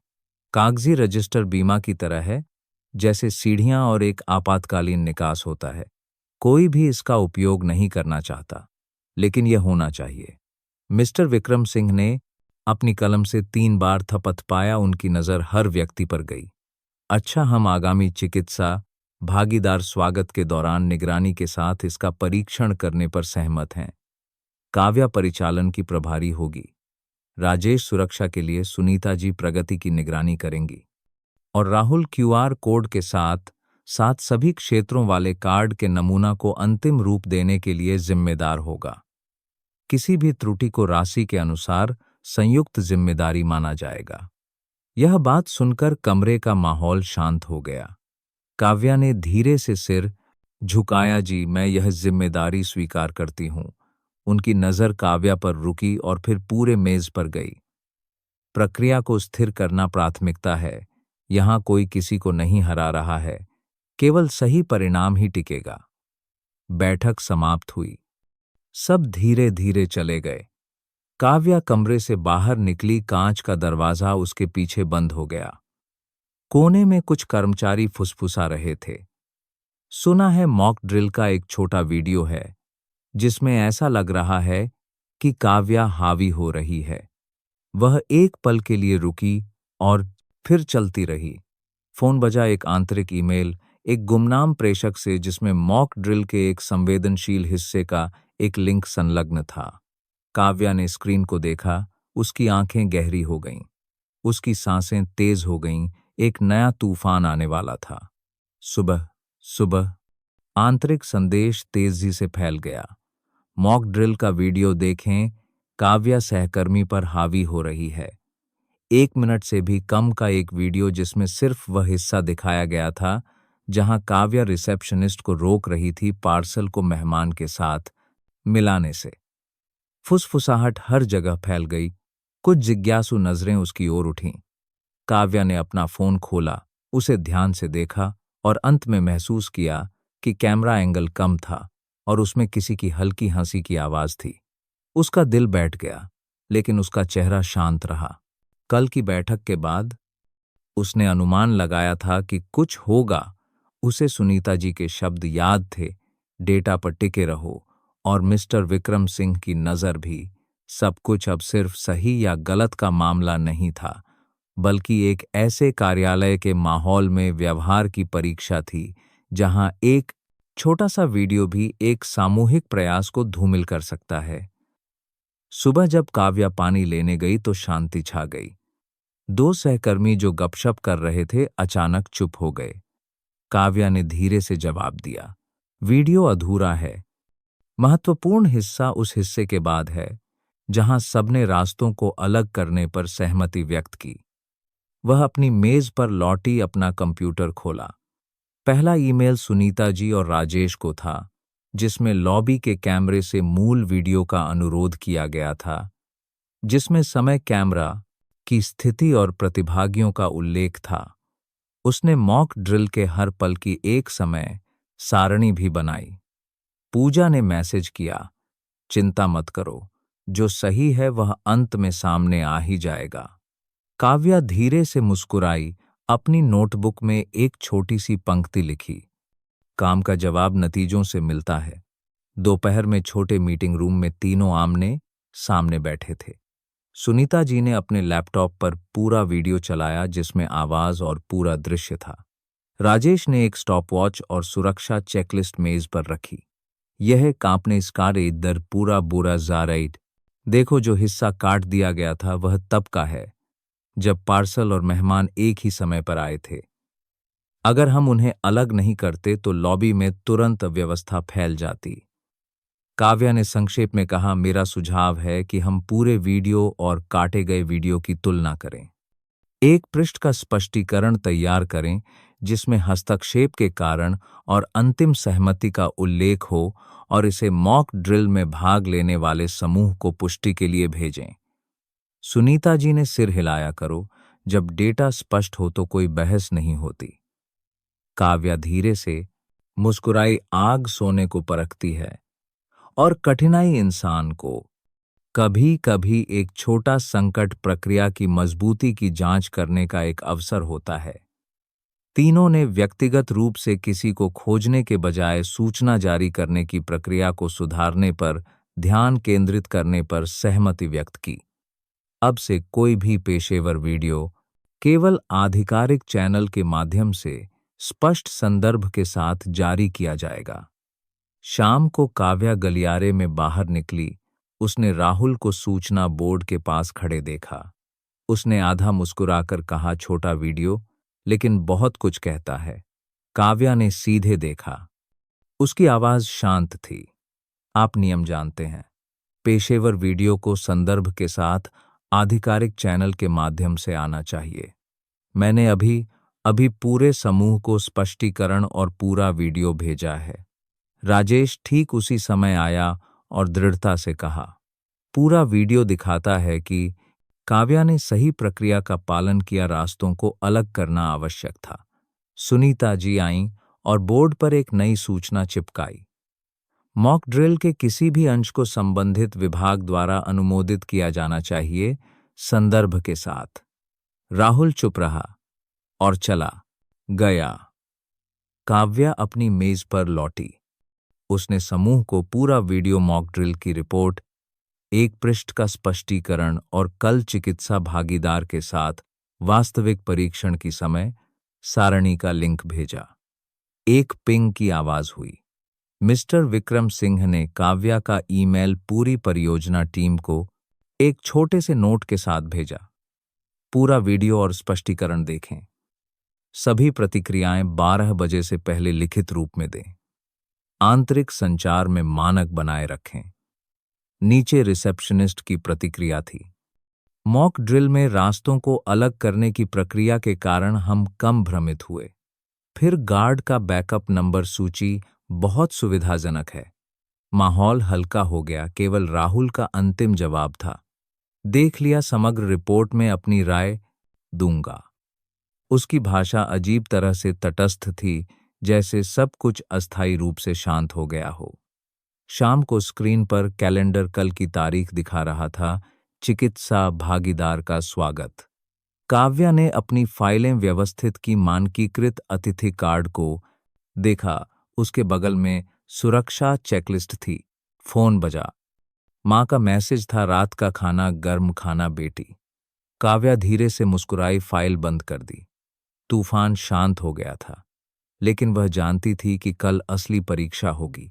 कागजी रजिस्टर बीमा की तरह है, जैसे सीढ़ियां और एक आपातकालीन निकास होता है। कोई भी इसका उपयोग नहीं करना चाहता, लेकिन यह होना चाहिए। मिस्टर विक्रम सिंह ने अपनी कलम से 3 बार थपथपाया। उनकी नजर हर व्यक्ति पर गई। अच्छा, हम आगामी चिकित्सा भागीदार स्वागत के दौरान निगरानी के साथ इसका परीक्षण करने पर सहमत हैं। काव्या परिचालन की प्रभारी होगी। राजेश सुरक्षा के लिए, सुनीता जी प्रगति की निगरानी करेंगी और राहुल क्यूआर कोड के साथ साथ सभी क्षेत्रों वाले कार्ड के नमूना को अंतिम रूप देने के लिए जिम्मेदार होगा। किसी भी त्रुटि को राशि के अनुसार संयुक्त जिम्मेदारी माना जाएगा। यह बात सुनकर कमरे का माहौल शांत हो गया। काव्या ने धीरे से सिर झुकाया, जी मैं यह जिम्मेदारी स्वीकार करती हूं। उनकी नजर काव्या पर रुकी और फिर पूरे मेज पर गई। प्रक्रिया को स्थिर करना प्राथमिकता है। यहां कोई किसी को नहीं हरा रहा है, केवल सही परिणाम ही टिकेगा। बैठक समाप्त हुई। सब धीरे धीरे चले गए। काव्या कमरे से बाहर निकली। कांच का दरवाजा उसके पीछे बंद हो गया। कोने में कुछ कर्मचारी फुसफुसा रहे थे। सुना है मॉक ड्रिल का एक छोटा वीडियो है जिसमें ऐसा लग रहा है कि काव्या हावी हो रही है। वह एक पल के लिए रुकी और फिर चलती रही। फोन बजा, एक आंतरिक ईमेल, एक गुमनाम प्रेषक से, जिसमें मॉक ड्रिल के एक संवेदनशील हिस्से का एक लिंक संलग्न था। काव्या ने स्क्रीन को देखा। उसकी आंखें गहरी हो गईं। उसकी सांसें तेज हो गईं। एक नया तूफान आने वाला था। सुबह सुबह आंतरिक संदेश तेजी से फैल गया। मॉक ड्रिल का वीडियो देखें, काव्या सहकर्मी पर हावी हो रही है। 1 मिनट से भी कम का एक वीडियो जिसमें सिर्फ वह हिस्सा दिखाया गया था जहां काव्या रिसेप्शनिस्ट को रोक रही थी पार्सल को मेहमान के साथ मिलाने से। फुसफुसाहट हर जगह फैल गई। कुछ जिज्ञासु नजरें उसकी ओर उठीं। काव्या ने अपना फोन खोला, उसे ध्यान से देखा और अंत में महसूस किया कि कैमरा एंगल कम था और उसमें किसी की हल्की हंसी की आवाज थी। उसका दिल बैठ गया, लेकिन उसका चेहरा शांत रहा। कल की बैठक के बाद उसने अनुमान लगाया था कि कुछ होगा। उसे सुनीता जी के शब्द याद थे, डेटा पर टिके रहो, और मिस्टर विक्रम सिंह की नज़र भी। सब कुछ अब सिर्फ सही या गलत का मामला नहीं था, बल्कि एक ऐसे कार्यालय के माहौल में व्यवहार की परीक्षा थी जहां एक छोटा सा वीडियो भी एक सामूहिक प्रयास को धूमिल कर सकता है। सुबह जब काव्या पानी लेने गई तो शांति छा गई। दो सहकर्मी जो गपशप कर रहे थे अचानक चुप हो गए। काव्या ने धीरे से जवाब दिया, वीडियो अधूरा है। महत्वपूर्ण हिस्सा उस हिस्से के बाद है जहां सबने रास्तों को अलग करने पर सहमति व्यक्त की। वह अपनी मेज पर लौटी, अपना कंप्यूटर खोला। पहला ईमेल सुनीता जी और राजेश को था, जिसमें लॉबी के कैमरे से मूल वीडियो का अनुरोध किया गया था, जिसमें समय, कैमरा की स्थिति और प्रतिभागियों का उल्लेख था। उसने मॉक ड्रिल के हर पल की एक समय सारणी भी बनाई। पूजा ने मैसेज किया, चिंता मत करो, जो सही है वह अंत में सामने आ ही जाएगा। काव्या धीरे से मुस्कुराई, अपनी नोटबुक में एक छोटी सी पंक्ति लिखी, काम का जवाब नतीजों से मिलता है। दोपहर में छोटे मीटिंग रूम में तीनों आमने सामने बैठे थे। सुनीता जी ने अपने लैपटॉप पर पूरा वीडियो चलाया, जिसमें आवाज और पूरा दृश्य था। राजेश ने एक स्टॉपवॉच और सुरक्षा चेकलिस्ट मेज पर रखी। यह कांपने स्कारे इधर पूरा बुरा जाराइट। देखो, जो हिस्सा काट दिया गया था वह तब का है जब पार्सल और मेहमान एक ही समय पर आए थे। अगर हम उन्हें अलग नहीं करते तो लॉबी में तुरंत अव्यवस्था फैल जाती। काव्या ने संक्षेप में कहा, मेरा सुझाव है कि हम पूरे वीडियो और काटे गए वीडियो की तुलना करें। एक पृष्ठ का स्पष्टीकरण तैयार करें जिसमें हस्तक्षेप के कारण और अंतिम सहमति का उल्लेख हो, और इसे मॉक ड्रिल में भाग लेने वाले समूह को पुष्टि के लिए भेजें। सुनीता जी ने सिर हिलाया, करो, जब डेटा स्पष्ट हो तो कोई बहस नहीं होती। काव्या धीरे से मुस्कुराई, आग सोने को परखती है और कठिनाई इंसान को कभी कभी एक छोटा संकट प्रक्रिया की मजबूती की जांच करने का एक अवसर होता है। तीनों ने व्यक्तिगत रूप से किसी को खोजने के बजाय सूचना जारी करने की प्रक्रिया को सुधारने पर ध्यान केंद्रित करने पर सहमति व्यक्त की। अब से कोई भी पेशेवर वीडियो केवल आधिकारिक चैनल के माध्यम से स्पष्ट संदर्भ के साथ जारी किया जाएगा। शाम को काव्या गलियारे में बाहर निकली। उसने राहुल को सूचना बोर्ड के पास खड़े देखा। उसने आधा मुस्कुराकर कहा, छोटा वीडियो लेकिन बहुत कुछ कहता है। काव्या ने सीधे देखा। उसकी आवाज शांत थी, आप नियम जानते हैं, पेशेवर वीडियो को संदर्भ के साथ आधिकारिक चैनल के माध्यम से आना चाहिए। मैंने अभी पूरे समूह को स्पष्टीकरण और पूरा वीडियो भेजा है। राजेश ठीक उसी समय आया और दृढ़ता से कहा, पूरा वीडियो दिखाता है कि काव्या ने सही प्रक्रिया का पालन किया, रास्तों को अलग करना आवश्यक था। सुनीता जी आईं और बोर्ड पर एक नई सूचना चिपकाई, मॉक ड्रिल के किसी भी अंश को संबंधित विभाग द्वारा अनुमोदित किया जाना चाहिए, संदर्भ के साथ। राहुल चुप रहा और चला गया। काव्या अपनी मेज पर लौटी। उसने समूह को पूरा वीडियो मॉक ड्रिल की रिपोर्ट, एक पृष्ठ का स्पष्टीकरण और कल चिकित्सा भागीदार के साथ वास्तविक परीक्षण की समय सारणी का लिंक भेजा। एक पिंग की आवाज हुई। मिस्टर विक्रम सिंह ने काव्या का ईमेल पूरी परियोजना टीम को एक छोटे से नोट के साथ भेजा, पूरा वीडियो और स्पष्टीकरण देखें। सभी प्रतिक्रियाएं 12 बजे से पहले लिखित रूप में दें। आंतरिक संचार में मानक बनाए रखें। नीचे रिसेप्शनिस्ट की प्रतिक्रिया थी, मॉक ड्रिल में रास्तों को अलग करने की प्रक्रिया के कारण हम कम भ्रमित हुए। फिर गार्ड का बैकअप नंबर सूची बहुत सुविधाजनक है। माहौल हल्का हो गया, केवल राहुल का अंतिम जवाब था, देख लिया, समग्र रिपोर्ट में अपनी राय दूंगा। उसकी भाषा अजीब तरह से तटस्थ थी, जैसे सब कुछ अस्थायी रूप से शांत हो गया हो। शाम को स्क्रीन पर कैलेंडर कल की तारीख दिखा रहा था, चिकित्सा भागीदार का स्वागत। काव्या ने अपनी फाइलें व्यवस्थित की, मानकीकृत अतिथि कार्ड को देखा। उसके बगल में सुरक्षा चेकलिस्ट थी। फोन बजा। माँ का मैसेज था, रात का खाना गर्म खाना बेटी। काव्या धीरे से मुस्कुराई, फाइल बंद कर दी। तूफान शांत हो गया था, लेकिन वह जानती थी कि कल असली परीक्षा होगी।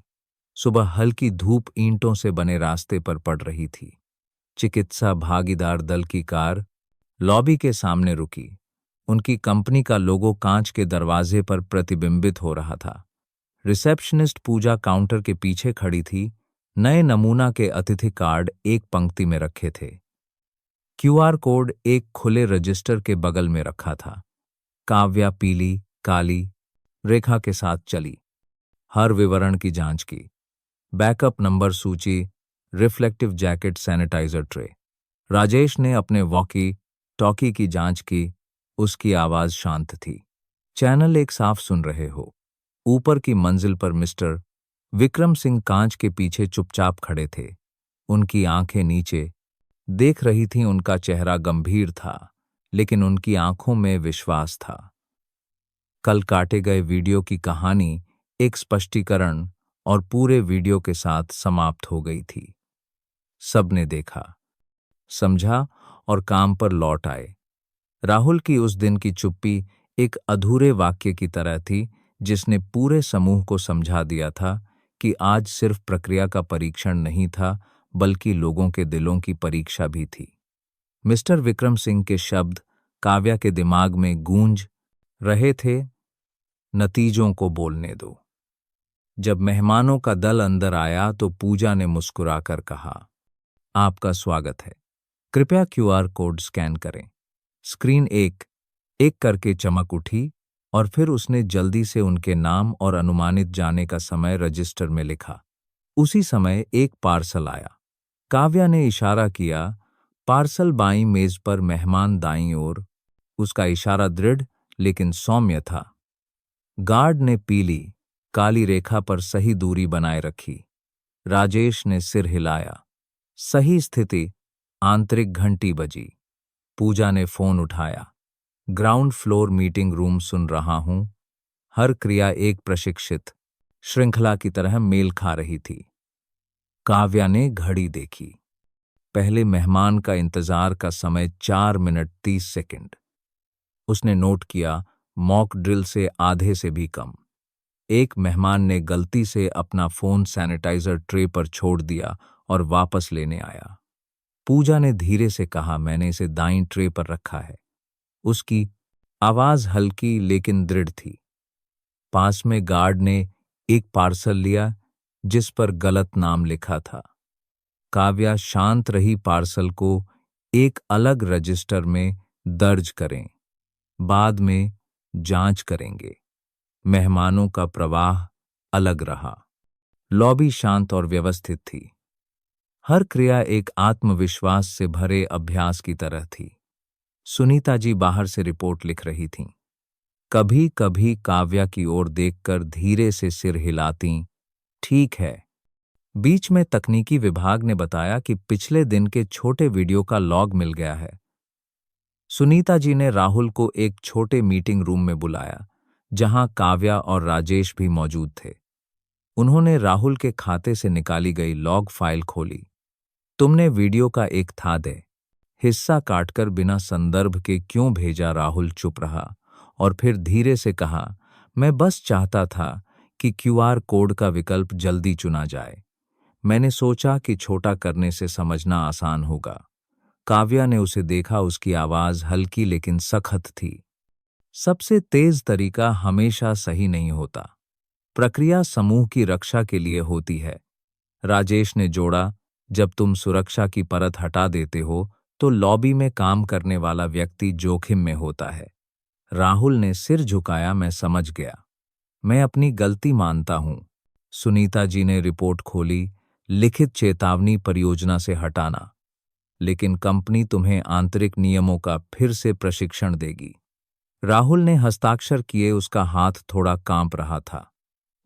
सुबह हल्की धूप ईंटों से बने रास्ते पर पड़ रही थी। चिकित्सा भागीदार दल की कार लॉबी के सामने रुकी। उनकी कंपनी का लोगो कांच के दरवाजे पर प्रतिबिंबित हो रहा था। रिसेप्शनिस्ट पूजा काउंटर के पीछे खड़ी थी। नए नमूना के अतिथि कार्ड एक पंक्ति में रखे थे। क्यूआर कोड एक खुले रजिस्टर के बगल में रखा था। काव्या पीली काली रेखा के साथ चली। हर विवरण की जांच की। बैकअप नंबर सूची, reflective jacket, sanitiser tray. Rajesh ने अपने वॉकी टॉकी की जांच की। उसकी आवाज शांत थी। चैनल एक साफ सुन रहे हो। ऊपर की मंजिल पर मिस्टर विक्रम सिंह कांच के पीछे चुपचाप खड़े थे। उनकी आंखें नीचे देख रही थीं। उनका चेहरा गंभीर था, लेकिन उनकी आंखों में विश्वास था। कल काटे गए वीडियो की कहानी एक स्पष्टीकरण और पूरे वीडियो के साथ समाप्त हो गई थी। सबने देखा, समझा और काम पर लौट आए। राहुल की उस दिन की चुप्पी एक अधूरे वाक्य की तरह थी, जिसने पूरे समूह को समझा दिया था कि आज सिर्फ प्रक्रिया का परीक्षण नहीं था, बल्कि लोगों के दिलों की परीक्षा भी थी। मिस्टर विक्रम सिंह के शब्द काव्या के दिमाग में गूंज रहे थे, नतीजों को बोलने दो। जब मेहमानों का दल अंदर आया तो पूजा ने मुस्कुराकर कहा, आपका स्वागत है। कृपया क्यूआर कोड स्कैन करें। स्क्रीन एक एक करके चमक उठी और फिर उसने जल्दी से उनके नाम और अनुमानित जाने का समय रजिस्टर में लिखा। उसी समय एक पार्सल आया। काव्या ने इशारा किया। पार्सल बाईं मेज पर, मेहमान दाईं ओर। उसका इशारा दृढ़ लेकिन सौम्य था। गार्ड ने पीली काली रेखा पर सही दूरी बनाए रखी। राजेश ने सिर हिलाया। सही स्थिति। आंतरिक घंटी बजी। पूजा ने फोन उठाया। ग्राउंड फ्लोर मीटिंग रूम, सुन रहा हूं। हर क्रिया एक प्रशिक्षित श्रृंखला की तरह मेल खा रही थी। काव्या ने घड़ी देखी। पहले मेहमान का इंतजार का समय 4 मिनट 30 सेकंड। उसने नोट किया, मॉक ड्रिल से आधे से भी कम। एक मेहमान ने गलती से अपना फोन सैनिटाइजर ट्रे पर छोड़ दिया और वापस लेने आया। पूजा ने धीरे से कहा, मैंने इसे दाईं ट्रे पर रखा है। उसकी आवाज हल्की लेकिन दृढ़ थी। पास में गार्ड ने एक पार्सल लिया जिस पर गलत नाम लिखा था। काव्या शांत रही। पार्सल को एक अलग रजिस्टर में दर्ज करें, बाद में जांच करेंगे। मेहमानों का प्रवाह अलग रहा। लॉबी शांत और व्यवस्थित थी। हर क्रिया एक आत्मविश्वास से भरे अभ्यास की तरह थी। सुनीता जी बाहर से रिपोर्ट लिख रही थीं। कभी कभी काव्या की ओर देखकर धीरे से सिर हिलातीं। ठीक है। बीच में तकनीकी विभाग ने बताया कि पिछले दिन के छोटे वीडियो का लॉग मिल गया है। सुनीता जी ने राहुल को एक छोटे मीटिंग रूम में बुलाया, जहां काव्या और राजेश भी मौजूद थे। उन्होंने राहुल के खाते से निकाली गई लॉग फाइल खोली। तुमने वीडियो का एक था दे हिस्सा काटकर बिना संदर्भ के क्यों भेजा? राहुल चुप रहा और फिर धीरे से कहा, मैं बस चाहता था कि क्यूआर कोड का विकल्प जल्दी चुना जाए। मैंने सोचा कि छोटा करने से समझना आसान होगा। काव्या ने उसे देखा। उसकी आवाज हल्की लेकिन सख्त थी। सबसे तेज तरीका हमेशा सही नहीं होता। प्रक्रिया समूह की रक्षा के लिए होती है। राजेश ने जोड़ा, जब तुम सुरक्षा की परत हटा देते हो तो लॉबी में काम करने वाला व्यक्ति जोखिम में होता है। राहुल ने सिर झुकाया। मैं समझ गया। मैं अपनी गलती मानता हूं। सुनीता जी ने रिपोर्ट खोली, लिखित चेतावनी परियोजना से हटाना, लेकिन कंपनी तुम्हें आंतरिक नियमों का फिर से प्रशिक्षण देगी। राहुल ने हस्ताक्षर किए, उसका हाथ थोड़ा कांप रहा था।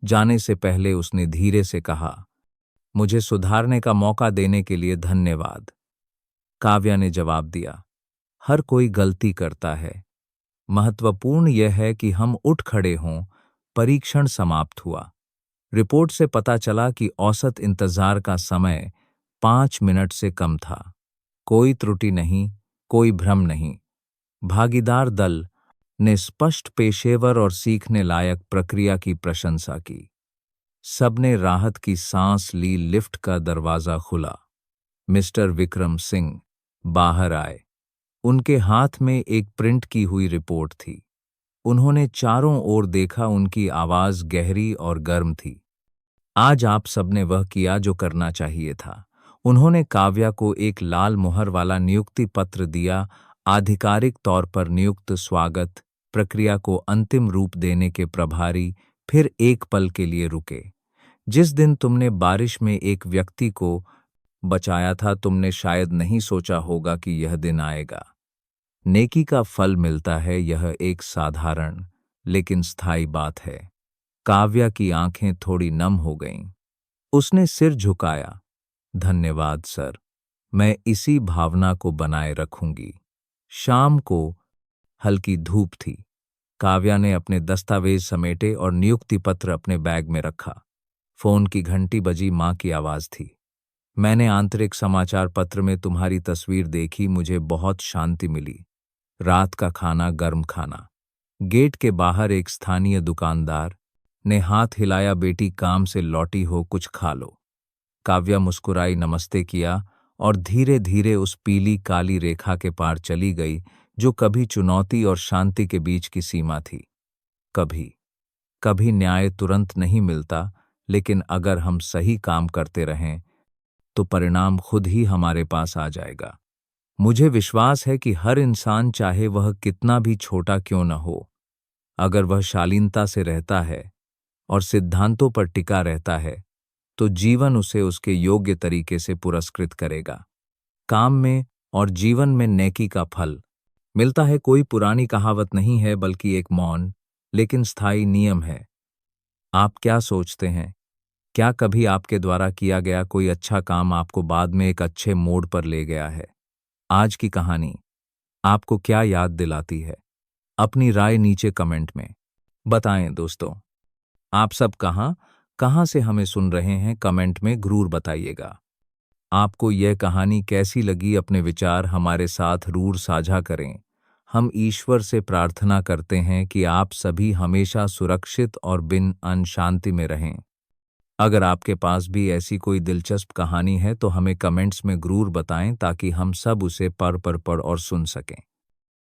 जाने से पहले उसने धीरे से कहा, मुझे सुधारने का मौका देने के लिए धन्यवाद। काव्या ने जवाब दिया, हर कोई गलती करता है। महत्वपूर्ण यह है कि हम उठ खड़े हों। परीक्षण समाप्त हुआ। रिपोर्ट से पता चला कि औसत इंतजार का समय 5 मिनट से कम था। कोई त्रुटि नहीं, कोई भ्रम नहीं। भागीदार दल ने स्पष्ट, पेशेवर और सीखने लायक प्रक्रिया की प्रशंसा की। सबने राहत की सांस ली। लिफ्ट का दरवाजा खुला। मिस्टर विक्रम सिंह बाहर आए। उनके हाथ में एक प्रिंट की हुई रिपोर्ट थी। उन्होंने चारों ओर देखा। उनकी आवाज गहरी और गर्म थी। आज आप सबने वह किया जो करना चाहिए था। उन्होंने काव्या को एक लाल मुहर वाला नियुक्ति पत्र दिया। आधिकारिक तौर पर नियुक्त, स्वागत। प्रक्रिया को अंतिम रूप देने के प्रभारी। फिर एक पल के लिए रुके। जिस दिन तुमने बारिश में एक व्यक्ति को बचाया था, तुमने शायद नहीं सोचा होगा कि यह दिन आएगा। नेकी का फल मिलता है, यह एक साधारण लेकिन स्थायी बात है। काव्या की आंखें थोड़ी नम हो गईं। उसने सिर झुकाया। धन्यवाद सर, मैं इसी भावना को बनाए रखूंगी। शाम को हल्की धूप थी। काव्या ने अपने दस्तावेज समेटे और नियुक्ति पत्र अपने बैग में रखा। फोन की घंटी बजी। मां की आवाज थी, मैंने आंतरिक समाचार पत्र में तुम्हारी तस्वीर देखी, मुझे बहुत शांति मिली। रात का खाना, गर्म खाना। गेट के बाहर एक स्थानीय दुकानदार ने हाथ हिलाया, बेटी काम से लौटी हो, कुछ खा लो। काव्या मुस्कुराई, नमस्ते किया और धीरे धीरे उस पीली काली रेखा के पार चली गई जो कभी चुनौती और शांति के बीच की सीमा थी। कभी कभी न्याय तुरंत नहीं मिलता, लेकिन अगर हम सही काम करते रहें तो परिणाम खुद ही हमारे पास आ जाएगा। मुझे विश्वास है कि हर इंसान, चाहे वह कितना भी छोटा क्यों न हो, अगर वह शालीनता से रहता है और सिद्धांतों पर टिका रहता है, तो जीवन उसे उसके योग्य तरीके से पुरस्कृत करेगा। काम में और जीवन में नेकी का फल मिलता है कोई पुरानी कहावत नहीं है, बल्कि एक मौन लेकिन स्थायी नियम है। आप क्या सोचते हैं? क्या कभी आपके द्वारा किया गया कोई अच्छा काम आपको बाद में एक अच्छे मोड़ पर ले गया है? आज की कहानी आपको क्या याद दिलाती है? अपनी राय नीचे कमेंट में बताएं। दोस्तों, आप सब कहां कहां से हमें सुन रहे हैं, कमेंट में जरूर बताइएगा। आपको यह कहानी कैसी लगी? अपने विचार हमारे साथ जरूर साझा करें। हम ईश्वर से प्रार्थना करते हैं कि आप सभी हमेशा सुरक्षित और बिन अशांति में रहें। अगर आपके पास भी ऐसी कोई दिलचस्प कहानी है तो हमें कमेंट्स में जरूर बताएं, ताकि हम सब उसे पढ़ और सुन सकें।